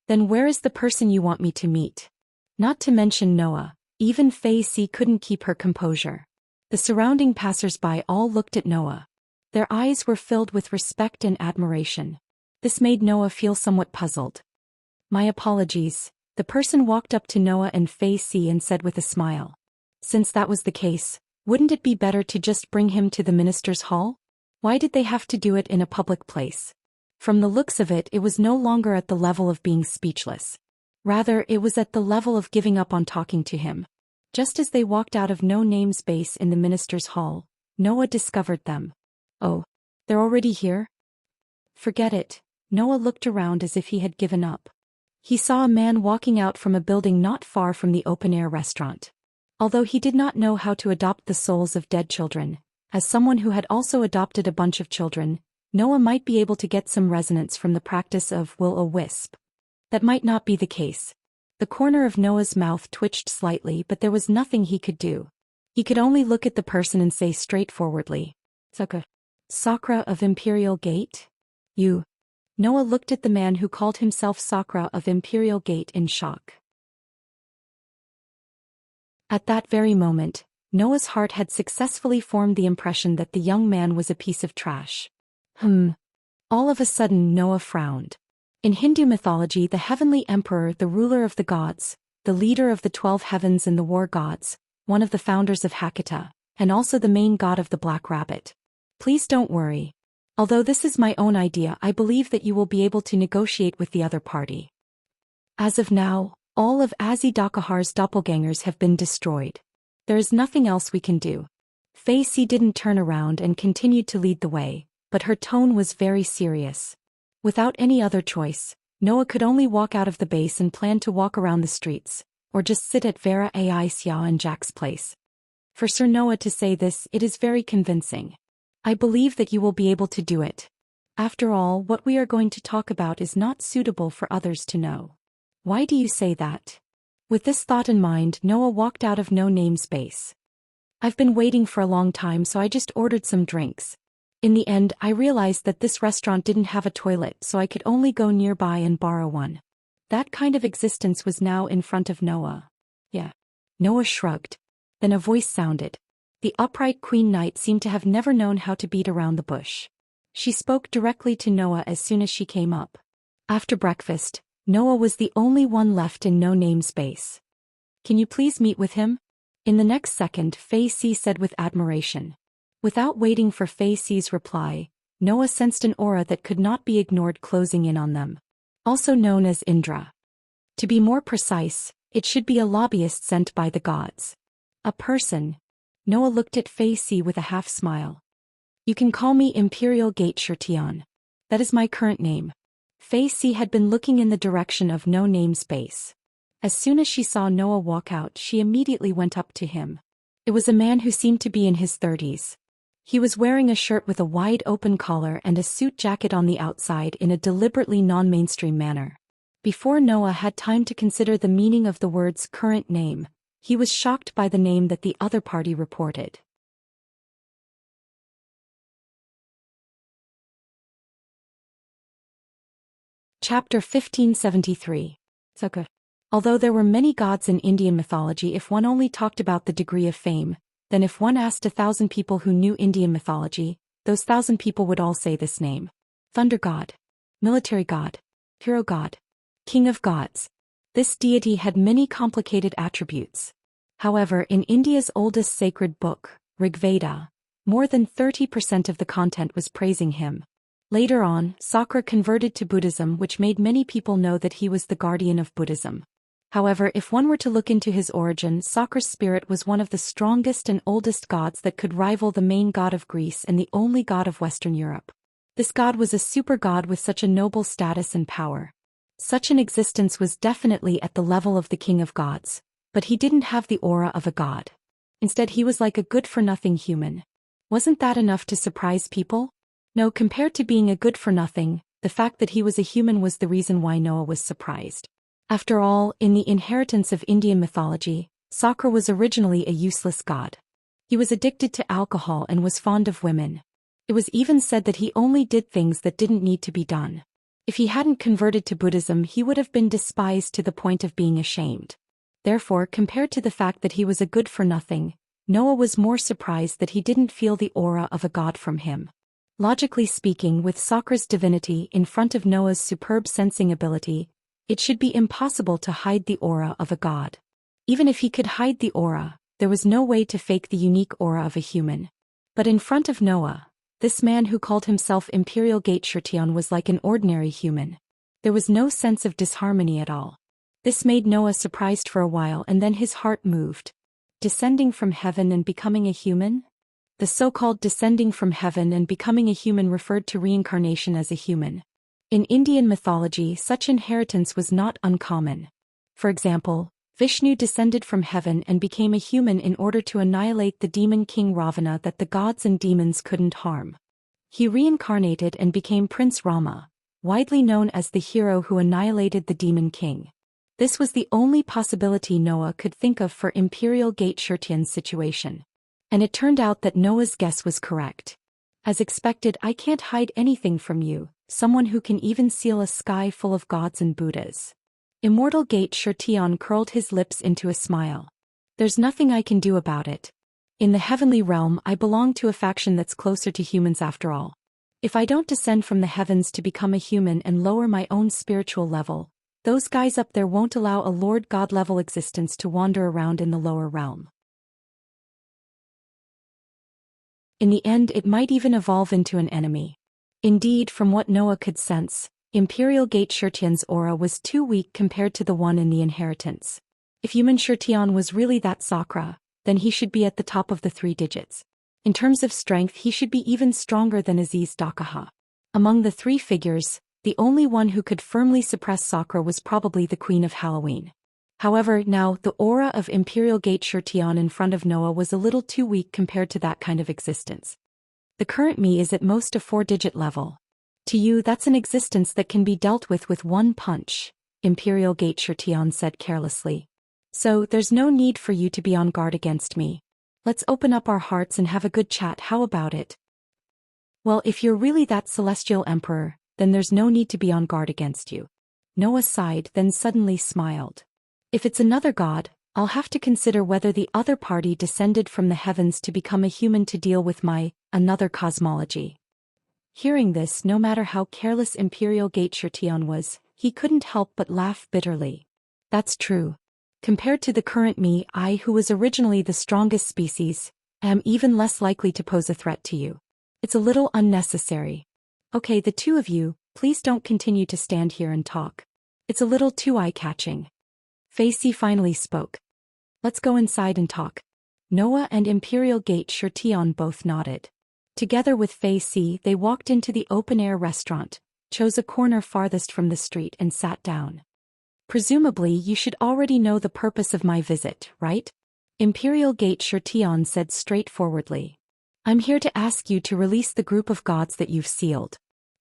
Then where is the person you want me to meet? Not to mention Noah, even Fei-Si couldn't keep her composure. The surrounding passers-by all looked at Noah. Their eyes were filled with respect and admiration. This made Noah feel somewhat puzzled. My apologies. The person walked up to Noah and Fei-Si and said with a smile. Since that was the case, wouldn't it be better to just bring him to the minister's hall? Why did they have to do it in a public place? From the looks of it, it was no longer at the level of being speechless. Rather, it was at the level of giving up on talking to him. Just as they walked out of No Name's base in the minister's hall, Noah discovered them. Oh, they're already here? Forget it. Noah looked around as if he had given up. He saw a man walking out from a building not far from the open-air restaurant. Although he did not know how to adopt the souls of dead children, as someone who had also adopted a bunch of children, Noah might be able to get some resonance from the practice of will-o-wisp. That might not be the case. The corner of Noah's mouth twitched slightly, but there was nothing he could do. He could only look at the person and say straightforwardly, Sakura of Imperial Gate? You. Noah looked at the man who called himself Sakura of Imperial Gate in shock. At that very moment, Noah's heart had successfully formed the impression that the young man was a piece of trash. All of a sudden Noah frowned. In Hindu mythology, the heavenly emperor, the ruler of the gods, the leader of the 12 heavens and the war gods, one of the founders of Hakata, and also the main god of the Black Rabbit. Please don't worry. Although this is my own idea, I believe that you will be able to negotiate with the other party. As of now, all of Azidakahar's doppelgangers have been destroyed. There is nothing else we can do. Fei-Si didn't turn around and continued to lead the way, but her tone was very serious. Without any other choice, Noah could only walk out of the base and plan to walk around the streets, or just sit at Vera Ai Xiao and Jack's place? For Sir Noah to say this, it is very convincing. I believe that you will be able to do it. After all, what we are going to talk about is not suitable for others to know. Why do you say that? With this thought in mind, Noah walked out of No Name Space. I've been waiting for a long time, so I just ordered some drinks. In the end, I realized that this restaurant didn't have a toilet, so I could only go nearby and borrow one. That kind of existence was now in front of Noah. Yeah. Noah shrugged. Then a voice sounded. The upright Queen Knight seemed to have never known how to beat around the bush. She spoke directly to Noah as soon as she came up. After breakfast, Noah was the only one left in No Name Space. Can you please meet with him? In the next second, Fei Si said with admiration. Without waiting for Fei Si's reply, Noah sensed an aura that could not be ignored closing in on them. Also known as Indra. To be more precise, it should be a lobbyist sent by the gods. A person. Noah looked at Fei Si with a half-smile. You can call me Imperial Gate Shirtian. That is my current name. Fei Si had been looking in the direction of No Name Space. As soon as she saw Noah walk out, she immediately went up to him. It was a man who seemed to be in his 30s. He was wearing a shirt with a wide-open collar and a suit jacket on the outside in a deliberately non-mainstream manner. Before Noah had time to consider the meaning of the words current name, he was shocked by the name that the other party reported. Chapter 1573. Sukha. Although there were many gods in Indian mythology, if one only talked about the degree of fame, then if one asked 1,000 people who knew Indian mythology, those 1,000 people would all say this name. Thunder god. Military god. Hero god. King of gods. This deity had many complicated attributes. However, in India's oldest sacred book, Rig Veda, more than 30% of the content was praising him. Later on, Sakra converted to Buddhism, which made many people know that he was the guardian of Buddhism. However, if one were to look into his origin, Sakra's spirit was one of the strongest and oldest gods that could rival the main god of Greece and the only god of Western Europe. This god was a super god with such a noble status and power. Such an existence was definitely at the level of the king of gods, but he didn't have the aura of a god. Instead, he was like a good-for-nothing human. Wasn't that enough to surprise people? No, compared to being a good-for-nothing, the fact that he was a human was the reason why Noah was surprised. After all, in the inheritance of Indian mythology, Sakra was originally a useless god. He was addicted to alcohol and was fond of women. It was even said that he only did things that didn't need to be done. If he hadn't converted to Buddhism, he would have been despised to the point of being ashamed. Therefore, compared to the fact that he was a good-for-nothing, Noah was more surprised that he didn't feel the aura of a god from him. Logically speaking, with Sakra's divinity in front of Noah's superb sensing ability, it should be impossible to hide the aura of a god. Even if he could hide the aura, there was no way to fake the unique aura of a human. But in front of Noah, this man who called himself Imperial Gate Shirtian was like an ordinary human. There was no sense of disharmony at all. This made Noah surprised for a while, and then his heart moved. Descending from heaven and becoming a human? The so-called descending from heaven and becoming a human referred to reincarnation as a human. In Indian mythology, such inheritance was not uncommon. For example, Vishnu descended from heaven and became a human in order to annihilate the demon king Ravana that the gods and demons couldn't harm. He reincarnated and became Prince Rama, widely known as the hero who annihilated the demon king. This was the only possibility Noah could think of for Imperial Gate Shirtian's situation. And it turned out that Noah's guess was correct. As expected, I can't hide anything from you, someone who can even seal a sky full of gods and Buddhas. Immortal Gate Shirtian curled his lips into a smile. There's nothing I can do about it. In the heavenly realm, I belong to a faction that's closer to humans after all. If I don't descend from the heavens to become a human and lower my own spiritual level, those guys up there won't allow a Lord God level existence to wander around in the lower realm. In the end, it might even evolve into an enemy. Indeed, from what Noah could sense, Imperial Gate Shirtian's aura was too weak compared to the one in the inheritance. If human Shirtian was really that Sakra, then he should be at the top of the 3 digits. In terms of strength, he should be even stronger than Aziz Dakaha. Among the 3 figures, the only one who could firmly suppress Sakra was probably the Queen of Halloween. However, now, the aura of Imperial Gate Shirtion in front of Noah was a little too weak compared to that kind of existence. The current me is at most a 4-digit level. To you, that's an existence that can be dealt with one punch, Imperial Gate Shirtion said carelessly. So, there's no need for you to be on guard against me. Let's open up our hearts and have a good chat, how about it? Well, if you're really that celestial emperor, then there's no need to be on guard against you. Noah sighed, then suddenly smiled. If it's another god, I'll have to consider whether the other party descended from the heavens to become a human to deal with my, another cosmology. Hearing this, no matter how careless Imperial Gate Shirtion was, he couldn't help but laugh bitterly. That's true. Compared to the current me, I, who was originally the strongest species, am even less likely to pose a threat to you. It's a little unnecessary. Okay, the two of you, please don't continue to stand here and talk. It's a little too eye-catching. Facey finally spoke. Let's go inside and talk. Noah and Imperial Gate Shirtion both nodded. Together with Facey, they walked into the open-air restaurant, chose a corner farthest from the street and sat down. Presumably, you should already know the purpose of my visit, right? Imperial Gate Shirtion said straightforwardly. I'm here to ask you to release the group of gods that you've sealed.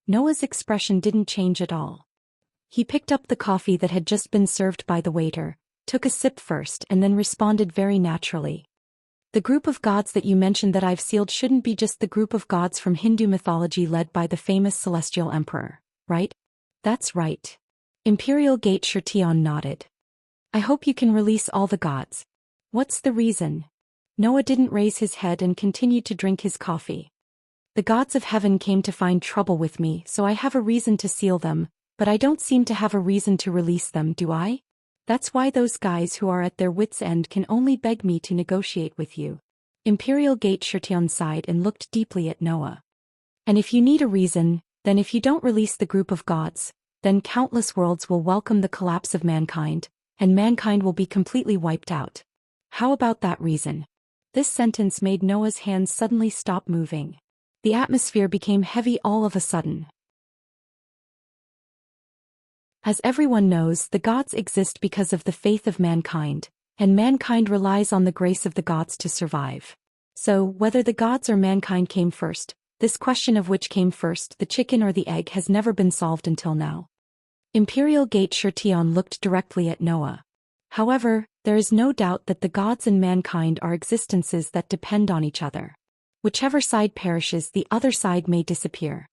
Noah's expression didn't change at all. He picked up the coffee that had just been served by the waiter, took a sip first and then responded very naturally. The group of gods that you mentioned that I've sealed shouldn't be just the group of gods from Hindu mythology led by the famous celestial emperor, right? That's right. Imperial Gate Shirtion nodded. I hope you can release all the gods. What's the reason? Noah didn't raise his head and continued to drink his coffee. The gods of heaven came to find trouble with me, so I have a reason to seal them, but I don't seem to have a reason to release them, do I? That's why those guys who are at their wits' end can only beg me to negotiate with you. Imperial Gate Shirtion sighed and looked deeply at Noah. And if you need a reason, then if you don't release the group of gods, then countless worlds will welcome the collapse of mankind, and mankind will be completely wiped out. How about that reason? This sentence made Noah's hands suddenly stop moving. The atmosphere became heavy all of a sudden. As everyone knows, the gods exist because of the faith of mankind, and mankind relies on the grace of the gods to survive. So, whether the gods or mankind came first, this question of which came first, the chicken or the egg, has never been solved until now. Imperial Gate Shirtion looked directly at Noah. However, there is no doubt that the gods and mankind are existences that depend on each other. Whichever side perishes, the other side may disappear.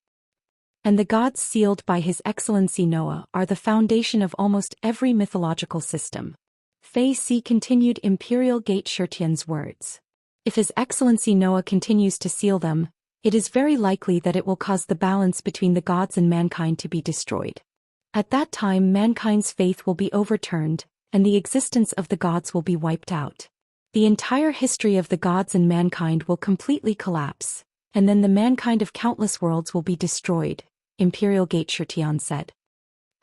And the gods sealed by His Excellency Noah are the foundation of almost every mythological system. Facey continued Imperial Gate Shirtion's words. If His Excellency Noah continues to seal them, it is very likely that it will cause the balance between the gods and mankind to be destroyed. At that time, mankind's faith will be overturned, and the existence of the gods will be wiped out. The entire history of the gods and mankind will completely collapse, and then the mankind of countless worlds will be destroyed, Imperial Gate Shirtion said.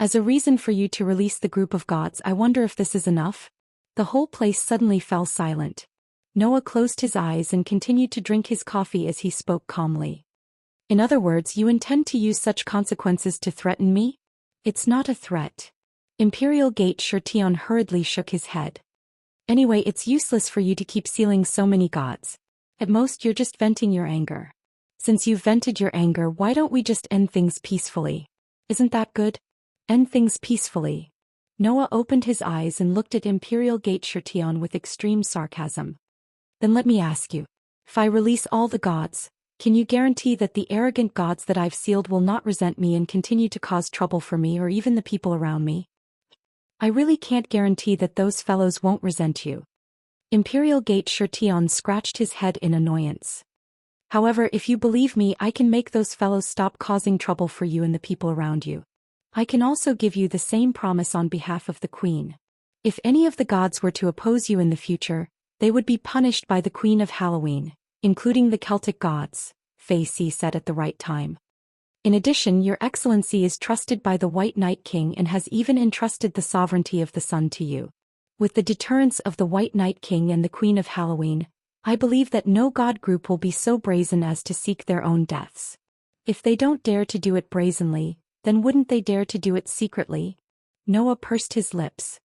As a reason for you to release the group of gods, I wonder if this is enough? The whole place suddenly fell silent. Noah closed his eyes and continued to drink his coffee as he spoke calmly. In other words, you intend to use such consequences to threaten me? It's not a threat. Imperial Gate Shirtion hurriedly shook his head. Anyway, it's useless for you to keep sealing so many gods. At most, you're just venting your anger. Since you've vented your anger, why don't we just end things peacefully? Isn't that good? End things peacefully. Noah opened his eyes and looked at Imperial Gate Shirtion with extreme sarcasm. Then let me ask you. If I release all the gods, can you guarantee that the arrogant gods that I've sealed will not resent me and continue to cause trouble for me or even the people around me? I really can't guarantee that those fellows won't resent you. Imperial Gate Shirtion scratched his head in annoyance. However, if you believe me, I can make those fellows stop causing trouble for you and the people around you. I can also give you the same promise on behalf of the Queen. If any of the gods were to oppose you in the future, they would be punished by the Queen of Halloween, including the Celtic gods, Facey said at the right time. In addition, Your Excellency is trusted by the White Night King and has even entrusted the sovereignty of the sun to you. With the deterrence of the White Night King and the Queen of Halloween, I believe that no god group will be so brazen as to seek their own deaths. If they don't dare to do it brazenly, then wouldn't they dare to do it secretly? Noah pursed his lips.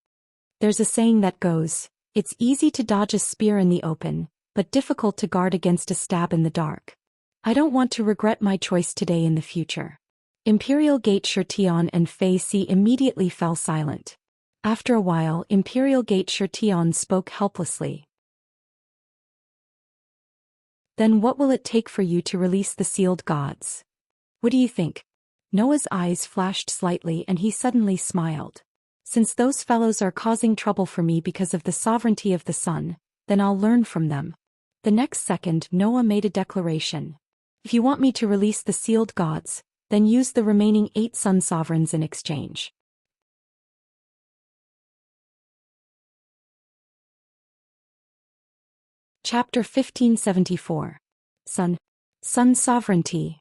There's a saying that goes, "It's easy to dodge a spear in the open, but difficult to guard against a stab in the dark." I don't want to regret my choice today in the future. Imperial Gate Shirtion and Fei Si immediately fell silent. After a while, Imperial Gate Shirtion spoke helplessly. "Then what will it take for you to release the sealed gods? What do you think?" Noah's eyes flashed slightly and he suddenly smiled. "Since those fellows are causing trouble for me because of the sovereignty of the sun, then I'll learn from them." The next second, Noah made a declaration. "If you want me to release the sealed gods, then use the remaining 8 sun sovereigns in exchange." Chapter 1574. Sun Sovereignty.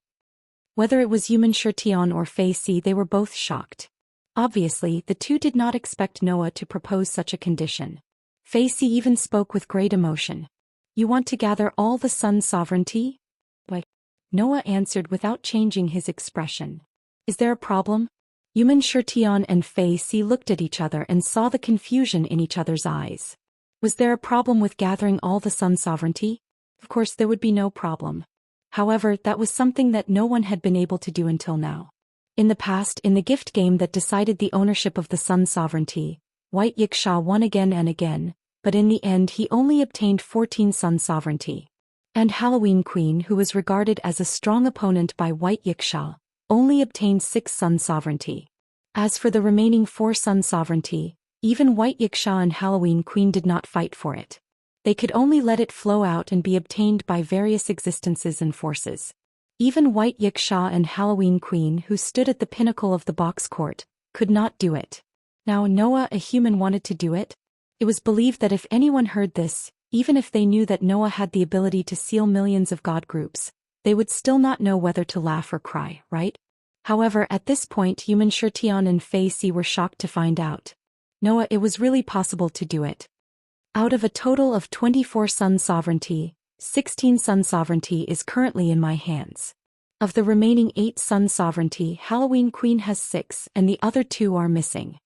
Whether it was Human Shirtion or Fei Si, they were both shocked. Obviously, the two did not expect Noah to propose such a condition. Fei Si even spoke with great emotion. "You want to gather all the sun sovereignty?" "Why?" Noah answered without changing his expression. "Is there a problem?" Human Shirtion and Fei Si looked at each other and saw the confusion in each other's eyes. Was there a problem with gathering all the sun sovereignty? Of course there would be no problem. However, that was something that no one had been able to do until now. In the past, in the gift game that decided the ownership of the sun sovereignty, White Yiksha won again and again, but in the end he only obtained 14 sun sovereignty. And Halloween Queen, who was regarded as a strong opponent by White Yiksha, only obtained 6 sun sovereignty. As for the remaining 4 sun sovereignty, even White Yiksha and Halloween Queen did not fight for it. They could only let it flow out and be obtained by various existences and forces. Even White Yiksha and Halloween Queen, who stood at the pinnacle of the box court, could not do it. Now Noah, a human, wanted to do it. It was believed that if anyone heard this, even if they knew that Noah had the ability to seal millions of god groups, they would still not know whether to laugh or cry, right? However, at this point Human Shirtion and Fei Si were shocked to find out. Noah, it was really possible to do it. Out of a total of 24 sun sovereignty, 16 sun sovereignty is currently in my hands. Of the remaining 8 sun sovereignty, Halloween Queen has 6 and the other 2 are missing.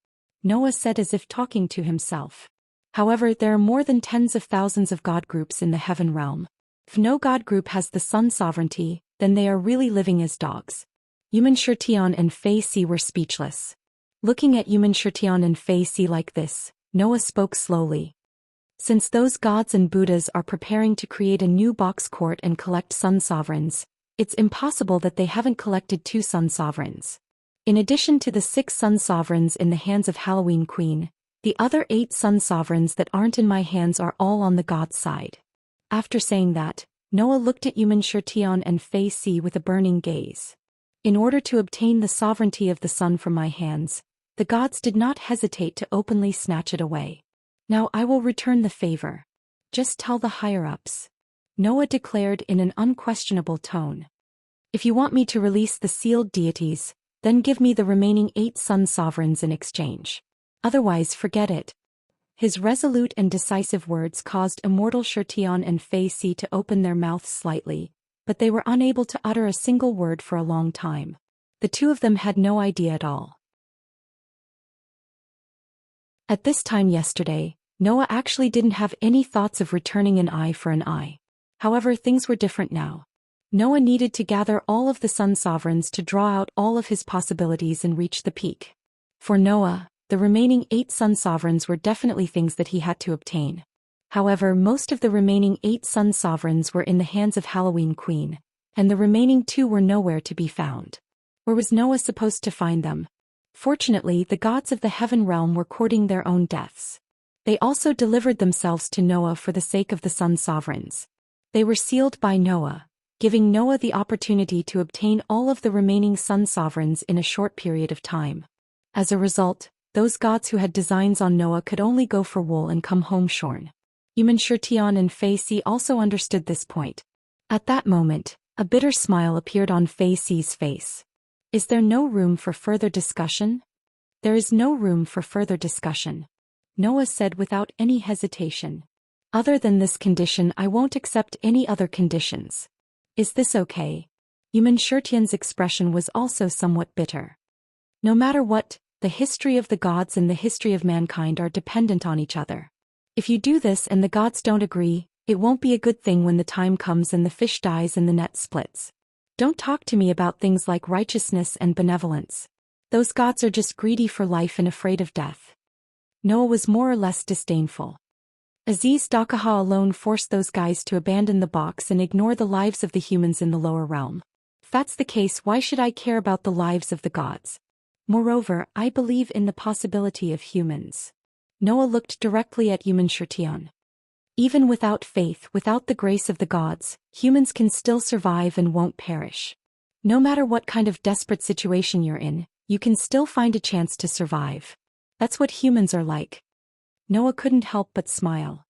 Noah said as if talking to himself. However, there are more than tens of thousands of god groups in the heaven realm. If no god group has the sun sovereignty, then they are really living as dogs. Human Shirtion and Fei Si were speechless. Looking at Human Shirtion and Fei Si like this, Noah spoke slowly. "Since those gods and Buddhas are preparing to create a new box court and collect sun sovereigns, it's impossible that they haven't collected 2 sun sovereigns. In addition to the 6 sun sovereigns in the hands of Halloween Queen, the other 8 sun sovereigns that aren't in my hands are all on the god's side." After saying that, Noah looked at Human Shirtion and Fei Si with a burning gaze. "In order to obtain the sovereignty of the sun from my hands, the gods did not hesitate to openly snatch it away. Now I will return the favor. Just tell the higher-ups," Noah declared in an unquestionable tone. "If you want me to release the sealed deities, then give me the remaining 8 sun sovereigns in exchange. Otherwise forget it." His resolute and decisive words caused Immortal Shirtion and Fei Si to open their mouths slightly, but they were unable to utter a single word for a long time. The two of them had no idea at all. At this time yesterday, Noah actually didn't have any thoughts of returning an eye for an eye. However, things were different now. Noah needed to gather all of the sun sovereigns to draw out all of his possibilities and reach the peak. For Noah, the remaining 8 sun sovereigns were definitely things that he had to obtain. However, most of the remaining 8 sun sovereigns were in the hands of Halloween Queen, and the remaining 2 were nowhere to be found. Where was Noah supposed to find them? Fortunately, the gods of the heaven realm were courting their own deaths. They also delivered themselves to Noah for the sake of the sun sovereigns. They were sealed by Noah, giving Noah the opportunity to obtain all of the remaining sun sovereigns in a short period of time. As a result, those gods who had designs on Noah could only go for wool and come home shorn. Human Shirtion and Fei Si also understood this point. At that moment, a bitter smile appeared on Fei Si's face. "Is there no room for further discussion?" "There is no room for further discussion," Noah said without any hesitation. "Other than this condition, I won't accept any other conditions. Is this okay?" Human Shirtion's expression was also somewhat bitter. "No matter what, The history of the gods and the history of mankind are dependent on each other. If you do this and the gods don't agree, it won't be a good thing when the time comes and the fish dies and the net splits. Don't talk to me about things like righteousness and benevolence. Those gods are just greedy for life and afraid of death. Noah was more or less disdainful. Aziz Dakaha alone forced those guys to abandon the box and ignore the lives of the humans in the lower realm. If that's the case, why should I care about the lives of the gods? Moreover, I believe in the possibility of humans. Noah looked directly at Immerse. Even without faith, without the grace of the gods, humans can still survive and won't perish. No matter what kind of desperate situation you're in, you can still find a chance to survive. That's what humans are like. Noah couldn't help but smile.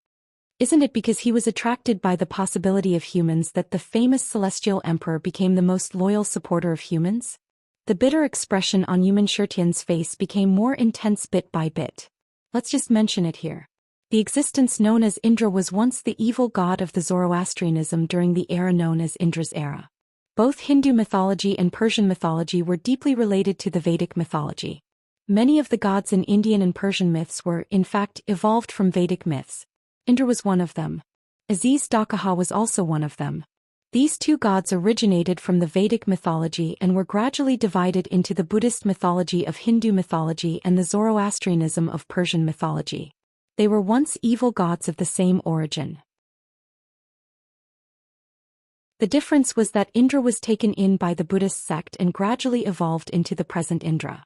Isn't it because he was attracted by the possibility of humans that the famous celestial emperor became the most loyal supporter of humans? The bitter expression on Immerse's face became more intense bit by bit. Let's just mention it here. The existence known as Indra was once the evil god of the Zoroastrianism during the era known as Indra's era. Both Hindu mythology and Persian mythology were deeply related to the Vedic mythology. Many of the gods in Indian and Persian myths were, in fact, evolved from Vedic myths. Indra was one of them. Aziz Dakaha was also one of them. These two gods originated from the Vedic mythology and were gradually divided into the Buddhist mythology of Hindu mythology and the Zoroastrianism of Persian mythology. They were once evil gods of the same origin. The difference was that Indra was taken in by the Buddhist sect and gradually evolved into the present Indra.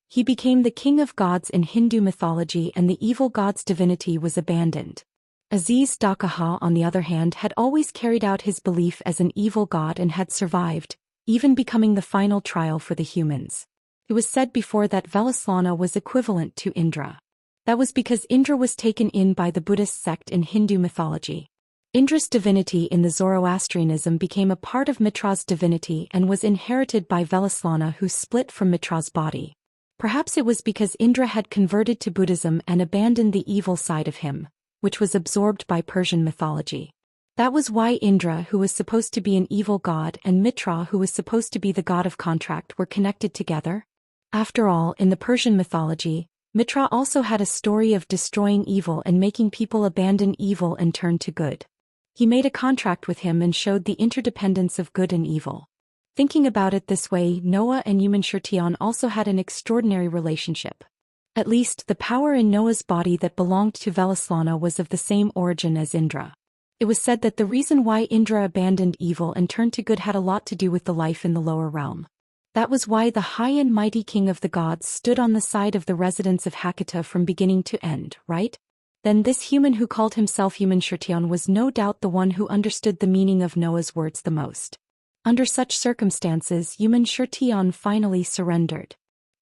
He became the king of gods in Hindu mythology and the evil god's divinity was abandoned. Aziz Dakaha, on the other hand, had always carried out his belief as an evil god and had survived, even becoming the final trial for the humans. It was said before that Velaslana was equivalent to Indra. That was because Indra was taken in by the Buddhist sect in Hindu mythology. Indra's divinity in the Zoroastrianism became a part of Mitra's divinity and was inherited by Velaslana, who split from Mitra's body. Perhaps it was because Indra had converted to Buddhism and abandoned the evil side of him, which was absorbed by Persian mythology. That was why Indra, who was supposed to be an evil god, and Mitra, who was supposed to be the god of contract, were connected together. After all, in the Persian mythology, Mitra also had a story of destroying evil and making people abandon evil and turn to good. He made a contract with him and showed the interdependence of good and evil. Thinking about it this way, Noah and Immerse also had an extraordinary relationship. At least, the power in Noah's body that belonged to Velaslana was of the same origin as Indra. It was said that the reason why Indra abandoned evil and turned to good had a lot to do with the life in the lower realm. That was why the high and mighty king of the gods stood on the side of the residents of Hakata from beginning to end, right? Then this human who called himself Immerse was no doubt the one who understood the meaning of Noah's words the most. Under such circumstances, Immerse finally surrendered.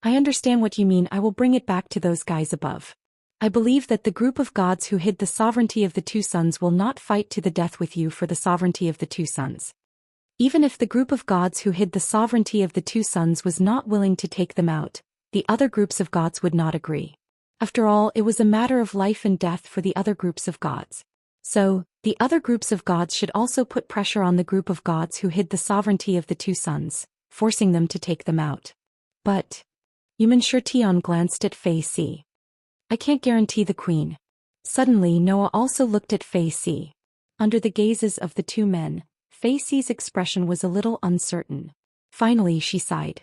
I understand what you mean. I will bring it back to those guys above. I believe that the group of gods who hid the sovereignty of the two suns will not fight to the death with you for the sovereignty of the two suns. Even if the group of gods who hid the sovereignty of the two suns was not willing to take them out, the other groups of gods would not agree. After all, it was a matter of life and death for the other groups of gods. So, the other groups of gods should also put pressure on the group of gods who hid the sovereignty of the two suns, forcing them to take them out. But Immerse glanced at Fei Si. I can't guarantee the queen. Suddenly Noah also looked at Fei Si. Under the gazes of the two men, Fei Si's expression was a little uncertain. Finally she sighed.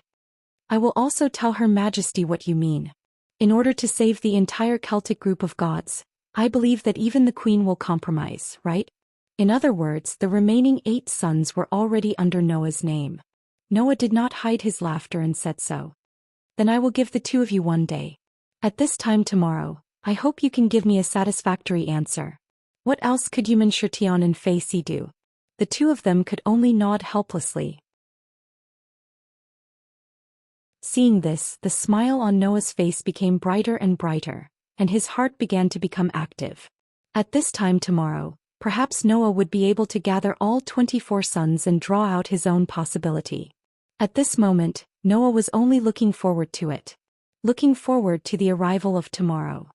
I will also tell Her Majesty what you mean. In order to save the entire Celtic group of gods, I believe that even the queen will compromise, right? In other words, the remaining 8 sons were already under Noah's name. Noah did not hide his laughter and said so. Then I will give the two of you one day. At this time tomorrow, I hope you can give me a satisfactory answer. What else could Immerse and Fei Si do? The two of them could only nod helplessly. Seeing this, the smile on Noah's face became brighter and brighter, and his heart began to become active. At this time tomorrow, perhaps Noah would be able to gather all 24 sons and draw out his own possibility. At this moment, Noah was only looking forward to it. Looking forward to the arrival of tomorrow.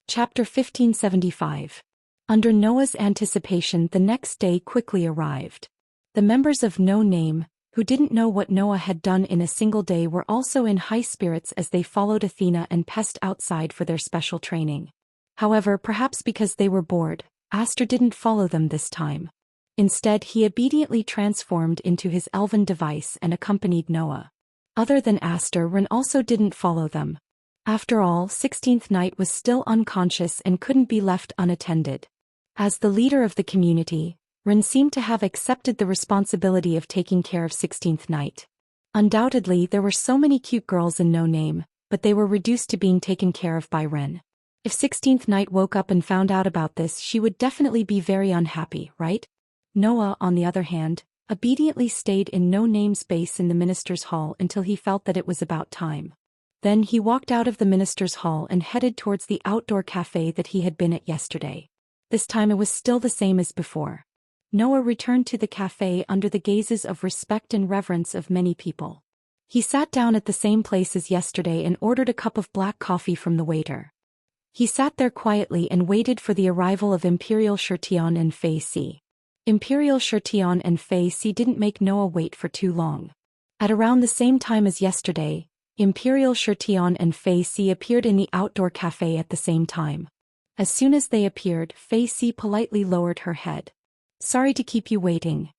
Chapter 1575. Under Noah's anticipation, the next day quickly arrived. The members of No Name, who didn't know what Noah had done in a single day, were also in high spirits as they followed Athena and Pest outside for their special training. However, perhaps because they were bored, Aster didn't follow them this time. Instead, he obediently transformed into his elven device and accompanied Noah. Other than Aster, Ren also didn't follow them. After all, 16th Night was still unconscious and couldn't be left unattended. As the leader of the community, Ren seemed to have accepted the responsibility of taking care of 16th Night. Undoubtedly, there were so many cute girls in No Name, but they were reduced to being taken care of by Ren. If 16th Night woke up and found out about this, she would definitely be very unhappy, right? Noah, on the other hand, obediently stayed in No Name's base in the minister's hall until he felt that it was about time. Then he walked out of the minister's hall and headed towards the outdoor cafe that he had been at yesterday. This time it was still the same as before. Noah returned to the cafe under the gazes of respect and reverence of many people. He sat down at the same place as yesterday and ordered a cup of black coffee from the waiter. He sat there quietly and waited for the arrival of Imperial Shirtion and Fei Si. Imperial Shirtion and Fei Si didn't make Noah wait for too long. At around the same time as yesterday, Imperial Shirtion and Fei Si appeared in the outdoor cafe at the same time. As soon as they appeared, Fei Si politely lowered her head. "Sorry to keep you waiting."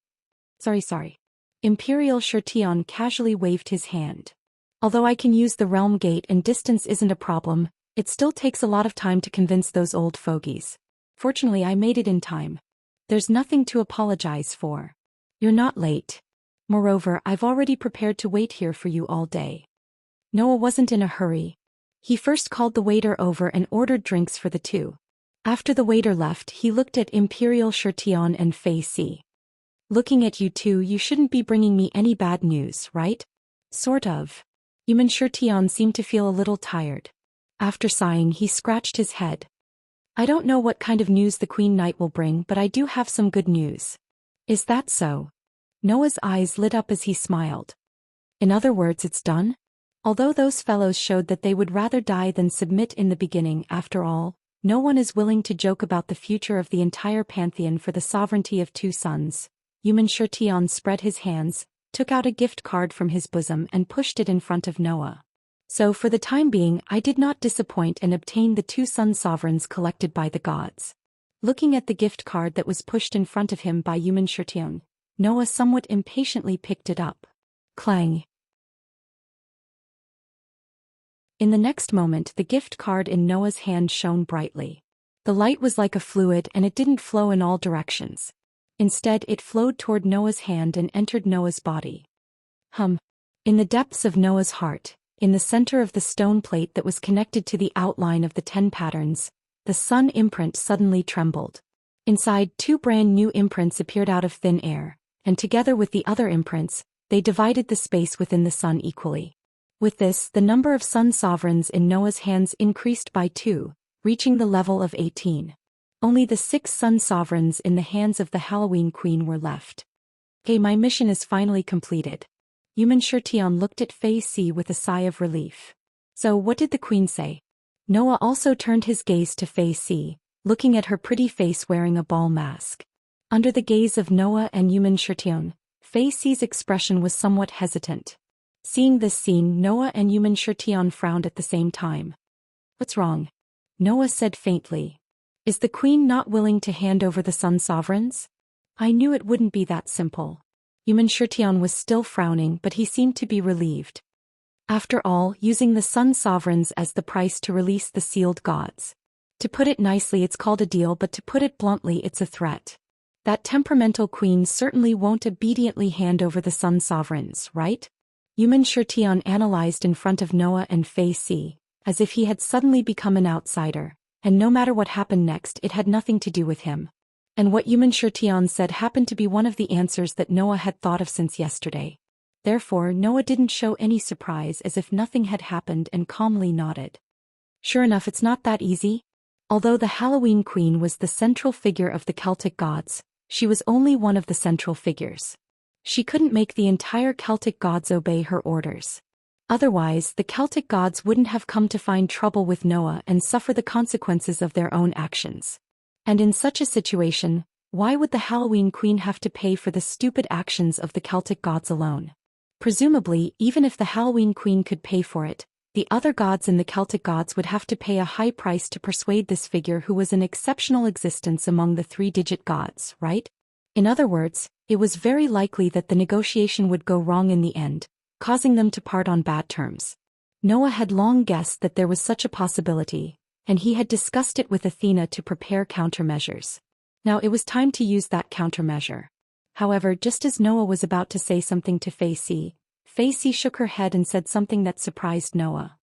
Sorry. Imperial Shirtion casually waved his hand. "Although I can use the realm gate and distance isn't a problem, it still takes a lot of time to convince those old fogies. Fortunately, I made it in time. There's nothing to apologize for. You're not late. Moreover, I've already prepared to wait here for you all day." Noah wasn't in a hurry. He first called the waiter over and ordered drinks for the two. After the waiter left, he looked at Imperial Shirtion and Fei Si. "Looking at you two, you shouldn't be bringing me any bad news, right?" "Sort of." Human Shirtion seemed to feel a little tired. After sighing, he scratched his head. "I don't know what kind of news the Queen Knight will bring, but I do have some good news." "Is that so?" Noah's eyes lit up as he smiled. "In other words, it's done?" Although those fellows showed that they would rather die than submit in the beginning, after all, no one is willing to joke about the future of the entire pantheon for the sovereignty of two sons. Human Shirtion spread his hands, took out a gift card from his bosom and pushed it in front of Noah. "So for the time being, I did not disappoint and obtained the two sun sovereigns collected by the gods." Looking at the gift card that was pushed in front of him by Human Shirtion, Noah somewhat impatiently picked it up. Clang. In the next moment, the gift card in Noah's hand shone brightly. The light was like a fluid and it didn't flow in all directions. Instead, it flowed toward Noah's hand and entered Noah's body. In the depths of Noah's heart, in the center of the stone plate that was connected to the outline of the 10 patterns, the sun imprint suddenly trembled. Inside, 2 brand new imprints appeared out of thin air, and together with the other imprints, they divided the space within the sun equally. With this, the number of sun sovereigns in Noah's hands increased by 2, reaching the level of 18. Only the 6 sun sovereigns in the hands of the Halloween Queen were left. "Okay, my mission is finally completed." Human Shirtion looked at Fei Si with a sigh of relief. "So what did the Queen say?" Noah also turned his gaze to Fei Si, looking at her pretty face wearing a ball mask. Under the gaze of Noah and Human Shirtion, Fei Si's expression was somewhat hesitant. Seeing this scene, Noah and Human Shirtion frowned at the same time. "What's wrong?" Noah said faintly. "Is the Queen not willing to hand over the sun sovereigns?" "I knew it wouldn't be that simple." Human Shirtion was still frowning, but he seemed to be relieved. After all, using the sun sovereigns as the price to release the sealed gods. To put it nicely, it's called a deal, but to put it bluntly, it's a threat. That temperamental queen certainly won't obediently hand over the sun sovereigns, right? Human Shirtion analyzed in front of Noah and Fei Si, as if he had suddenly become an outsider, and no matter what happened next, it had nothing to do with him. And what Human Shirtion said happened to be one of the answers that Noah had thought of since yesterday. Therefore, Noah didn't show any surprise, as if nothing had happened, and calmly nodded. Sure enough, it's not that easy. Although the Halloween Queen was the central figure of the Celtic gods, she was only one of the central figures. She couldn't make the entire Celtic gods obey her orders. Otherwise, the Celtic gods wouldn't have come to find trouble with Noah and suffer the consequences of their own actions. And in such a situation, Why would the Halloween Queen have to pay for the stupid actions of the Celtic gods alone? Presumably, even if the Halloween Queen could pay for it, the other gods and the Celtic gods would have to pay a high price to persuade this figure who was an exceptional existence among the three-digit gods, right? In other words, it was very likely that the negotiation would go wrong in the end, causing them to part on bad terms. Noah had long guessed that there was such a possibility, and he had discussed it with Athena to prepare countermeasures. Now it was time to use that countermeasure. However, just as Noah was about to say something to Facey shook her head and said something that surprised Noah.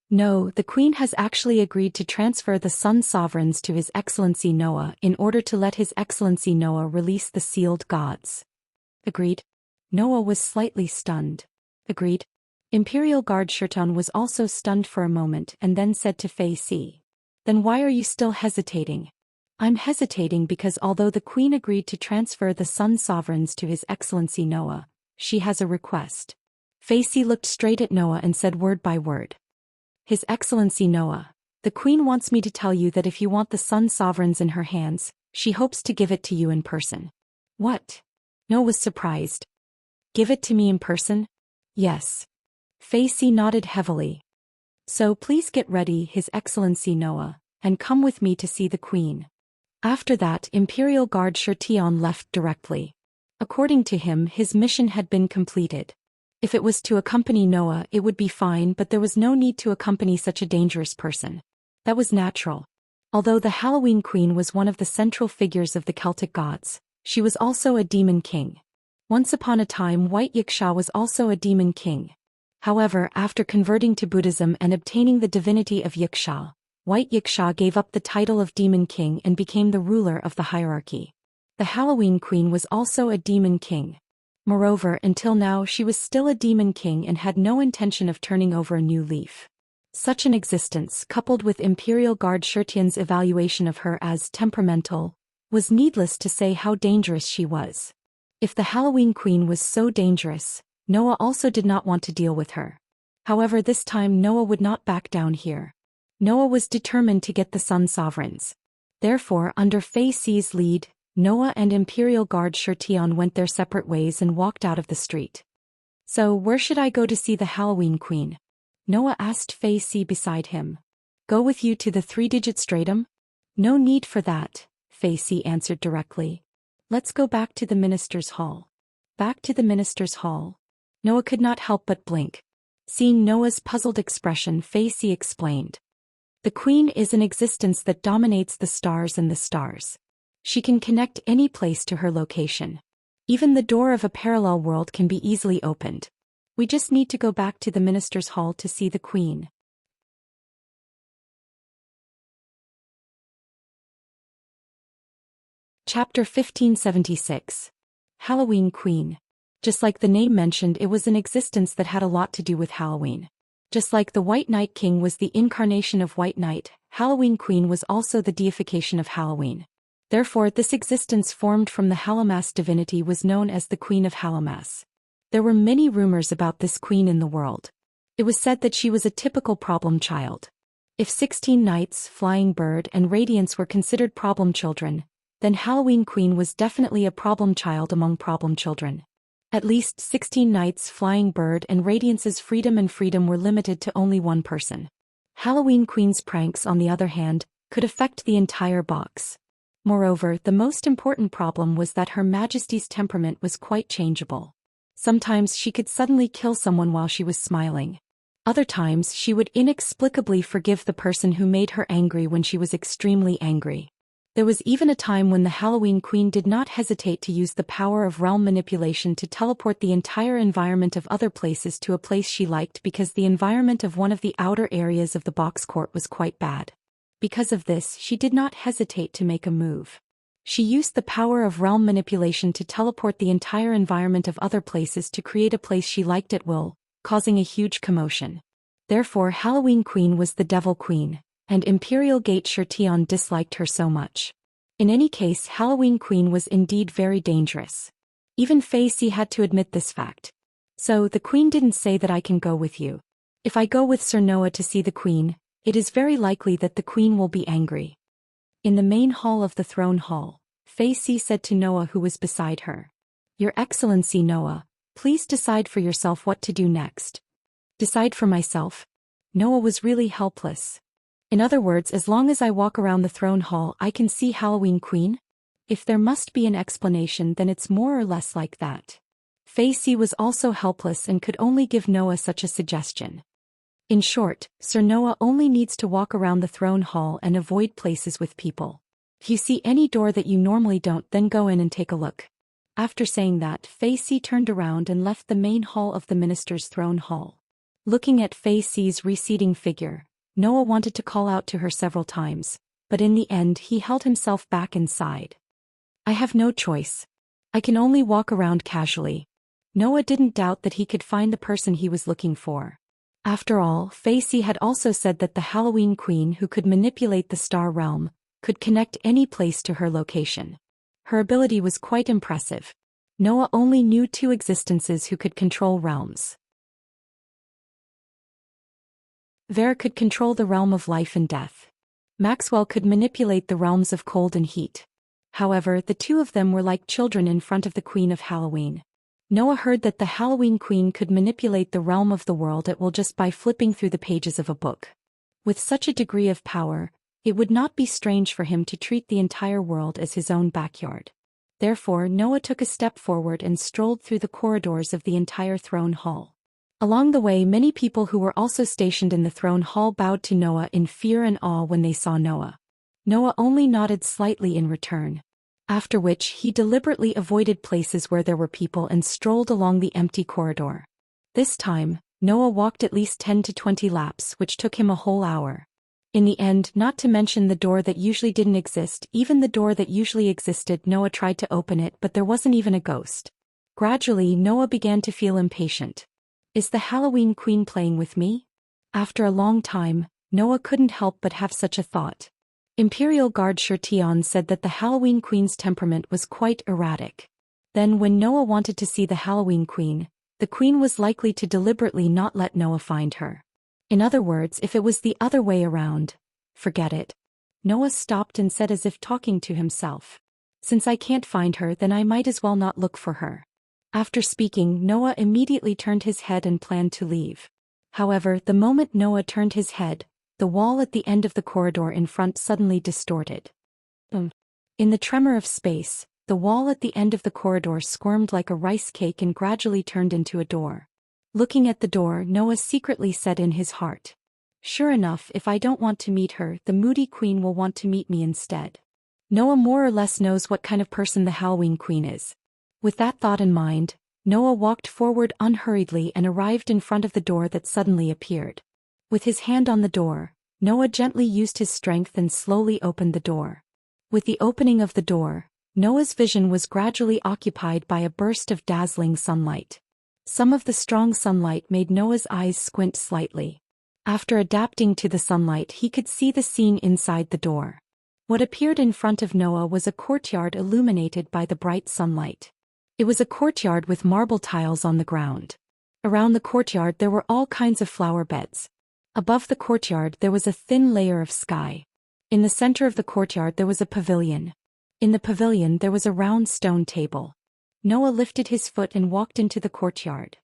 No, the Queen has actually agreed to transfer the Sun Sovereigns to His Excellency Noah in order to let His Excellency Noah release the sealed gods. Agreed? Noah was slightly stunned. Agreed? Imperial Guard Shirton was also stunned for a moment and then said to Facey, "Then why are you still hesitating?" "I'm hesitating because although the Queen agreed to transfer the Sun Sovereigns to His Excellency Noah, she has a request." Facey looked straight at Noah and said word by word. "His Excellency Noah, the Queen wants me to tell you that if you want the Sun Sovereigns in her hands, she hopes to give it to you in person." "What?" Noah was surprised. "Give it to me in person?" "Yes." Facey nodded heavily. "So please get ready, His Excellency Noah, and come with me to see the Queen." After that, Imperial Guard Shirtion left directly. According to him, his mission had been completed. If it was to accompany Noah, it would be fine, but there was no need to accompany such a dangerous person. That was natural. Although the Halloween Queen was one of the central figures of the Celtic gods, she was also a demon king. Once upon a time, White Yiksha was also a demon king. However, after converting to Buddhism and obtaining the divinity of Yiksha, White Yiksha gave up the title of Demon King and became the ruler of the hierarchy. The Halloween Queen was also a demon king. Moreover, until now she was still a demon king and had no intention of turning over a new leaf. Such an existence, coupled with Imperial Guard Shirtion's evaluation of her as temperamental, was needless to say how dangerous she was. If the Halloween Queen was so dangerous, Noah also did not want to deal with her. However, this time Noah would not back down here. Noah was determined to get the Sun Sovereigns. Therefore, under Facey's lead, Noah and Imperial Guard Shirtion went their separate ways and walked out of the street. "So, where should I go to see the Halloween Queen?" Noah asked Facey beside him. "Go with you to the three-digit stratum?" "No need for that," Facey answered directly. "Let's go back to the Minister's Hall." "Back to the Minister's Hall?" Noah could not help but blink. Seeing Noah's puzzled expression, Facey explained. "The Queen is an existence that dominates the stars and the stars. She can connect any place to her location. Even the door of a parallel world can be easily opened. We just need to go back to the Minister's Hall to see the Queen." Chapter 1576. Halloween Queen. Just like the name mentioned, it was an existence that had a lot to do with Halloween. Just like the White Night King was the incarnation of White Night, Halloween Queen was also the deification of Halloween. Therefore, this existence formed from the Hallowmas divinity was known as the Queen of Hallowmas. There were many rumors about this queen in the world. It was said that she was a typical problem child. If 16 Nights, Flying Bird, and Radiance were considered problem children, then Halloween Queen was definitely a problem child among problem children. At least 16 Nights, Flying Bird, and Radiance's freedom were limited to only one person. Halloween Queen's pranks, on the other hand, could affect the entire box. Moreover, the most important problem was that Her Majesty's temperament was quite changeable. Sometimes she could suddenly kill someone while she was smiling. Other times she would inexplicably forgive the person who made her angry when she was extremely angry. There was even a time when the Halloween Queen did not hesitate to use the power of realm manipulation to teleport the entire environment of other places to a place she liked because the environment of one of the outer areas of the box court was quite bad. Because of this, she did not hesitate to make a move. She used the power of realm manipulation to teleport the entire environment of other places to create a place she liked at will, causing a huge commotion. Therefore, Halloween Queen was the Devil Queen, and Imperial Gate Shirtion disliked her so much. In any case, Halloween Queen was indeed very dangerous. Even Facey had to admit this fact. "So, the Queen didn't say that I can go with you. If I go with Sir Noah to see the Queen, it is very likely that the Queen will be angry." In the main hall of the throne hall, Fei Si said to Noah, who was beside her. Your Excellency Noah, please decide for yourself what to do next. Decide for myself? Noah was really helpless. In other words, as long as I walk around the throne hall I can see Halloween Queen? If there must be an explanation, then it's more or less like that. Fei Si was also helpless and could only give Noah such a suggestion. In short, Sir Noah only needs to walk around the throne hall and avoid places with people. If you see any door that you normally don't, then go in and take a look. After saying that, Fei Si turned around and left the main hall of the minister's throne hall. Looking at Fei Si's receding figure, Noah wanted to call out to her several times, but in the end he held himself back inside. I have no choice. I can only walk around casually. Noah didn't doubt that he could find the person he was looking for. After all, Fei Si had also said that the Halloween Queen, who could manipulate the star realm, could connect any place to her location. Her ability was quite impressive. Noah only knew two existences who could control realms. Vera could control the realm of life and death. Maxwell could manipulate the realms of cold and heat. However, the two of them were like children in front of the Queen of Halloween. Noah heard that the Halloween Queen could manipulate the realm of the world at will just by flipping through the pages of a book. With such a degree of power, it would not be strange for him to treat the entire world as his own backyard. Therefore, Noah took a step forward and strolled through the corridors of the entire throne hall. Along the way, many people who were also stationed in the throne hall bowed to Noah in fear and awe when they saw Noah. Noah only nodded slightly in return. After which, he deliberately avoided places where there were people and strolled along the empty corridor. This time, Noah walked at least 10 to 20 laps, which took him a whole hour. In the end, not to mention the door that usually didn't exist, even the door that usually existed, Noah tried to open it, but there wasn't even a ghost. Gradually, Noah began to feel impatient. Is the Halloween Queen playing with me? After a long time, Noah couldn't help but have such a thought. Imperial Guard Shirtion said that the Halloween Queen's temperament was quite erratic. Then when Noah wanted to see the Halloween Queen, the Queen was likely to deliberately not let Noah find her. In other words, if it was the other way around, forget it. Noah stopped and said as if talking to himself. Since I can't find her, then I might as well not look for her. After speaking, Noah immediately turned his head and planned to leave. However, the moment Noah turned his head, the wall at the end of the corridor in front suddenly distorted. In the tremor of space, the wall at the end of the corridor squirmed like a rice cake and gradually turned into a door. Looking at the door, Noah secretly said in his heart, "Sure enough, if I don't want to meet her, the moody queen will want to meet me instead." Noah more or less knows what kind of person the Halloween Queen is. With that thought in mind, Noah walked forward unhurriedly and arrived in front of the door that suddenly appeared. With his hand on the door, Noah gently used his strength and slowly opened the door. With the opening of the door, Noah's vision was gradually occupied by a burst of dazzling sunlight. Some of the strong sunlight made Noah's eyes squint slightly. After adapting to the sunlight, he could see the scene inside the door. What appeared in front of Noah was a courtyard illuminated by the bright sunlight. It was a courtyard with marble tiles on the ground. Around the courtyard there were all kinds of flower beds. Above the courtyard there was a thin layer of sky. In the center of the courtyard there was a pavilion. In the pavilion there was a round stone table. Noah lifted his foot and walked into the courtyard.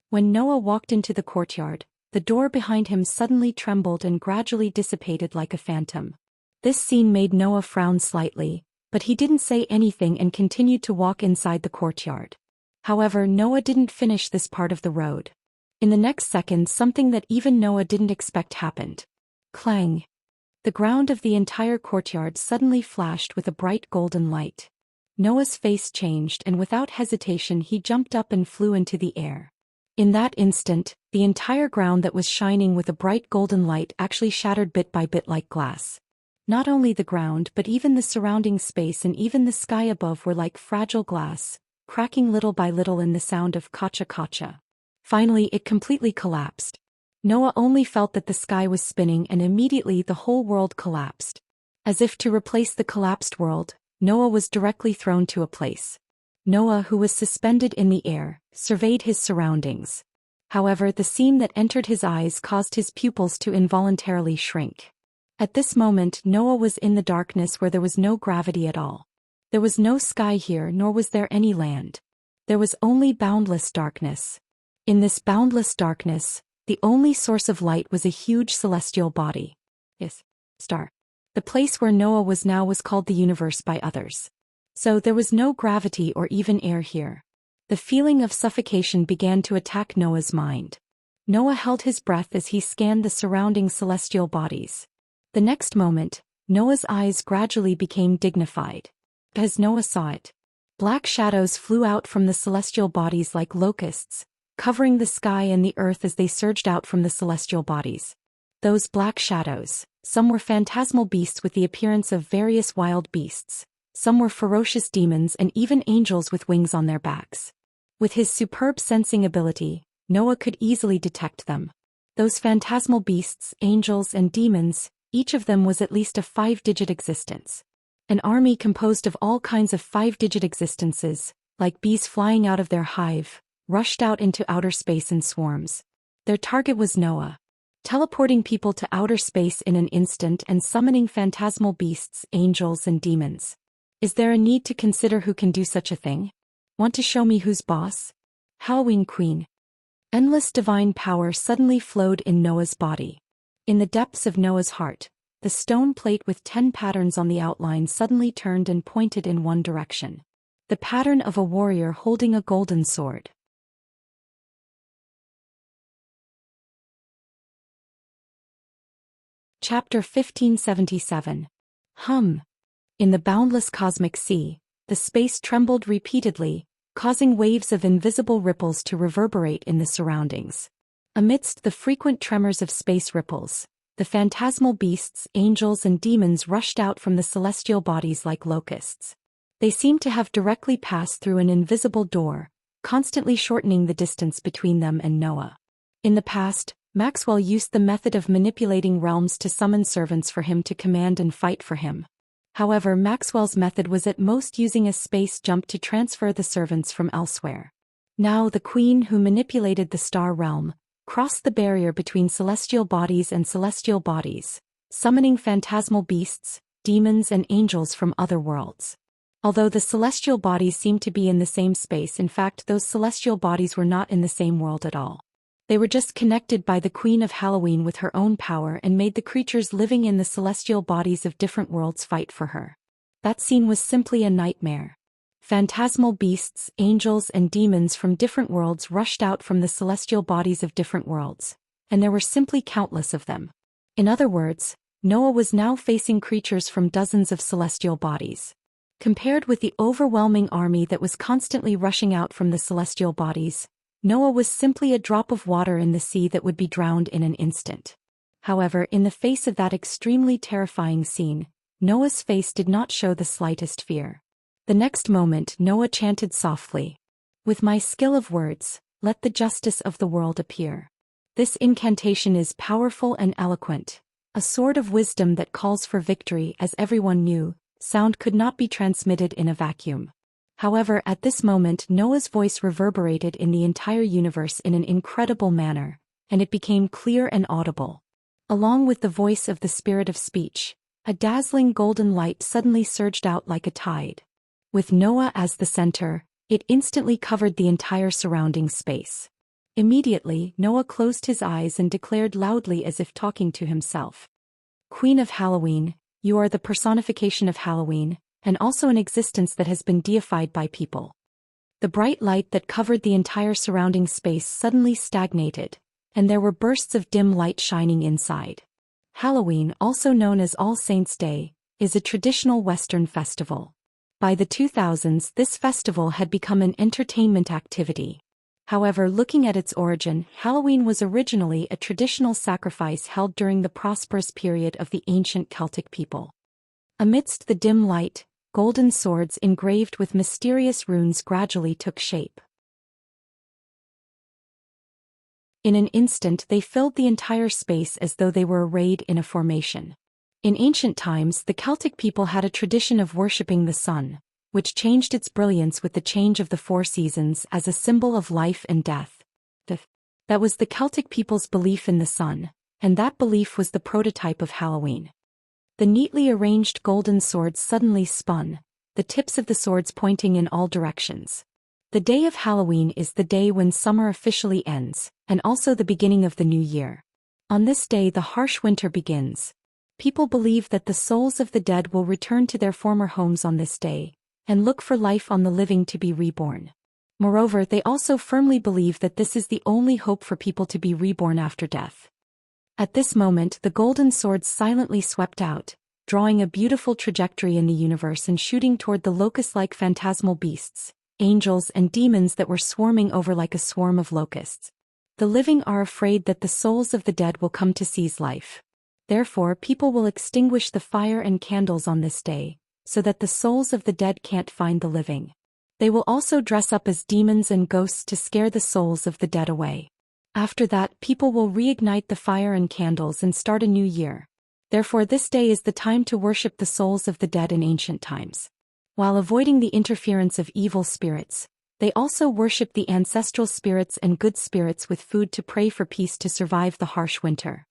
When Noah walked into the courtyard, the door behind him suddenly trembled and gradually dissipated like a phantom. This scene made Noah frown slightly, but he didn't say anything and continued to walk inside the courtyard. However, Noah didn't finish this part of the road. In the next second, something that even Noah didn't expect happened. Clang! The ground of the entire courtyard suddenly flashed with a bright golden light. Noah's face changed and without hesitation he jumped up and flew into the air. In that instant, the entire ground that was shining with a bright golden light actually shattered bit by bit like glass. Not only the ground but even the surrounding space and even the sky above were like fragile glass, cracking little by little in the sound of kacha-kacha. Finally it completely collapsed. Noah only felt that the sky was spinning and immediately the whole world collapsed. As if to replace the collapsed world, Noah was directly thrown to a place. Noah, who was suspended in the air, surveyed his surroundings. However, the scene that entered his eyes caused his pupils to involuntarily shrink. At this moment, Noah was in the darkness where there was no gravity at all. There was no sky here, nor was there any land. There was only boundless darkness. In this boundless darkness, the only source of light was a huge celestial body. Yes, star. The place where Noah was now was called the universe by others. So there was no gravity or even air here. The feeling of suffocation began to attack Noah's mind. Noah held his breath as he scanned the surrounding celestial bodies. The next moment, Noah's eyes gradually became dignified. As Noah saw it, black shadows flew out from the celestial bodies like locusts, covering the sky and the earth as they surged out from the celestial bodies. Those black shadows, some were phantasmal beasts with the appearance of various wild beasts, some were ferocious demons and even angels with wings on their backs. With his superb sensing ability, Noah could easily detect them. Those phantasmal beasts, angels and demons, each of them was at least a 5-digit existence. An army composed of all kinds of 5-digit existences, like bees flying out of their hive, rushed out into outer space in swarms. Their target was Noah, teleporting people to outer space in an instant and summoning phantasmal beasts, angels and demons. Is there a need to consider who can do such a thing? Want to show me who's boss? Halloween Queen. Endless divine power suddenly flowed in Noah's body. In the depths of Noah's heart, the stone plate with 10 patterns on the outline suddenly turned and pointed in one direction. The pattern of a warrior holding a golden sword. Chapter 1577. In the boundless cosmic sea, the space trembled repeatedly, causing waves of invisible ripples to reverberate in the surroundings. Amidst the frequent tremors of space ripples, the phantasmal beasts, angels and demons rushed out from the celestial bodies like locusts. They seemed to have directly passed through an invisible door, constantly shortening the distance between them and Noah. In the past, Maxwell used the method of manipulating realms to summon servants for him to command and fight for him. However, Maxwell's method was at most using a space jump to transfer the servants from elsewhere. Now the queen who manipulated the star realm crossed the barrier between celestial bodies and celestial bodies, summoning phantasmal beasts, demons and angels from other worlds. Although the celestial bodies seemed to be in the same space, in fact those celestial bodies were not in the same world at all. They were just connected by the Queen of Halloween with her own power and made the creatures living in the celestial bodies of different worlds fight for her. That scene was simply a nightmare. Phantasmal beasts, angels and demons from different worlds rushed out from the celestial bodies of different worlds, and there were simply countless of them. In other words, Noah was now facing creatures from dozens of celestial bodies. Compared with the overwhelming army that was constantly rushing out from the celestial bodies, Noah was simply a drop of water in the sea that would be drowned in an instant. However, in the face of that extremely terrifying scene, Noah's face did not show the slightest fear. The next moment Noah chanted softly, "With my skill of words, let the justice of the world appear." This incantation is powerful and eloquent, a sword of wisdom that calls for victory. As everyone knew, sound could not be transmitted in a vacuum. However, at this moment Noah's voice reverberated in the entire universe in an incredible manner, and it became clear and audible. Along with the voice of the spirit of speech, a dazzling golden light suddenly surged out like a tide. With Noah as the center, it instantly covered the entire surrounding space. Immediately, Noah closed his eyes and declared loudly as if talking to himself, "Queen of Halloween, you are the personification of Halloween, and also an existence that has been deified by people." The bright light that covered the entire surrounding space suddenly stagnated, and there were bursts of dim light shining inside. Halloween, also known as All Saints' Day, is a traditional Western festival. By the 2000s, this festival had become an entertainment activity. However, looking at its origin, Halloween was originally a traditional sacrifice held during the prosperous period of the ancient Celtic people. Amidst the dim light, golden swords engraved with mysterious runes gradually took shape. In an instant they filled the entire space as though they were arrayed in a formation. In ancient times, the Celtic people had a tradition of worshipping the sun, which changed its brilliance with the change of the 4 seasons as a symbol of life and death. That was the Celtic people's belief in the sun, and that belief was the prototype of Halloween. The neatly arranged golden swords suddenly spun, the tips of the swords pointing in all directions. The day of Halloween is the day when summer officially ends, and also the beginning of the new year. On this day the harsh winter begins. People believe that the souls of the dead will return to their former homes on this day, and look for life on the living to be reborn. Moreover, they also firmly believe that this is the only hope for people to be reborn after death. At this moment the golden swords silently swept out, drawing a beautiful trajectory in the universe and shooting toward the locust-like phantasmal beasts, angels and demons that were swarming over like a swarm of locusts. The living are afraid that the souls of the dead will come to seize life. Therefore people will extinguish the fire and candles on this day, so that the souls of the dead can't find the living. They will also dress up as demons and ghosts to scare the souls of the dead away. After that, people will reignite the fire and candles and start a new year. Therefore this day is the time to worship the souls of the dead in ancient times. While avoiding the interference of evil spirits, they also worship the ancestral spirits and good spirits with food to pray for peace to survive the harsh winter.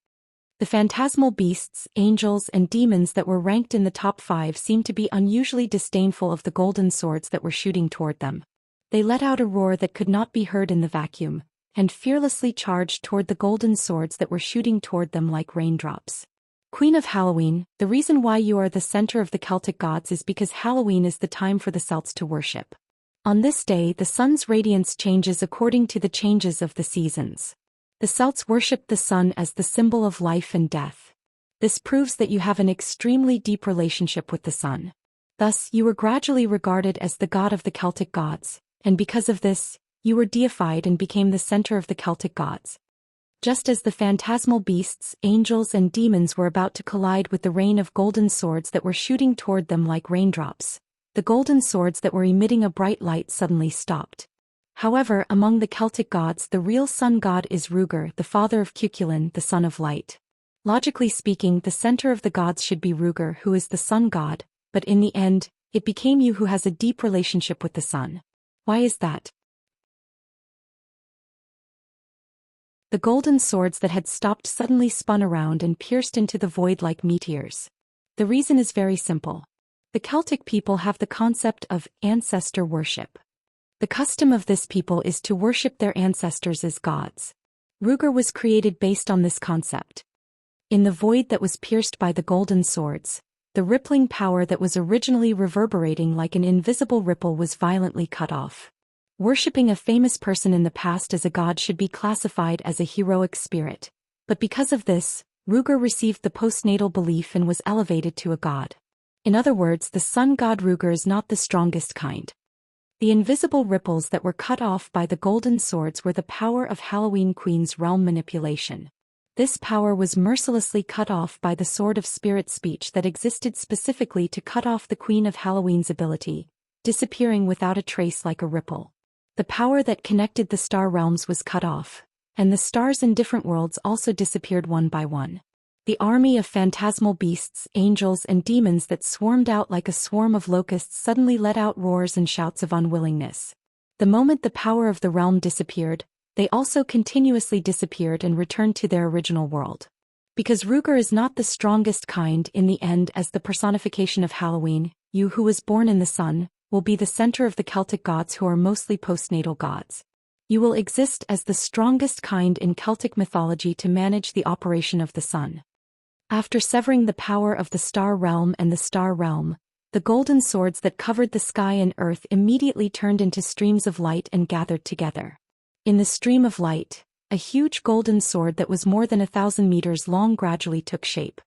The phantasmal beasts, angels and demons that were ranked in the top 5 seemed to be unusually disdainful of the golden swords that were shooting toward them. They let out a roar that could not be heard in the vacuum, and fearlessly charged toward the golden swords that were shooting toward them like raindrops. Queen of Halloween, the reason why you are the center of the Celtic gods is because Halloween is the time for the Celts to worship. On this day the sun's radiance changes according to the changes of the seasons. The Celts worshipped the sun as the symbol of life and death. This proves that you have an extremely deep relationship with the sun. Thus, you were gradually regarded as the god of the Celtic gods, and because of this, you were deified and became the center of the Celtic gods. Just as the phantasmal beasts, angels and demons were about to collide with the rain of golden swords that were shooting toward them like raindrops, the golden swords that were emitting a bright light suddenly stopped. However, among the Celtic gods the real sun god is Ruger, the father of Cuchulainn, the son of light. Logically speaking, the center of the gods should be Ruger, who is the sun god, but in the end, it became you who has a deep relationship with the sun. Why is that? The golden swords that had stopped suddenly spun around and pierced into the void like meteors. The reason is very simple. The Celtic people have the concept of ancestor worship. The custom of this people is to worship their ancestors as gods. Ruger was created based on this concept. In the void that was pierced by the golden swords, the rippling power that was originally reverberating like an invisible ripple was violently cut off. Worshipping a famous person in the past as a god should be classified as a heroic spirit, but because of this, Ruger received the postnatal belief and was elevated to a god. In other words, the sun god Ruger is not the strongest kind. The invisible ripples that were cut off by the golden swords were the power of Halloween Queen's realm manipulation. This power was mercilessly cut off by the sword of spirit speech that existed specifically to cut off the Queen of Halloween's ability, disappearing without a trace like a ripple. The power that connected the star realms was cut off, and the stars in different worlds also disappeared one by one. The army of phantasmal beasts, angels and demons that swarmed out like a swarm of locusts suddenly let out roars and shouts of unwillingness. The moment the power of the realm disappeared, they also continuously disappeared and returned to their original world. Because Ruger is not the strongest kind in the end as the personification of Halloween, you who was born in the sun, will be the center of the Celtic gods who are mostly postnatal gods. You will exist as the strongest kind in Celtic mythology to manage the operation of the sun. After severing the power of the star realm and the star realm, the golden swords that covered the sky and earth immediately turned into streams of light and gathered together. In the stream of light, a huge golden sword that was more than 1,000 meters long gradually took shape.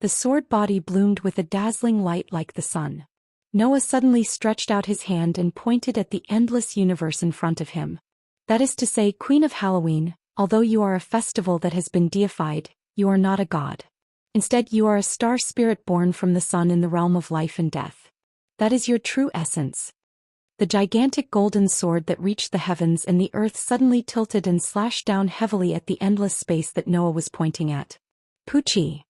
The sword body bloomed with a dazzling light like the sun. Noah suddenly stretched out his hand and pointed at the endless universe in front of him. That is to say, Queen of Halloween, although you are a festival that has been deified, you are not a god. Instead, you are a star spirit born from the sun in the realm of life and death. That is your true essence. The gigantic golden sword that reached the heavens and the earth suddenly tilted and slashed down heavily at the endless space that Noah was pointing at. Poochie!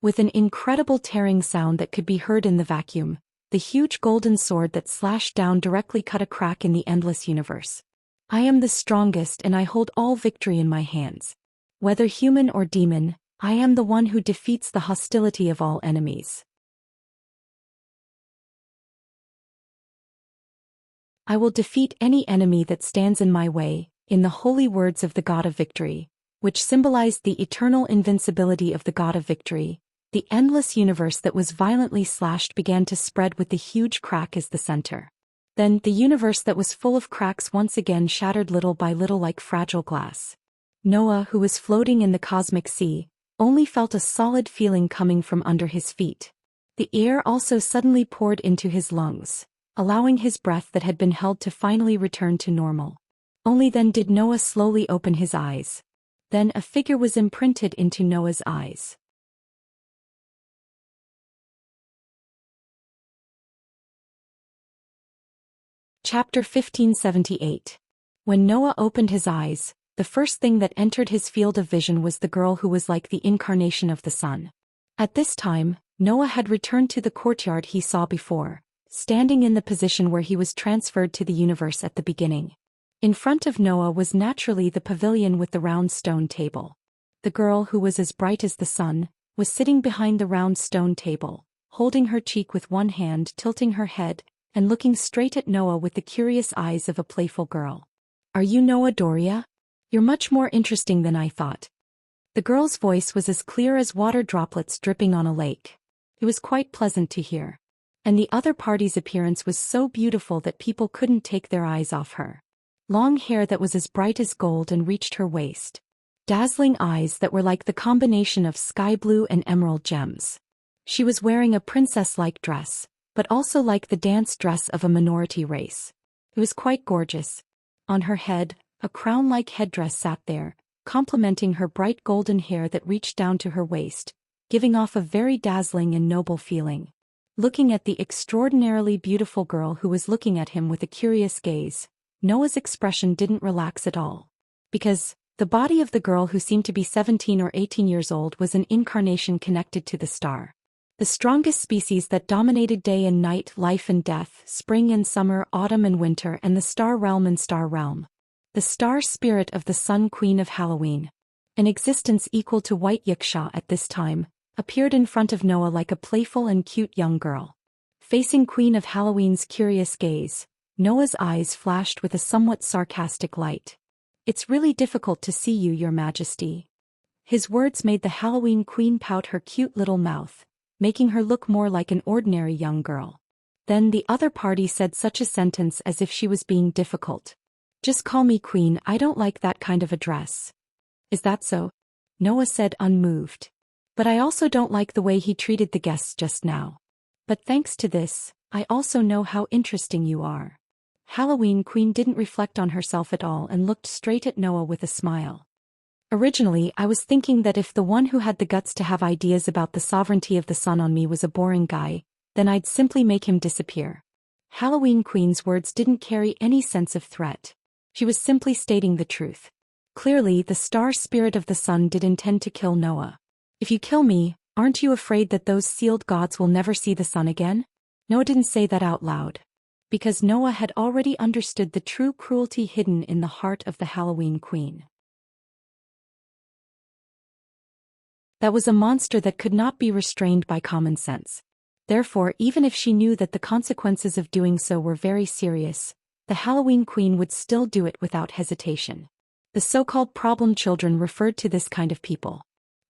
With an incredible tearing sound that could be heard in the vacuum, the huge golden sword that slashed down directly cut a crack in the endless universe. I am the strongest and I hold all victory in my hands. Whether human or demon, I am the one who defeats the hostility of all enemies. I will defeat any enemy that stands in my way, in the holy words of the God of Victory, which symbolized the eternal invincibility of the God of Victory. The endless universe that was violently slashed began to spread with the huge crack as the center. Then, the universe that was full of cracks once again shattered little by little like fragile glass. Noah, who was floating in the cosmic sea, only felt a solid feeling coming from under his feet. The air also suddenly poured into his lungs, allowing his breath that had been held to finally return to normal. Only then did Noah slowly open his eyes. Then a figure was imprinted into Noah's eyes. Chapter 1578. When Noah opened his eyes, the first thing that entered his field of vision was the girl who was like the incarnation of the sun. At this time, Noah had returned to the courtyard he saw before, standing in the position where he was transferred to the universe at the beginning. In front of Noah was naturally the pavilion with the round stone table. The girl, who was as bright as the sun, was sitting behind the round stone table, holding her cheek with one hand, tilting her head, and looking straight at Noah with the curious eyes of a playful girl. "Are you Noah, Doria? You're much more interesting than I thought." The girl's voice was as clear as water droplets dripping on a lake. It was quite pleasant to hear. And the other party's appearance was so beautiful that people couldn't take their eyes off her. Long hair that was as bright as gold and reached her waist. Dazzling eyes that were like the combination of sky blue and emerald gems. She was wearing a princess-like dress, but also like the dance dress of a minority race. It was quite gorgeous. On her head, a crown-like headdress sat there, complementing her bright golden hair that reached down to her waist, giving off a very dazzling and noble feeling. Looking at the extraordinarily beautiful girl who was looking at him with a curious gaze, Noah's expression didn't relax at all. Because the body of the girl, who seemed to be 17 or 18 years old, was an incarnation connected to the star. The strongest species that dominated day and night, life and death, spring and summer, autumn and winter, and the star realm and star realm. The star spirit of the Sun Queen of Halloween, an existence equal to White Yiksha at this time, appeared in front of Noah like a playful and cute young girl. Facing Queen of Halloween's curious gaze, Noah's eyes flashed with a somewhat sarcastic light. "It's really difficult to see you, Your Majesty." His words made the Halloween Queen pout her cute little mouth, making her look more like an ordinary young girl. Then the other party said such a sentence as if she was being difficult. "Just call me Queen, I don't like that kind of a dress." "Is that so?" Noah said, unmoved. "But I also don't like the way he treated the guests just now. But thanks to this, I also know how interesting you are." Halloween Queen didn't reflect on herself at all and looked straight at Noah with a smile. "Originally, I was thinking that if the one who had the guts to have ideas about the sovereignty of the sun on me was a boring guy, then I'd simply make him disappear." Halloween Queen's words didn't carry any sense of threat. She was simply stating the truth. Clearly, the star spirit of the sun did intend to kill Noah. "If you kill me, aren't you afraid that those sealed gods will never see the sun again?" Noah didn't say that out loud. Because Noah had already understood the true cruelty hidden in the heart of the Halloween Queen. That was a monster that could not be restrained by common sense. Therefore, even if she knew that the consequences of doing so were very serious, the Halloween Queen would still do it without hesitation. The so-called problem children referred to this kind of people.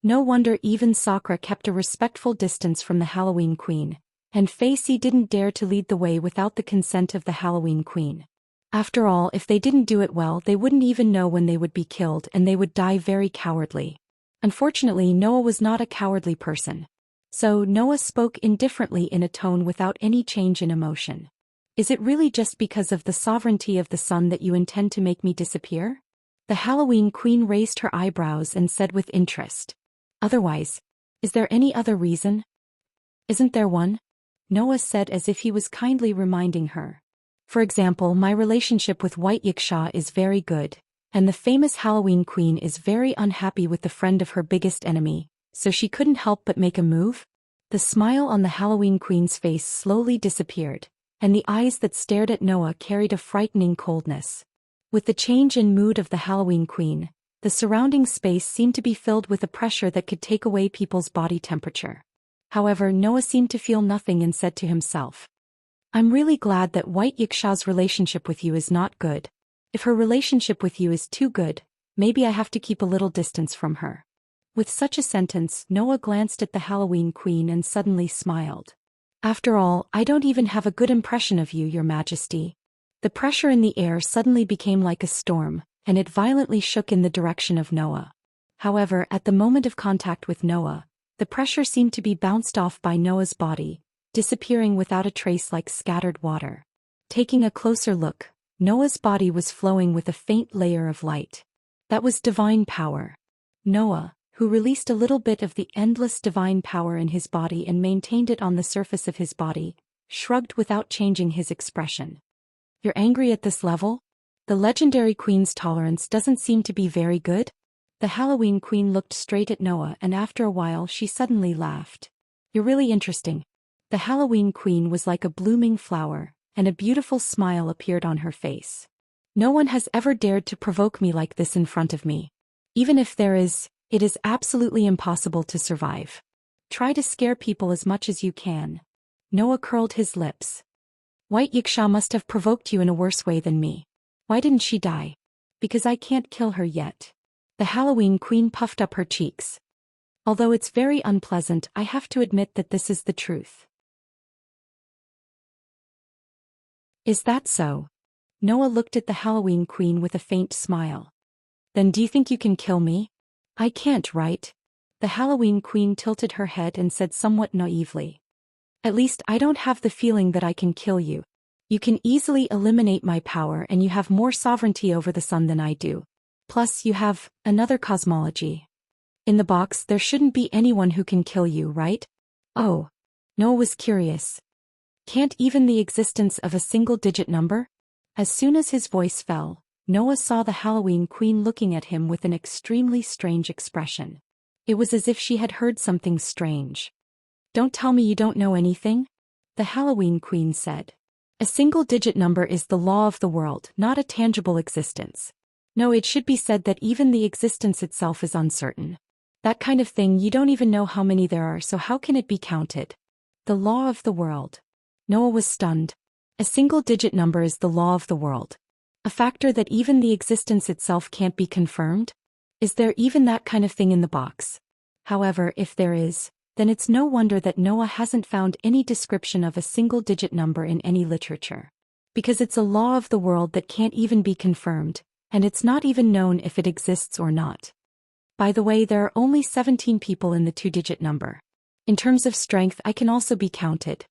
No wonder even Sakura kept a respectful distance from the Halloween Queen, and Facey didn't dare to lead the way without the consent of the Halloween Queen. After all, if they didn't do it well, they wouldn't even know when they would be killed, and they would die very cowardly. Unfortunately, Noah was not a cowardly person. So Noah spoke indifferently in a tone without any change in emotion. "Is it really just because of the sovereignty of the sun that you intend to make me disappear?" The Halloween Queen raised her eyebrows and said with interest. "Otherwise, is there any other reason?" "Isn't there one?" Noah said as if he was kindly reminding her. "For example, my relationship with White Yiksha is very good, and the famous Halloween Queen is very unhappy with the friend of her biggest enemy, so she couldn't help but make a move." The smile on the Halloween Queen's face slowly disappeared, and the eyes that stared at Noah carried a frightening coldness. With the change in mood of the Halloween queen, the surrounding space seemed to be filled with a pressure that could take away people's body temperature. However, Noah seemed to feel nothing and said to himself, "I'm really glad that White Yiksha's relationship with you is not good. If her relationship with you is too good, maybe I have to keep a little distance from her." With such a sentence, Noah glanced at the Halloween queen and suddenly smiled. "After all, I don't even have a good impression of you, Your Majesty." The pressure in the air suddenly became like a storm, and it violently shook in the direction of Noah. However, at the moment of contact with Noah, the pressure seemed to be bounced off by Noah's body, disappearing without a trace like scattered water. Taking a closer look, Noah's body was flowing with a faint layer of light. That was divine power. Noah, who released a little bit of the endless divine power in his body and maintained it on the surface of his body, shrugged without changing his expression. "You're angry at this level? The legendary queen's tolerance doesn't seem to be very good?" The Halloween queen looked straight at Noah, and after a while she suddenly laughed. "You're really interesting." The Halloween queen was like a blooming flower, and a beautiful smile appeared on her face. "No one has ever dared to provoke me like this in front of me. Even if there is, it is absolutely impossible to survive. Try to scare people as much as you can." Noah curled his lips. "White Yiksha must have provoked you in a worse way than me. Why didn't she die?" "Because I can't kill her yet." The Halloween queen puffed up her cheeks. "Although it's very unpleasant, I have to admit that this is the truth." "Is that so?" Noah looked at the Halloween queen with a faint smile. "Then do you think you can kill me?" "I can't, right?" The Halloween queen tilted her head and said somewhat naively. "At least I don't have the feeling that I can kill you. You can easily eliminate my power and you have more sovereignty over the sun than I do. Plus you have another cosmology. In the box there shouldn't be anyone who can kill you, right?" "Oh." Noah was curious. "Can't even the existence of a single-digit number?" As soon as his voice fell, Noah saw the Halloween queen looking at him with an extremely strange expression. It was as if she had heard something strange. "Don't tell me you don't know anything?" the Halloween queen said. "A single-digit number is the law of the world, not a tangible existence. No, it should be said that even the existence itself is uncertain. That kind of thing, you don't even know how many there are, so how can it be counted?" The law of the world. Noah was stunned. A single-digit number is the law of the world. A factor that even the existence itself can't be confirmed? Is there even that kind of thing in the box? However, if there is, then it's no wonder that Noah hasn't found any description of a single-digit number in any literature. Because it's a law of the world that can't even be confirmed, and it's not even known if it exists or not. By the way, there are only 17 people in the two-digit number. In terms of strength, I can also be counted.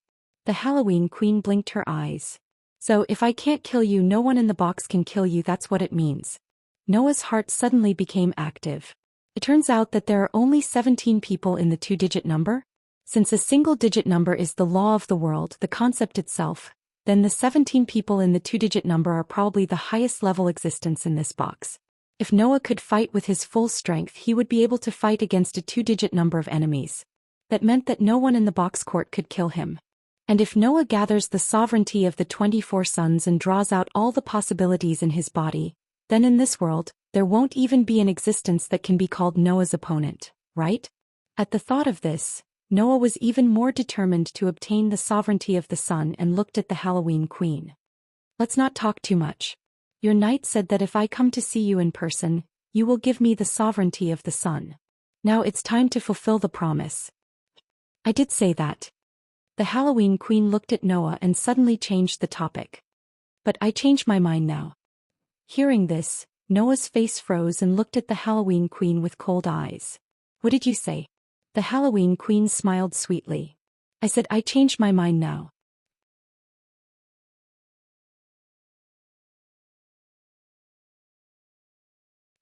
The Halloween queen blinked her eyes. "So if I can't kill you, no one in the box can kill you, that's what it means." Noah's heart suddenly became active. It turns out that there are only 17 people in the two-digit number? Since a single-digit number is the law of the world, the concept itself, then the 17 people in the two-digit number are probably the highest level existence in this box. If Noah could fight with his full strength, he would be able to fight against a two-digit number of enemies. That meant that no one in the box court could kill him. And if Noah gathers the sovereignty of the 24 suns and draws out all the possibilities in his body, then in this world, there won't even be an existence that can be called Noah's opponent, right? At the thought of this, Noah was even more determined to obtain the sovereignty of the sun and looked at the Halloween queen. "Let's not talk too much. Your knight said that if I come to see you in person, you will give me the sovereignty of the sun. Now it's time to fulfill the promise." "I did say that." The Halloween queen looked at Noah and suddenly changed the topic. "But I changed my mind now." Hearing this, Noah's face froze and looked at the Halloween queen with cold eyes. "What did you say?" The Halloween queen smiled sweetly. "I said I changed my mind now."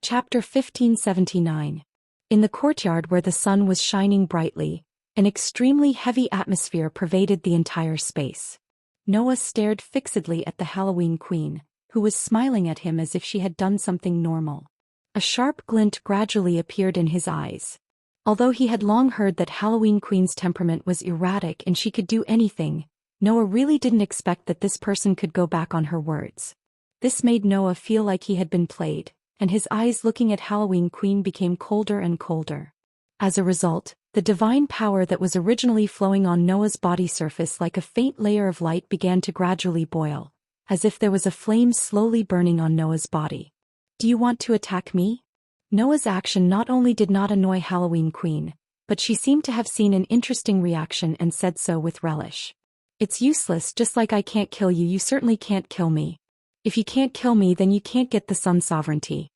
Chapter 1579. In the courtyard where the sun was shining brightly, an extremely heavy atmosphere pervaded the entire space. Noah stared fixedly at the Halloween queen, who was smiling at him as if she had done something normal. A sharp glint gradually appeared in his eyes. Although he had long heard that Halloween queen's temperament was erratic and she could do anything, Noah really didn't expect that this person could go back on her words. This made Noah feel like he had been played, and his eyes looking at Halloween Queen became colder and colder. As a result, the divine power that was originally flowing on Noah's body surface like a faint layer of light began to gradually boil, as if there was a flame slowly burning on Noah's body. "Do you want to attack me?" Noah's action not only did not annoy Halloween Queen, but she seemed to have seen an interesting reaction and said so with relish. "It's useless, just like I can't kill you, you certainly can't kill me. If you can't kill me, then you can't get the sun sovereignty."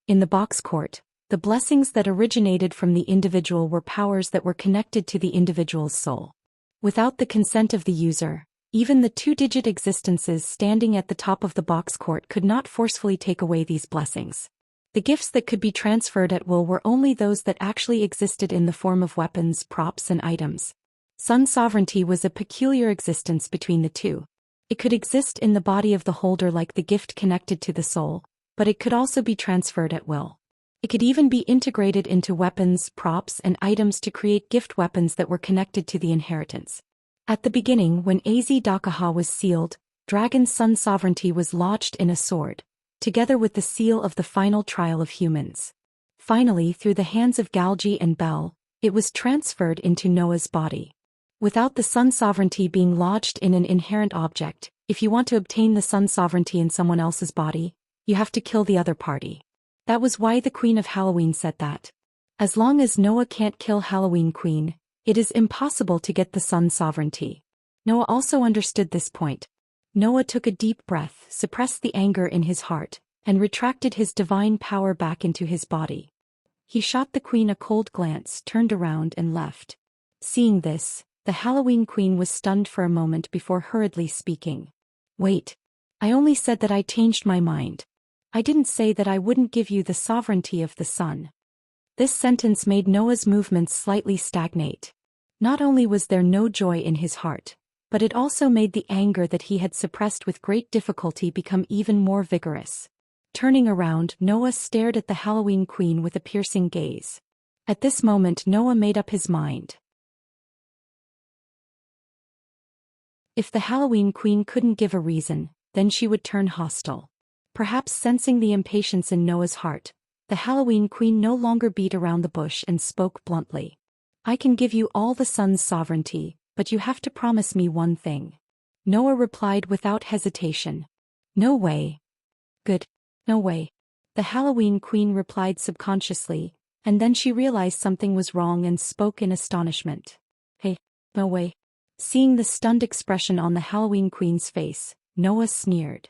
In the box court, the blessings that originated from the individual were powers that were connected to the individual's soul. Without the consent of the user, even the two-digit existences standing at the top of the box court could not forcefully take away these blessings. The gifts that could be transferred at will were only those that actually existed in the form of weapons, props, and items. Sun sovereignty was a peculiar existence between the two. It could exist in the body of the holder like the gift connected to the soul, but it could also be transferred at will. It could even be integrated into weapons, props, and items to create gift weapons that were connected to the inheritance. At the beginning, when Az-Dakaha was sealed, Dragon's sun sovereignty was lodged in a sword, together with the seal of the final trial of humans. Finally, through the hands of Galgi and Bel, it was transferred into Noah's body. Without the sun sovereignty being lodged in an inherent object, if you want to obtain the sun sovereignty in someone else's body, you have to kill the other party. That was why the Queen of Halloween said that. As long as Noah can't kill Halloween Queen, it is impossible to get the sun sovereignty. Noah also understood this point. Noah took a deep breath, suppressed the anger in his heart, and retracted his divine power back into his body. He shot the queen a cold glance, turned around and left. Seeing this, the Halloween Queen was stunned for a moment before hurriedly speaking. "Wait. I only said that I changed my mind. I didn't say that I wouldn't give you the sovereignty of the sun." This sentence made Noah's movements slightly stagnate. Not only was there no joy in his heart, but it also made the anger that he had suppressed with great difficulty become even more vigorous. Turning around, Noah stared at the Halloween Queen with a piercing gaze. At this moment, Noah made up his mind. If the Halloween Queen couldn't give a reason, then she would turn hostile. Perhaps sensing the impatience in Noah's heart, the Halloween Queen no longer beat around the bush and spoke bluntly. "I can give you all the sun's sovereignty, but you have to promise me one thing." Noah replied without hesitation. "No way." "Good. No way." The Halloween Queen replied subconsciously, and then she realized something was wrong and spoke in astonishment. "Hey, no way." Seeing the stunned expression on the Halloween Queen's face, Noah sneered.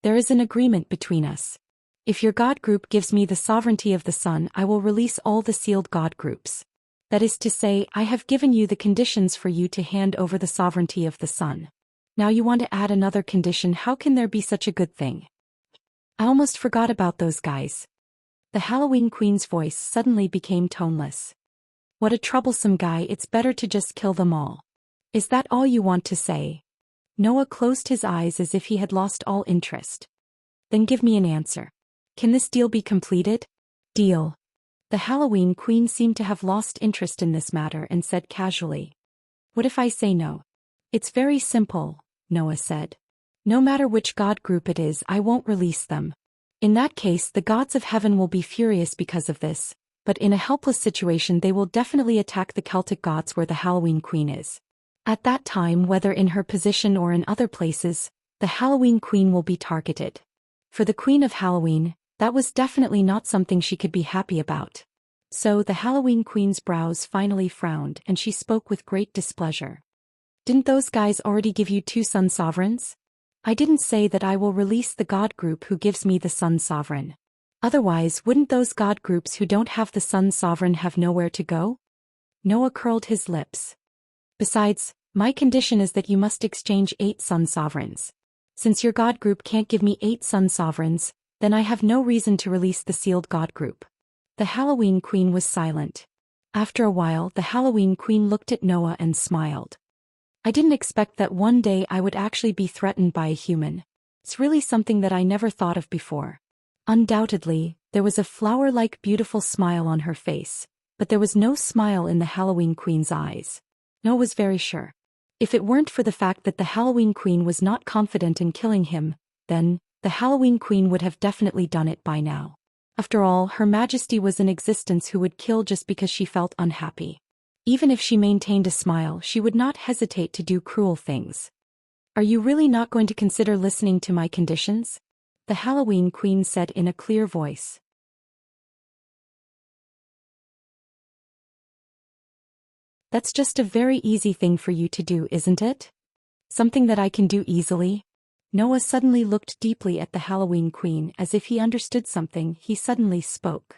"There is an agreement between us. If your god group gives me the sovereignty of the sun, I will release all the sealed god groups. That is to say, I have given you the conditions for you to hand over the sovereignty of the sun. Now you want to add another condition. How can there be such a good thing? I almost forgot about those guys." The Halloween Queen's voice suddenly became toneless. "What a troublesome guy, it's better to just kill them all. Is that all you want to say?" Noah closed his eyes as if he had lost all interest. "Then give me an answer. Can this deal be completed?" "Deal." The Halloween Queen seemed to have lost interest in this matter and said casually. "What if I say no?" "It's very simple," Noah said. "No matter which god group it is, I won't release them. In that case, the gods of heaven will be furious because of this, but in a helpless situation they will definitely attack the Celtic gods where the Halloween Queen is. At that time, whether in her position or in other places, the Halloween Queen will be targeted. For the Queen of Halloween, that was definitely not something she could be happy about. So the Halloween Queen's brows finally frowned and she spoke with great displeasure. "Didn't those guys already give you 2 sun sovereigns? I didn't say that I will release the god group who gives me the sun sovereign. Otherwise, wouldn't those god groups who don't have the sun sovereign have nowhere to go?" Noah curled his lips. "Besides, my condition is that you must exchange 8 sun sovereigns. Since your god group can't give me 8 sun sovereigns, then I have no reason to release the sealed god group." The Halloween Queen was silent. After a while, the Halloween Queen looked at Noah and smiled. "I didn't expect that one day I would actually be threatened by a human. It's really something that I never thought of before." Undoubtedly, there was a flower-like beautiful smile on her face, but there was no smile in the Halloween Queen's eyes. Noah was very sure. If it weren't for the fact that the Halloween Queen was not confident in killing him, then, The Halloween Queen would have definitely done it by now. After all, Her Majesty was in existence who would kill just because she felt unhappy. Even if she maintained a smile, she would not hesitate to do cruel things. Are you really not going to consider listening to my conditions? The Halloween Queen said in a clear voice. That's just a very easy thing for you to do, isn't it? Something that I can do easily? Noah suddenly looked deeply at the Halloween Queen as if he understood something. He suddenly spoke.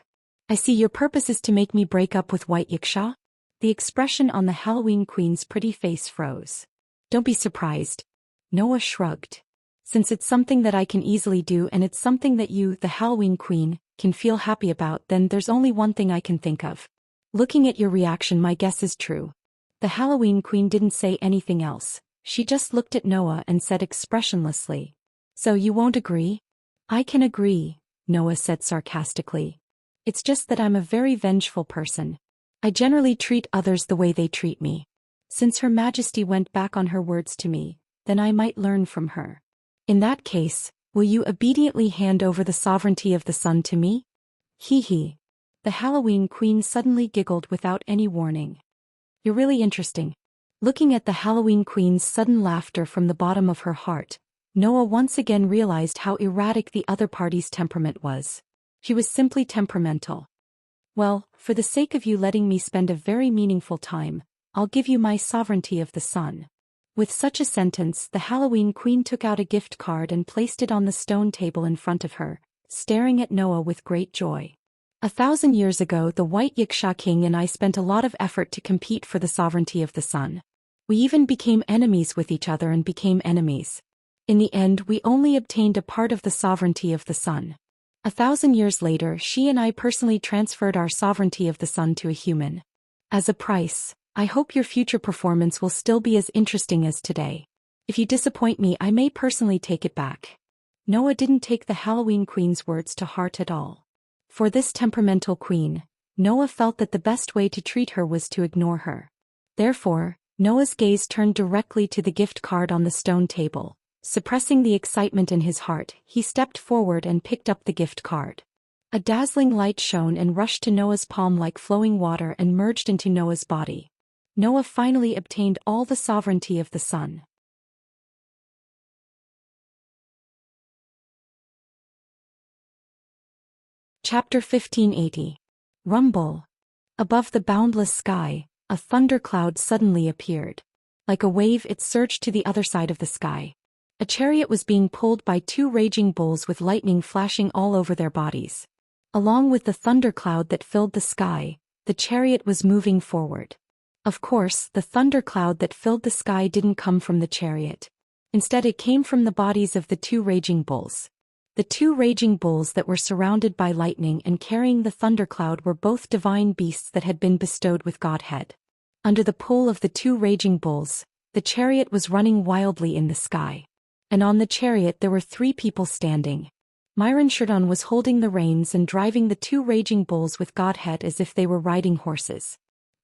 I see your purpose is to make me break up with White Yiksha? The expression on the Halloween Queen's pretty face froze. Don't be surprised. Noah shrugged. Since it's something that I can easily do and it's something that you, the Halloween Queen, can feel happy about, then there's only one thing I can think of. Looking at your reaction, my guess is true. The Halloween Queen didn't say anything else. She just looked at Noah and said expressionlessly. So you won't agree? I can agree, Noah said sarcastically. It's just that I'm a very vengeful person. I generally treat others the way they treat me. Since Her Majesty went back on her words to me, then I might learn from her. In that case, will you obediently hand over the sovereignty of the sun to me? Hee hee. The Halloween Queen suddenly giggled without any warning. You're really interesting. Looking at the Halloween Queen's sudden laughter from the bottom of her heart, Noah once again realized how erratic the other party's temperament was. She was simply temperamental. Well, for the sake of you letting me spend a very meaningful time, I'll give you my sovereignty of the sun. With such a sentence, the Halloween Queen took out a gift card and placed it on the stone table in front of her, staring at Noah with great joy. 1,000 years ago, the White Yiksha King and I spent a lot of effort to compete for the sovereignty of the sun. We even became enemies with each other and became enemies. In the end, we only obtained a part of the sovereignty of the sun. 1,000 years later, she and I personally transferred our sovereignty of the sun to a human. As a price, I hope your future performance will still be as interesting as today. If you disappoint me, I may personally take it back. Noah didn't take the Halloween Queen's words to heart at all. For this temperamental queen, Noah felt that the best way to treat her was to ignore her. Therefore, Noah's gaze turned directly to the gift card on the stone table. Suppressing the excitement in his heart, he stepped forward and picked up the gift card. A dazzling light shone and rushed to Noah's palm like flowing water and merged into Noah's body. Noah finally obtained all the sovereignty of the sun. Chapter 1580. Rumble. Above the boundless sky, a thundercloud suddenly appeared. Like a wave, it surged to the other side of the sky. A chariot was being pulled by two raging bulls with lightning flashing all over their bodies. Along with the thundercloud that filled the sky, the chariot was moving forward. Of course, the thundercloud that filled the sky didn't come from the chariot. Instead, it came from the bodies of the two raging bulls. The two raging bulls that were surrounded by lightning and carrying the thundercloud were both divine beasts that had been bestowed with godhead. Under the pull of the two raging bulls, the chariot was running wildly in the sky. And on the chariot there were 3 people standing. Myron Sherdon was holding the reins and driving the two raging bulls with godhead as if they were riding horses.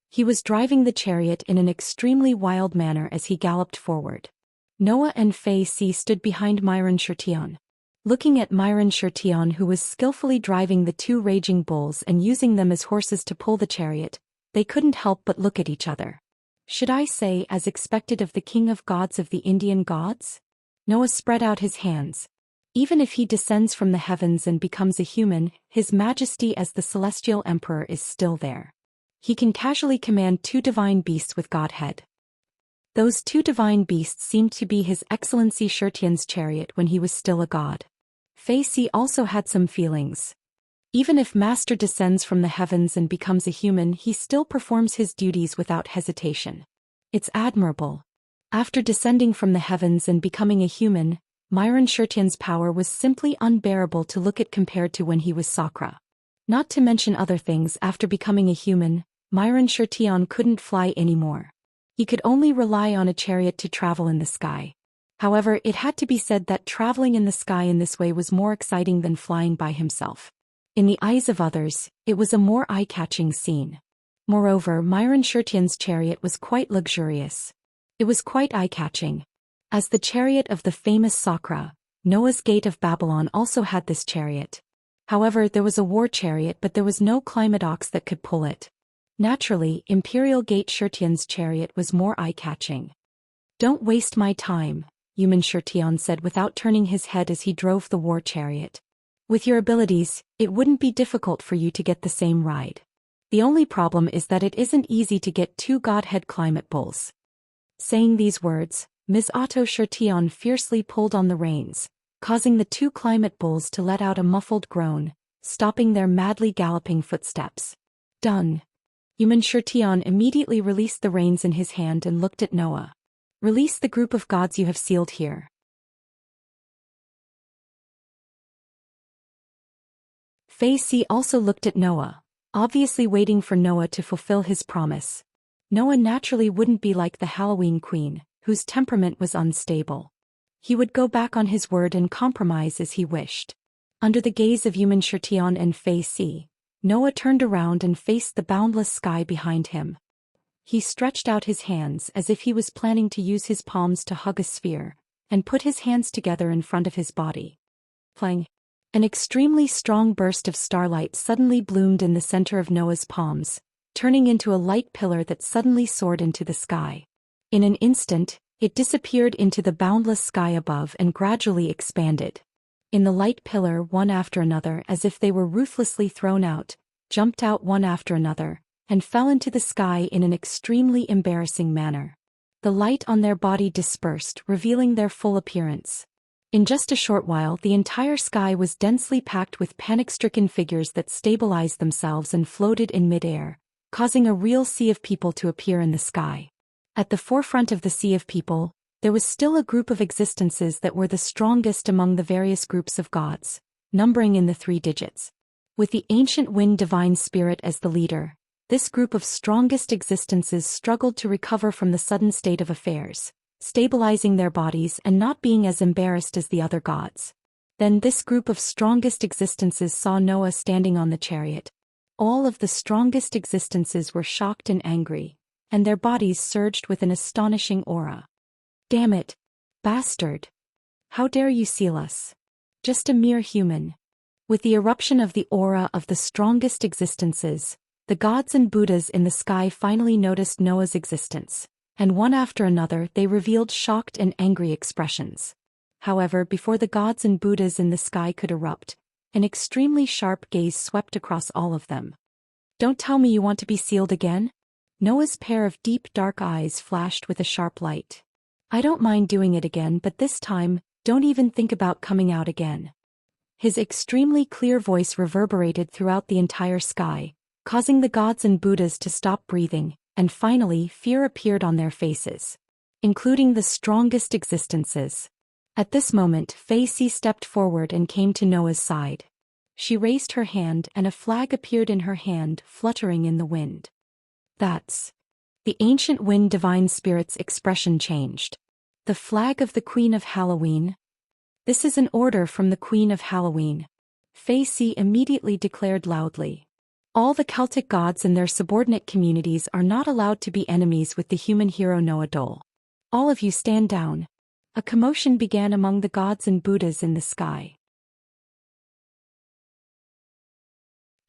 He was driving the chariot in an extremely wild manner as he galloped forward. Noah and Fei Si stood behind Myron Sherdon. Looking at Myron Sherdon, who was skillfully driving the two raging bulls and using them as horses to pull the chariot, they couldn't help but look at each other. Should I say, as expected of the king of gods of the Indian gods? Noah spread out his hands. Even if he descends from the heavens and becomes a human, his majesty as the celestial emperor is still there. He can casually command 2 divine beasts with godhead. Those 2 divine beasts seemed to be His Excellency Sherdon's chariot when he was still a god. Fei Si also had some feelings. Even if Master descends from the heavens and becomes a human, he still performs his duties without hesitation. It's admirable. After descending from the heavens and becoming a human, Myron Sherdon's power was simply unbearable to look at compared to when he was Sakra. Not to mention other things, after becoming a human, Myron Sherdon couldn't fly anymore. He could only rely on a chariot to travel in the sky. However, it had to be said that traveling in the sky in this way was more exciting than flying by himself. In the eyes of others, it was a more eye-catching scene. Moreover, Myron Sherdon's chariot was quite luxurious. It was quite eye-catching. As the chariot of the famous Sakra, Noah's Gate of Babylon also had this chariot. However, there was a war chariot, but there was no climate ox that could pull it. Naturally, Imperial Gate Shirtion's chariot was more eye-catching. "Don't waste my time," Human Shirtion said without turning his head as he drove the war chariot. "With your abilities, it wouldn't be difficult for you to get the same ride. The only problem is that it isn't easy to get two Godhead climate bulls." Saying these words, Ms. Otto Shirtion fiercely pulled on the reins, causing the two climate bulls to let out a muffled groan, stopping their madly galloping footsteps. "Done." Human Shirtion immediately released the reins in his hand and looked at Noah. "Release the group of gods you have sealed here." Fei Si also looked at Noah, obviously waiting for Noah to fulfill his promise. Noah naturally wouldn't be like the Halloween queen, whose temperament was unstable. He would go back on his word and compromise as he wished. Under the gaze of Human Shirtion and Fei Si, Noah turned around and faced the boundless sky behind him. He stretched out his hands as if he was planning to use his palms to hug a sphere, and put his hands together in front of his body. Plang! An extremely strong burst of starlight suddenly bloomed in the center of Noah's palms, turning into a light pillar that suddenly soared into the sky. In an instant, it disappeared into the boundless sky above and gradually expanded. In the light pillar, one after another, as if they were ruthlessly thrown out, jumped out one after another, and fell into the sky in an extremely embarrassing manner. The light on their body dispersed, revealing their full appearance. In just a short while, the entire sky was densely packed with panic-stricken figures that stabilized themselves and floated in midair, causing a real sea of people to appear in the sky. At the forefront of the sea of people, there was still a group of existences that were the strongest among the various groups of gods, numbering in the 3 digits. With the ancient wind divine spirit as the leader, this group of strongest existences struggled to recover from the sudden state of affairs, stabilizing their bodies and not being as embarrassed as the other gods. Then this group of strongest existences saw Noah standing on the chariot. All of the strongest existences were shocked and angry, and their bodies surged with an astonishing aura. "Damn it! Bastard! How dare you seal us? Just a mere human." With the eruption of the aura of the strongest existences, the gods and Buddhas in the sky finally noticed Noah's existence, and one after another they revealed shocked and angry expressions. However, before the gods and Buddhas in the sky could erupt, an extremely sharp gaze swept across all of them. "Don't tell me you want to be sealed again?" Noah's pair of deep dark eyes flashed with a sharp light. "I don't mind doing it again, but this time, don't even think about coming out again." His extremely clear voice reverberated throughout the entire sky, causing the gods and Buddhas to stop breathing, and finally fear appeared on their faces, including the strongest existences. At this moment, Fei Si stepped forward and came to Noah's side. She raised her hand and a flag appeared in her hand, fluttering in the wind. "That's..." The ancient wind divine spirit's expression changed. "The flag of the Queen of Halloween? This is an order from the Queen of Halloween," Fei Si immediately declared loudly. "All the Celtic gods and their subordinate communities are not allowed to be enemies with the human hero Noah Dole. All of you stand down." A commotion began among the gods and Buddhas in the sky.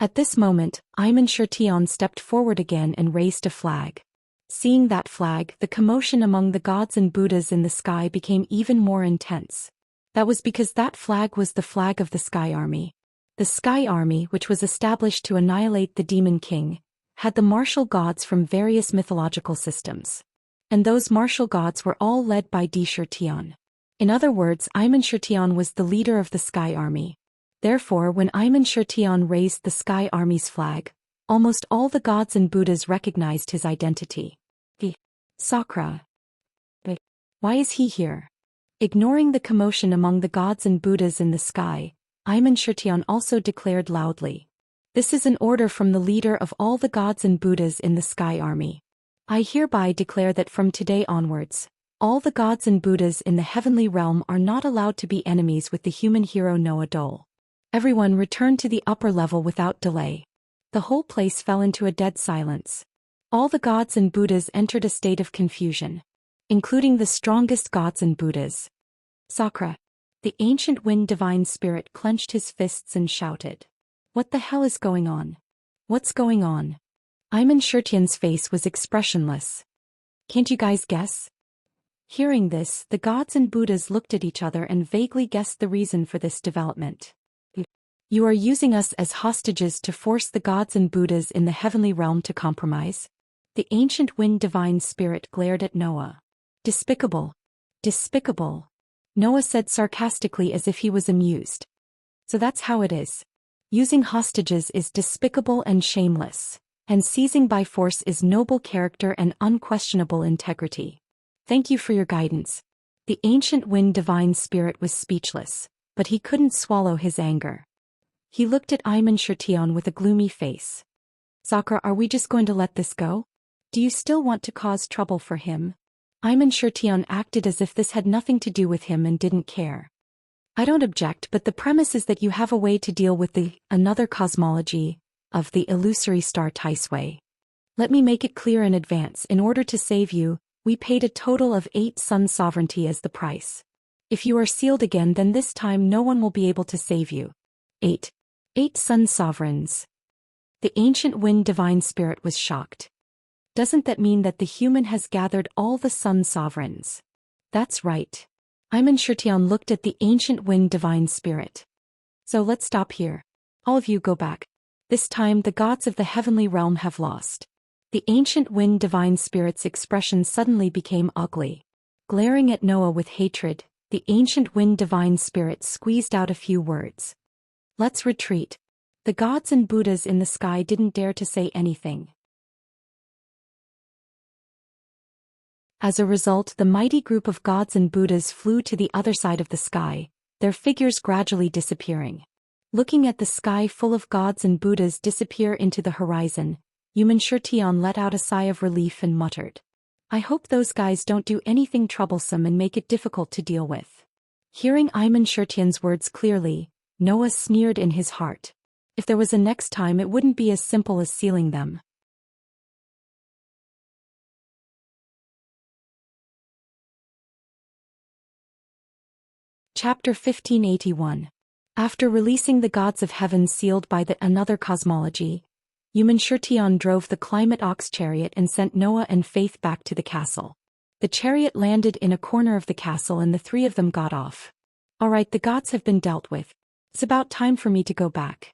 At this moment, Imon Shirtion stepped forward again and raised a flag. Seeing that flag, the commotion among the gods and Buddhas in the sky became even more intense. That was because that flag was the flag of the Sky Army. The Sky Army, which was established to annihilate the Demon King, had the martial gods from various mythological systems. And those martial gods were all led by D. Shirtion. In other words, Imon Shirtion was the leader of the Sky Army. Therefore, when Imon Shirtion raised the Sky Army's flag, almost all the gods and Buddhas recognized his identity. Sakra. But why is he here? Ignoring the commotion among the gods and Buddhas in the sky, Imon Shirtion also declared loudly, "This is an order from the leader of all the gods and Buddhas in the Sky Army. I hereby declare that from today onwards, all the gods and Buddhas in the heavenly realm are not allowed to be enemies with the human hero Noah Dole." Everyone returned to the upper level without delay. The whole place fell into a dead silence. All the gods and Buddhas entered a state of confusion, including the strongest gods and Buddhas. "Sakra, The ancient wind divine spirit clenched his fists and shouted. What the hell is going on? What's going on? Immerse's face was expressionless. Can't you guys guess? Hearing this, the gods and Buddhas looked at each other and vaguely guessed the reason for this development. You are using us as hostages to force the gods and Buddhas in the heavenly realm to compromise? The ancient wind divine spirit glared at Noah. Despicable. Despicable. Noah said sarcastically as if he was amused. So that's how it is. Using hostages is despicable and shameless, and seizing by force is noble character and unquestionable integrity. Thank you for your guidance. The ancient wind divine spirit was speechless, but he couldn't swallow his anger. He looked at Immerse with a gloomy face. Sakura, are we just going to let this go? Do you still want to cause trouble for him? Immerse acted as if this had nothing to do with him and didn't care. I don't object, but the premise is that you have a way to deal with the another cosmology of the illusory star Taisui. Let me make it clear in advance, in order to save you, we paid a total of 8 sun sovereignty as the price. If you are sealed again, then this time no one will be able to save you. 8 sun sovereigns. The ancient wind divine spirit was shocked. Doesn't that mean that the human has gathered all the sun sovereigns? That's right. Immerse looked at the ancient wind divine spirit. So let's stop here. All of you go back. This time the gods of the heavenly realm have lost. The ancient wind divine spirit's expression suddenly became ugly. Glaring at Noah with hatred, the ancient wind divine spirit squeezed out a few words. Let's retreat. The gods and Buddhas in the sky didn't dare to say anything. As a result, the mighty group of gods and Buddhas flew to the other side of the sky, their figures gradually disappearing. Looking at the sky full of gods and Buddhas disappear into the horizon, Immerse let out a sigh of relief and muttered. I hope those guys don't do anything troublesome and make it difficult to deal with. Hearing Immerse's words clearly, Noah sneered in his heart. If there was a next time, it wouldn't be as simple as sealing them. Chapter 1581. After releasing the gods of heaven sealed by the another cosmology, Immerse drove the climate ox chariot and sent Noah and Faith back to the castle. The chariot landed in a corner of the castle and the three of them got off. Alright, the gods have been dealt with. It's about time for me to go back.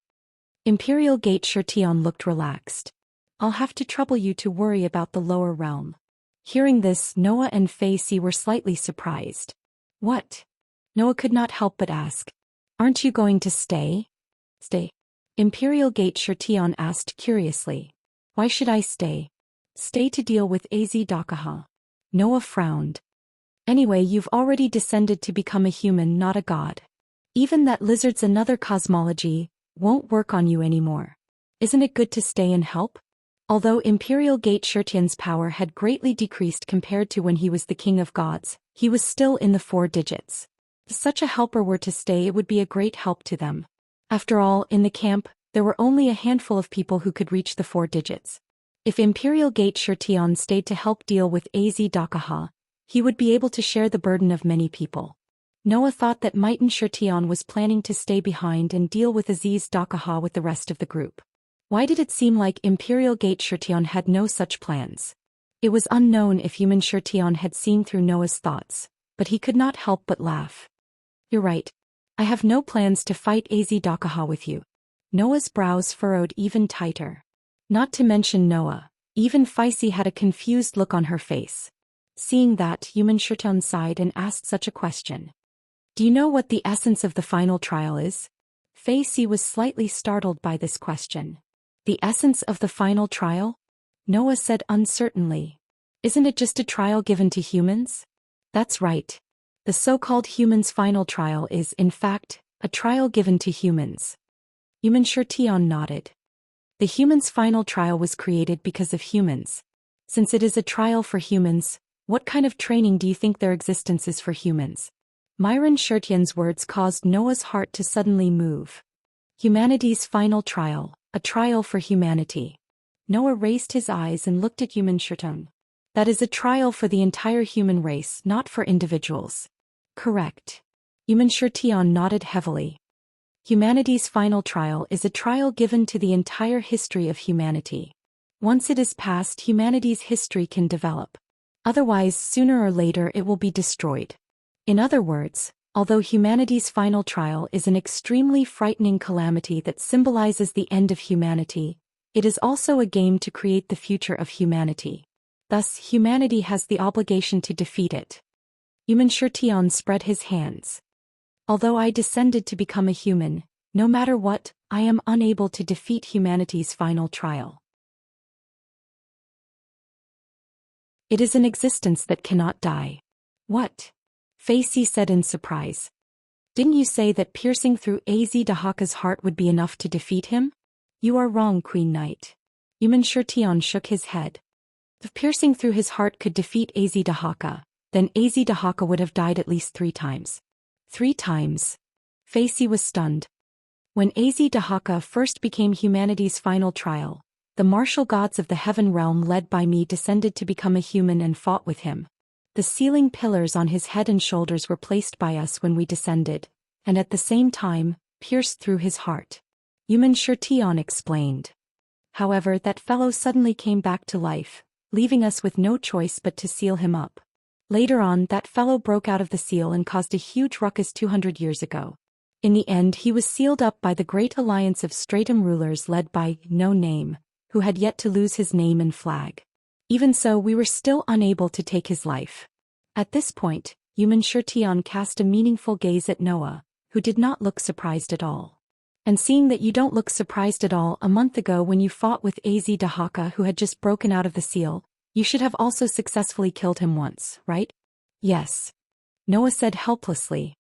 Imperial Gate Shirtion looked relaxed. I'll have to trouble you to worry about the lower realm. Hearing this, Noah and Faith were slightly surprised. What? Noah could not help but ask. Aren't you going to stay? Stay? Imperial Gate Shirtion asked curiously. Why should I stay? Stay to deal with Az Dakaha. Noah frowned. Anyway, you've already descended to become a human, not a god. Even that lizard's another cosmology won't work on you anymore. Isn't it good to stay and help? Although Imperial Gate Shirtion's power had greatly decreased compared to when he was the king of gods, he was still in the 4 digits. If such a helper were to stay, it would be a great help to them. After all, in the camp, there were only a handful of people who could reach the 4 digits. If Imperial Gate Shirtion stayed to help deal with Az Dakaha, he would be able to share the burden of many people. Noah thought that Immerse was planning to stay behind and deal with Az Dakaha with the rest of the group. Why did it seem like Imperial Gate Shirtion had no such plans? It was unknown if Immerse had seen through Noah's thoughts, but he could not help but laugh. You're right. I have no plans to fight Az Dakaha with you. Noah's brows furrowed even tighter. Not to mention Noah, even Faisi had a confused look on her face. Seeing that, Immerse sighed and asked such a question. Do you know what the essence of the final trial is? Faisi was slightly startled by this question. The essence of the final trial? Noah said uncertainly. Isn't it just a trial given to humans? That's right. The so-called humans' final trial is, in fact, a trial given to humans. Immerse nodded. The humans' final trial was created because of humans. Since it is a trial for humans, what kind of training do you think their existence is for humans? Immerse's words caused Noah's heart to suddenly move. Humanity's final trial, a trial for humanity. Noah raised his eyes and looked at Immerse. That is a trial for the entire human race, not for individuals. Correct. Yumen nodded heavily. Humanity's final trial is a trial given to the entire history of humanity. Once it is passed, humanity's history can develop. Otherwise, sooner or later it will be destroyed. In other words, although humanity's final trial is an extremely frightening calamity that symbolizes the end of humanity, it is also a game to create the future of humanity. Thus, humanity has the obligation to defeat it. Yumen spread his hands. Although I descended to become a human, no matter what, I am unable to defeat humanity's final trial. It is an existence that cannot die. What? Facey said in surprise. Didn't you say that piercing through Dahaka's heart would be enough to defeat him? You are wrong, Queen Knight. Yumen shook his head. If piercing through his heart could defeat Dahaka, then Dahaka would have died at least 3 times. 3 times? Facey was stunned. When Dahaka first became humanity's final trial, the martial gods of the heaven realm led by me descended to become a human and fought with him. The ceiling pillars on his head and shoulders were placed by us when we descended, and at the same time, pierced through his heart. Yumen explained. However, that fellow suddenly came back to life, leaving us with no choice but to seal him up. Later on, that fellow broke out of the seal and caused a huge ruckus 200 years ago. In the end, he was sealed up by the great alliance of Stratum rulers led by No Name, who had yet to lose his name and flag. Even so, we were still unable to take his life. At this point, Yumen cast a meaningful gaze at Noah, who did not look surprised at all. And seeing that you don't look surprised at all, a month ago when you fought with Dahaka who had just broken out of the seal, you should have also successfully killed him once, right? Yes. Noah said helplessly.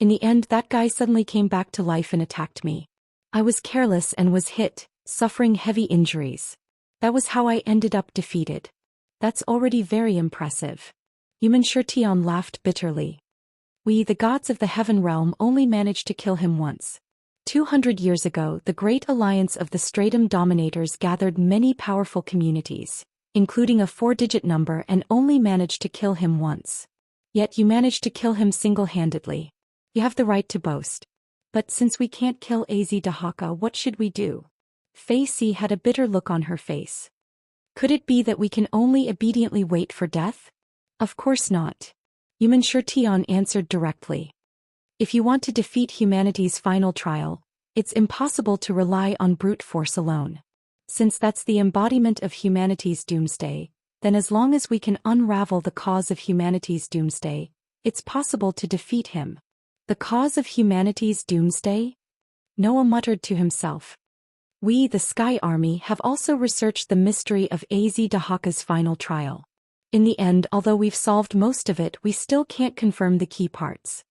In the end, that guy suddenly came back to life and attacked me. I was careless and was hit, suffering heavy injuries. That was how I ended up defeated. That's already very impressive. Yumen laughed bitterly. We, the gods of the heaven realm, only managed to kill him once. 200 years ago, the great alliance of the Stratum dominators gathered many powerful communities, including a 4-digit number, and only managed to kill him once. Yet you managed to kill him single-handedly. You have the right to boast. But since we can't kill Dahaka, what should we do? Facey had a bitter look on her face. Could it be that we can only obediently wait for death? Of course not. Yumen answered directly. If you want to defeat humanity's final trial, it's impossible to rely on brute force alone. Since that's the embodiment of humanity's doomsday, then as long as we can unravel the cause of humanity's doomsday, it's possible to defeat him. The cause of humanity's doomsday? Noah muttered to himself. We, the Sky Army, have also researched the mystery of Dahaka's final trial. In the end, although we've solved most of it, we still can't confirm the key parts.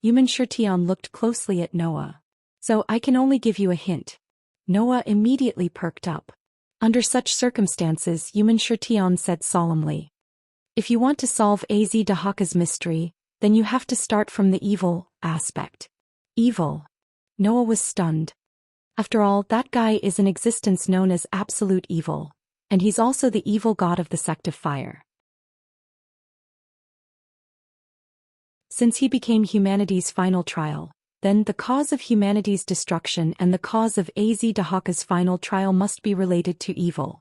Yumen looked closely at Noah. So I can only give you a hint. Noah immediately perked up. Under such circumstances, Yumen said solemnly. If you want to solve Dahaka's mystery, then you have to start from the evil aspect. Evil? Noah was stunned. After all, that guy is an existence known as absolute evil, and he's also the evil god of the sect of fire. Since he became humanity's final trial, then the cause of humanity's destruction and the cause of Dahaka's final trial must be related to evil.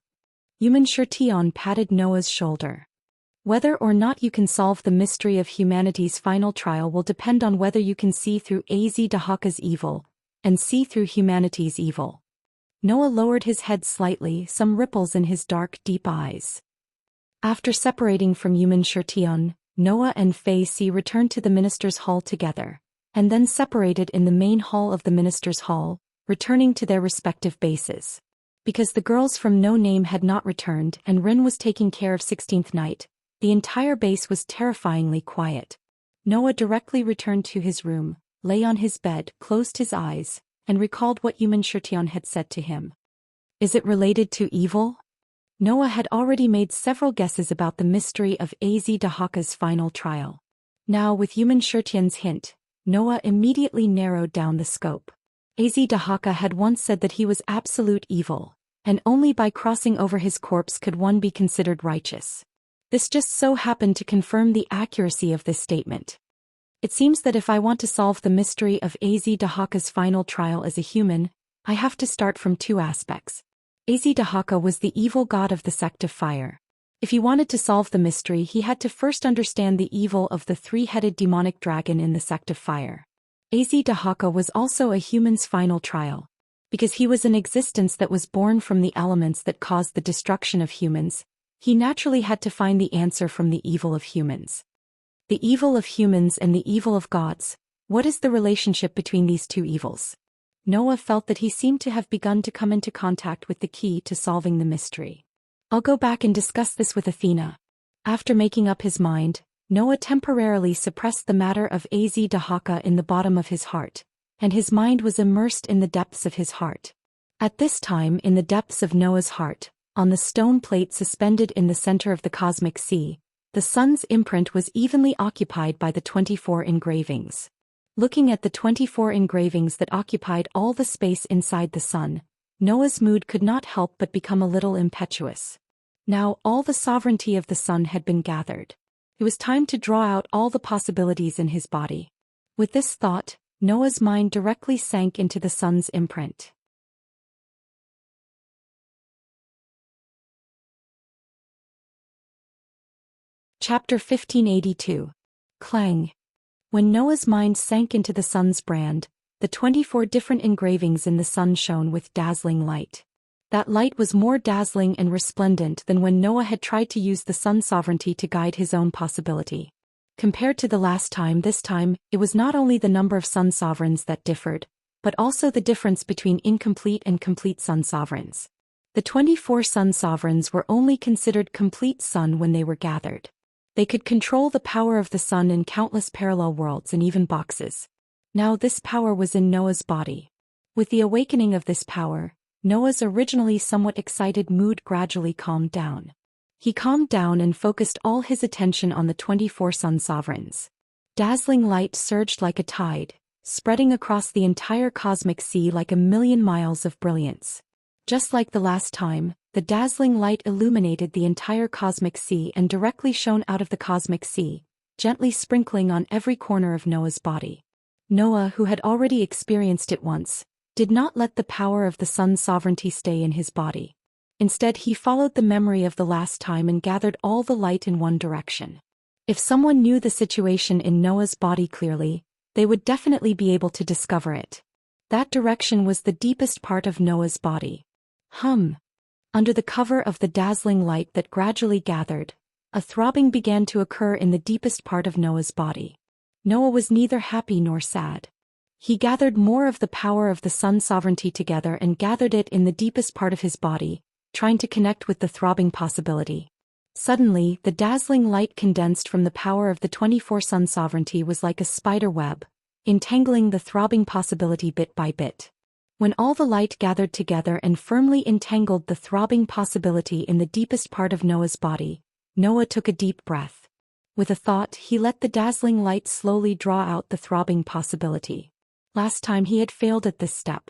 Yumen patted Noah's shoulder. Whether or not you can solve the mystery of humanity's final trial will depend on whether you can see through Dahaka's evil, and see through humanity's evil. Noah lowered his head slightly, some ripples in his dark, deep eyes. After separating from Yumen, Noah and Facey returned to the minister's hall together, and then separated in the main hall of the minister's hall, returning to their respective bases. Because the girls from No Name had not returned and Rin was taking care of 16th Night, the entire base was terrifyingly quiet. Noah directly returned to his room, lay on his bed, closed his eyes, and recalled what Yumen had said to him. Is it related to evil? Noah had already made several guesses about the mystery of Dahaka's final trial. Now, with Yumen hint, Noah immediately narrowed down the scope. Dahaka had once said that he was absolute evil, and only by crossing over his corpse could one be considered righteous. This just so happened to confirm the accuracy of this statement. It seems that if I want to solve the mystery of Az Dahaka's final trial as a human, I have to start from two aspects. Az Dahaka was the evil god of the sect of fire. If he wanted to solve the mystery, he had to first understand the evil of the three-headed demonic dragon in the sect of fire. Az Dahaka was also a human's final trial. Because he was an existence that was born from the elements that caused the destruction of humans, he naturally had to find the answer from the evil of humans. The evil of humans and the evil of gods, what is the relationship between these two evils? Noah felt that he seemed to have begun to come into contact with the key to solving the mystery. I'll go back and discuss this with Athena. After making up his mind, Noah temporarily suppressed the matter of Az Dahaka in the bottom of his heart, and his mind was immersed in the depths of his heart. At this time, in the depths of Noah's heart, on the stone plate suspended in the center of the cosmic sea, the sun's imprint was evenly occupied by the 24 engravings. Looking at the 24 engravings that occupied all the space inside the sun, Noah's mood could not help but become a little impetuous. Now all the sovereignty of the sun had been gathered. It was time to draw out all the possibilities in his body. With this thought, Noah's mind directly sank into the sun's imprint. Chapter 1582. Clang. When Noah's mind sank into the sun's brand, the 24 different engravings in the sun shone with dazzling light. That light was more dazzling and resplendent than when Noah had tried to use the sun's sovereignty to guide his own possibility. Compared to the last time, this time, it was not only the number of sun sovereigns that differed, but also the difference between incomplete and complete sun sovereigns. The 24 sun sovereigns were only considered complete sun when they were gathered. They could control the power of the sun in countless parallel worlds and even boxes. Now this power was in Noah's body. With the awakening of this power, Noah's originally somewhat excited mood gradually calmed down. He calmed down and focused all his attention on the 24 sun sovereigns. Dazzling light surged like a tide, spreading across the entire cosmic sea like a million miles of brilliance. Just like the last time, the dazzling light illuminated the entire cosmic sea and directly shone out of the cosmic sea, gently sprinkling on every corner of Noah's body. Noah, who had already experienced it once, did not let the power of the sun's sovereignty stay in his body. Instead, he followed the memory of the last time and gathered all the light in one direction. If someone knew the situation in Noah's body clearly, they would definitely be able to discover it. That direction was the deepest part of Noah's body. Under the cover of the dazzling light that gradually gathered, a throbbing began to occur in the deepest part of Noah's body. Noah was neither happy nor sad. He gathered more of the power of the sun's sovereignty together and gathered it in the deepest part of his body, trying to connect with the throbbing possibility. Suddenly, the dazzling light condensed from the power of the 24 sun sovereignty was like a spider web, entangling the throbbing possibility bit by bit. When all the light gathered together and firmly entangled the throbbing possibility in the deepest part of Noah's body, Noah took a deep breath. With a thought, he let the dazzling light slowly draw out the throbbing possibility. Last time he had failed at this step.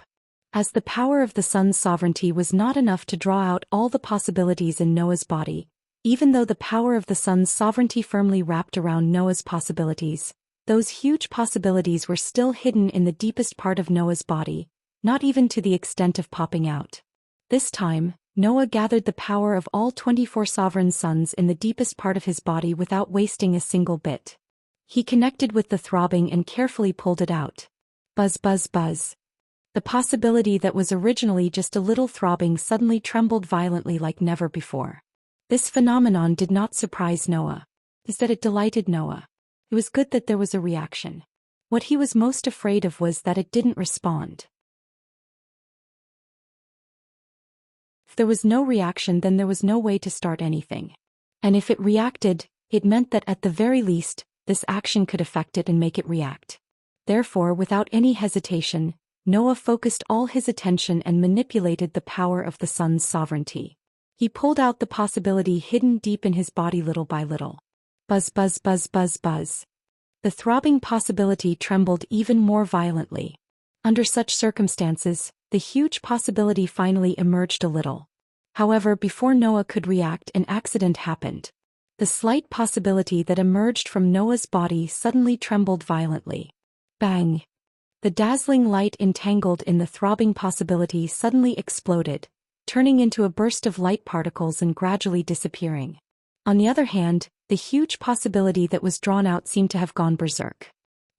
As the power of the sun's sovereignty was not enough to draw out all the possibilities in Noah's body, even though the power of the sun's sovereignty firmly wrapped around Noah's possibilities, those huge possibilities were still hidden in the deepest part of Noah's body, not even to the extent of popping out. This time, Noah gathered the power of all 24 sovereign suns in the deepest part of his body without wasting a single bit. He connected with the throbbing and carefully pulled it out. Buzz, buzz, buzz. The possibility that was originally just a little throbbing suddenly trembled violently like never before. This phenomenon did not surprise Noah. Instead, it delighted Noah. It was good that there was a reaction. What he was most afraid of was that it didn't respond. If there was no reaction, then there was no way to start anything. And if it reacted, it meant that at the very least, this action could affect it and make it react. Therefore, without any hesitation, Noah focused all his attention and manipulated the power of the sun's sovereignty. He pulled out the possibility hidden deep in his body little by little. Buzz, buzz, buzz, buzz, buzz. The throbbing possibility trembled even more violently. Under such circumstances, the huge possibility finally emerged a little. However, before Noah could react, an accident happened. The slight possibility that emerged from Noah's body suddenly trembled violently. Bang! The dazzling light entangled in the throbbing possibility suddenly exploded, turning into a burst of light particles and gradually disappearing. On the other hand, the huge possibility that was drawn out seemed to have gone berserk.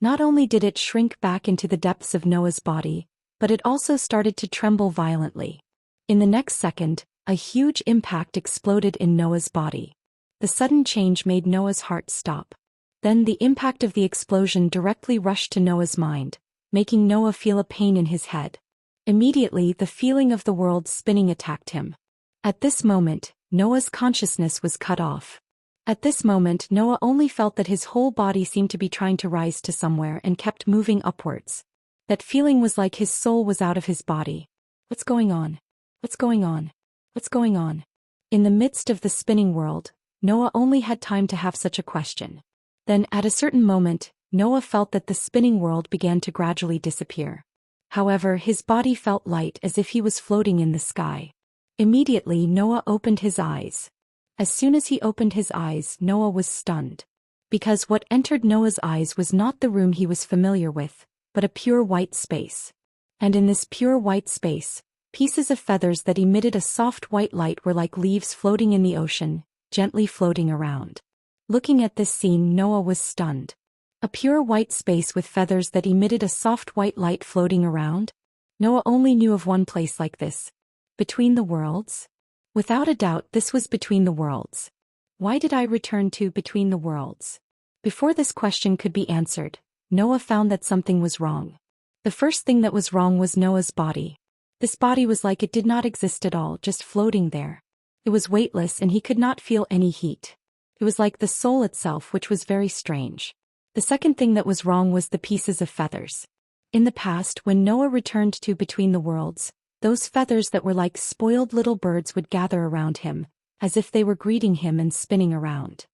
Not only did it shrink back into the depths of Noah's body, but it also started to tremble violently. In the next second, a huge impact exploded in Noah's body. The sudden change made Noah's heart stop. Then the impact of the explosion directly rushed to Noah's mind, making Noah feel a pain in his head. Immediately, the feeling of the world spinning attacked him. At this moment, Noah's consciousness was cut off. At this moment, Noah only felt that his whole body seemed to be trying to rise to somewhere and kept moving upwards. That feeling was like his soul was out of his body. What's going on? What's going on? What's going on? In the midst of the spinning world, Noah only had time to have such a question. Then, at a certain moment, Noah felt that the spinning world began to gradually disappear. However, his body felt light as if he was floating in the sky. Immediately, Noah opened his eyes. As soon as he opened his eyes, Noah was stunned. Because what entered Noah's eyes was not the room he was familiar with, but a pure white space. And in this pure white space, pieces of feathers that emitted a soft white light were like leaves floating in the ocean, gently floating around. Looking at this scene, Noah was stunned. A pure white space with feathers that emitted a soft white light floating around? Noah only knew of one place like this. Between the worlds? Without a doubt, this was Between the Worlds. Why did I return to Between the Worlds? Before this question could be answered, Noah found that something was wrong. The first thing that was wrong was Noah's body. This body was like it did not exist at all, just floating there. It was weightless and he could not feel any heat. It was like the soul itself, which was very strange. The second thing that was wrong was the pieces of feathers. In the past, when Noah returned to Between the Worlds, those feathers that were like spoiled little birds would gather around him, as if they were greeting him and spinning around.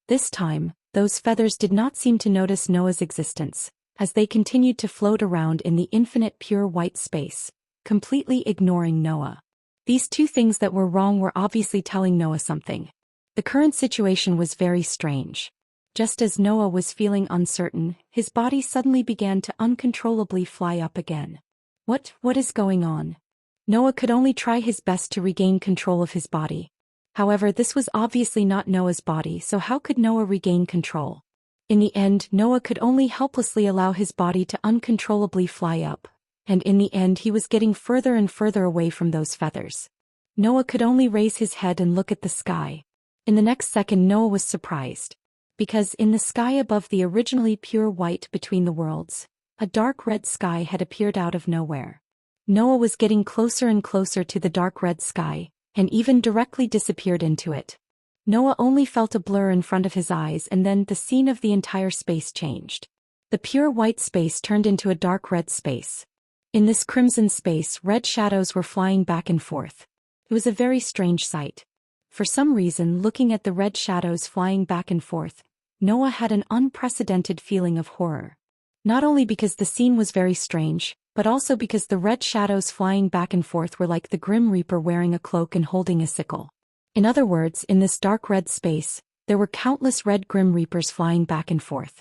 This time, those feathers did not seem to notice Noah's existence, as they continued to float around in the infinite pure white space, completely ignoring Noah. These two things that were wrong were obviously telling Noah something. The current situation was very strange. Just as Noah was feeling uncertain, his body suddenly began to uncontrollably fly up again. What is going on? Noah could only try his best to regain control of his body. However, this was obviously not Noah's body, so how could Noah regain control? In the end, Noah could only helplessly allow his body to uncontrollably fly up, and in the end he was getting further and further away from those feathers. Noah could only raise his head and look at the sky. In the next second, Noah was surprised. Because in the sky above the originally pure white Between the Worlds, a dark red sky had appeared out of nowhere. Noah was getting closer and closer to the dark red sky, and even directly disappeared into it. Noah only felt a blur in front of his eyes, and then the scene of the entire space changed. The pure white space turned into a dark red space. In this crimson space, red shadows were flying back and forth. It was a very strange sight. For some reason, looking at the red shadows flying back and forth, Noah had an unprecedented feeling of horror. Not only because the scene was very strange, but also because the red shadows flying back and forth were like the Grim Reaper wearing a cloak and holding a sickle. In other words, in this dark red space, there were countless red Grim Reapers flying back and forth.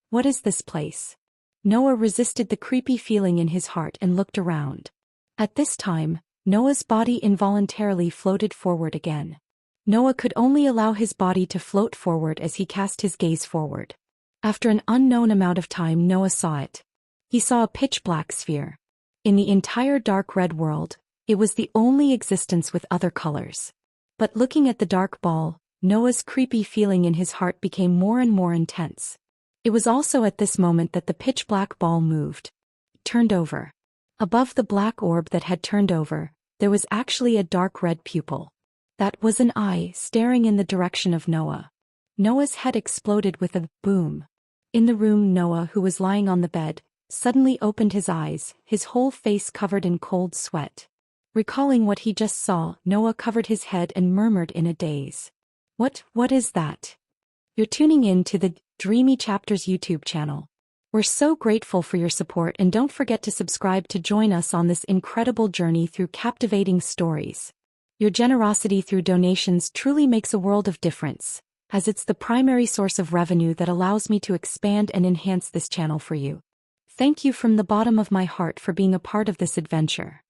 What is this place? Noah resisted the creepy feeling in his heart and looked around. At this time, Noah's body involuntarily floated forward again. Noah could only allow his body to float forward as he cast his gaze forward. After an unknown amount of time, Noah saw it. He saw a pitch-black sphere. In the entire dark red world, it was the only existence with other colors. But looking at the dark ball, Noah's creepy feeling in his heart became more and more intense. It was also at this moment that the pitch-black ball moved. It turned over. Above the black orb that had turned over, there was actually a dark red pupil. That was an eye staring in the direction of Noah. Noah's head exploded with a boom. In the room, Noah, who was lying on the bed, suddenly opened his eyes, his whole face covered in cold sweat. Recalling what he just saw, Noah covered his head and murmured in a daze. What is that? You're tuning in to the Dreamy Chapters YouTube channel. We're so grateful for your support, and don't forget to subscribe to join us on this incredible journey through captivating stories. Your generosity through donations truly makes a world of difference, as it's the primary source of revenue that allows me to expand and enhance this channel for you. Thank you from the bottom of my heart for being a part of this adventure.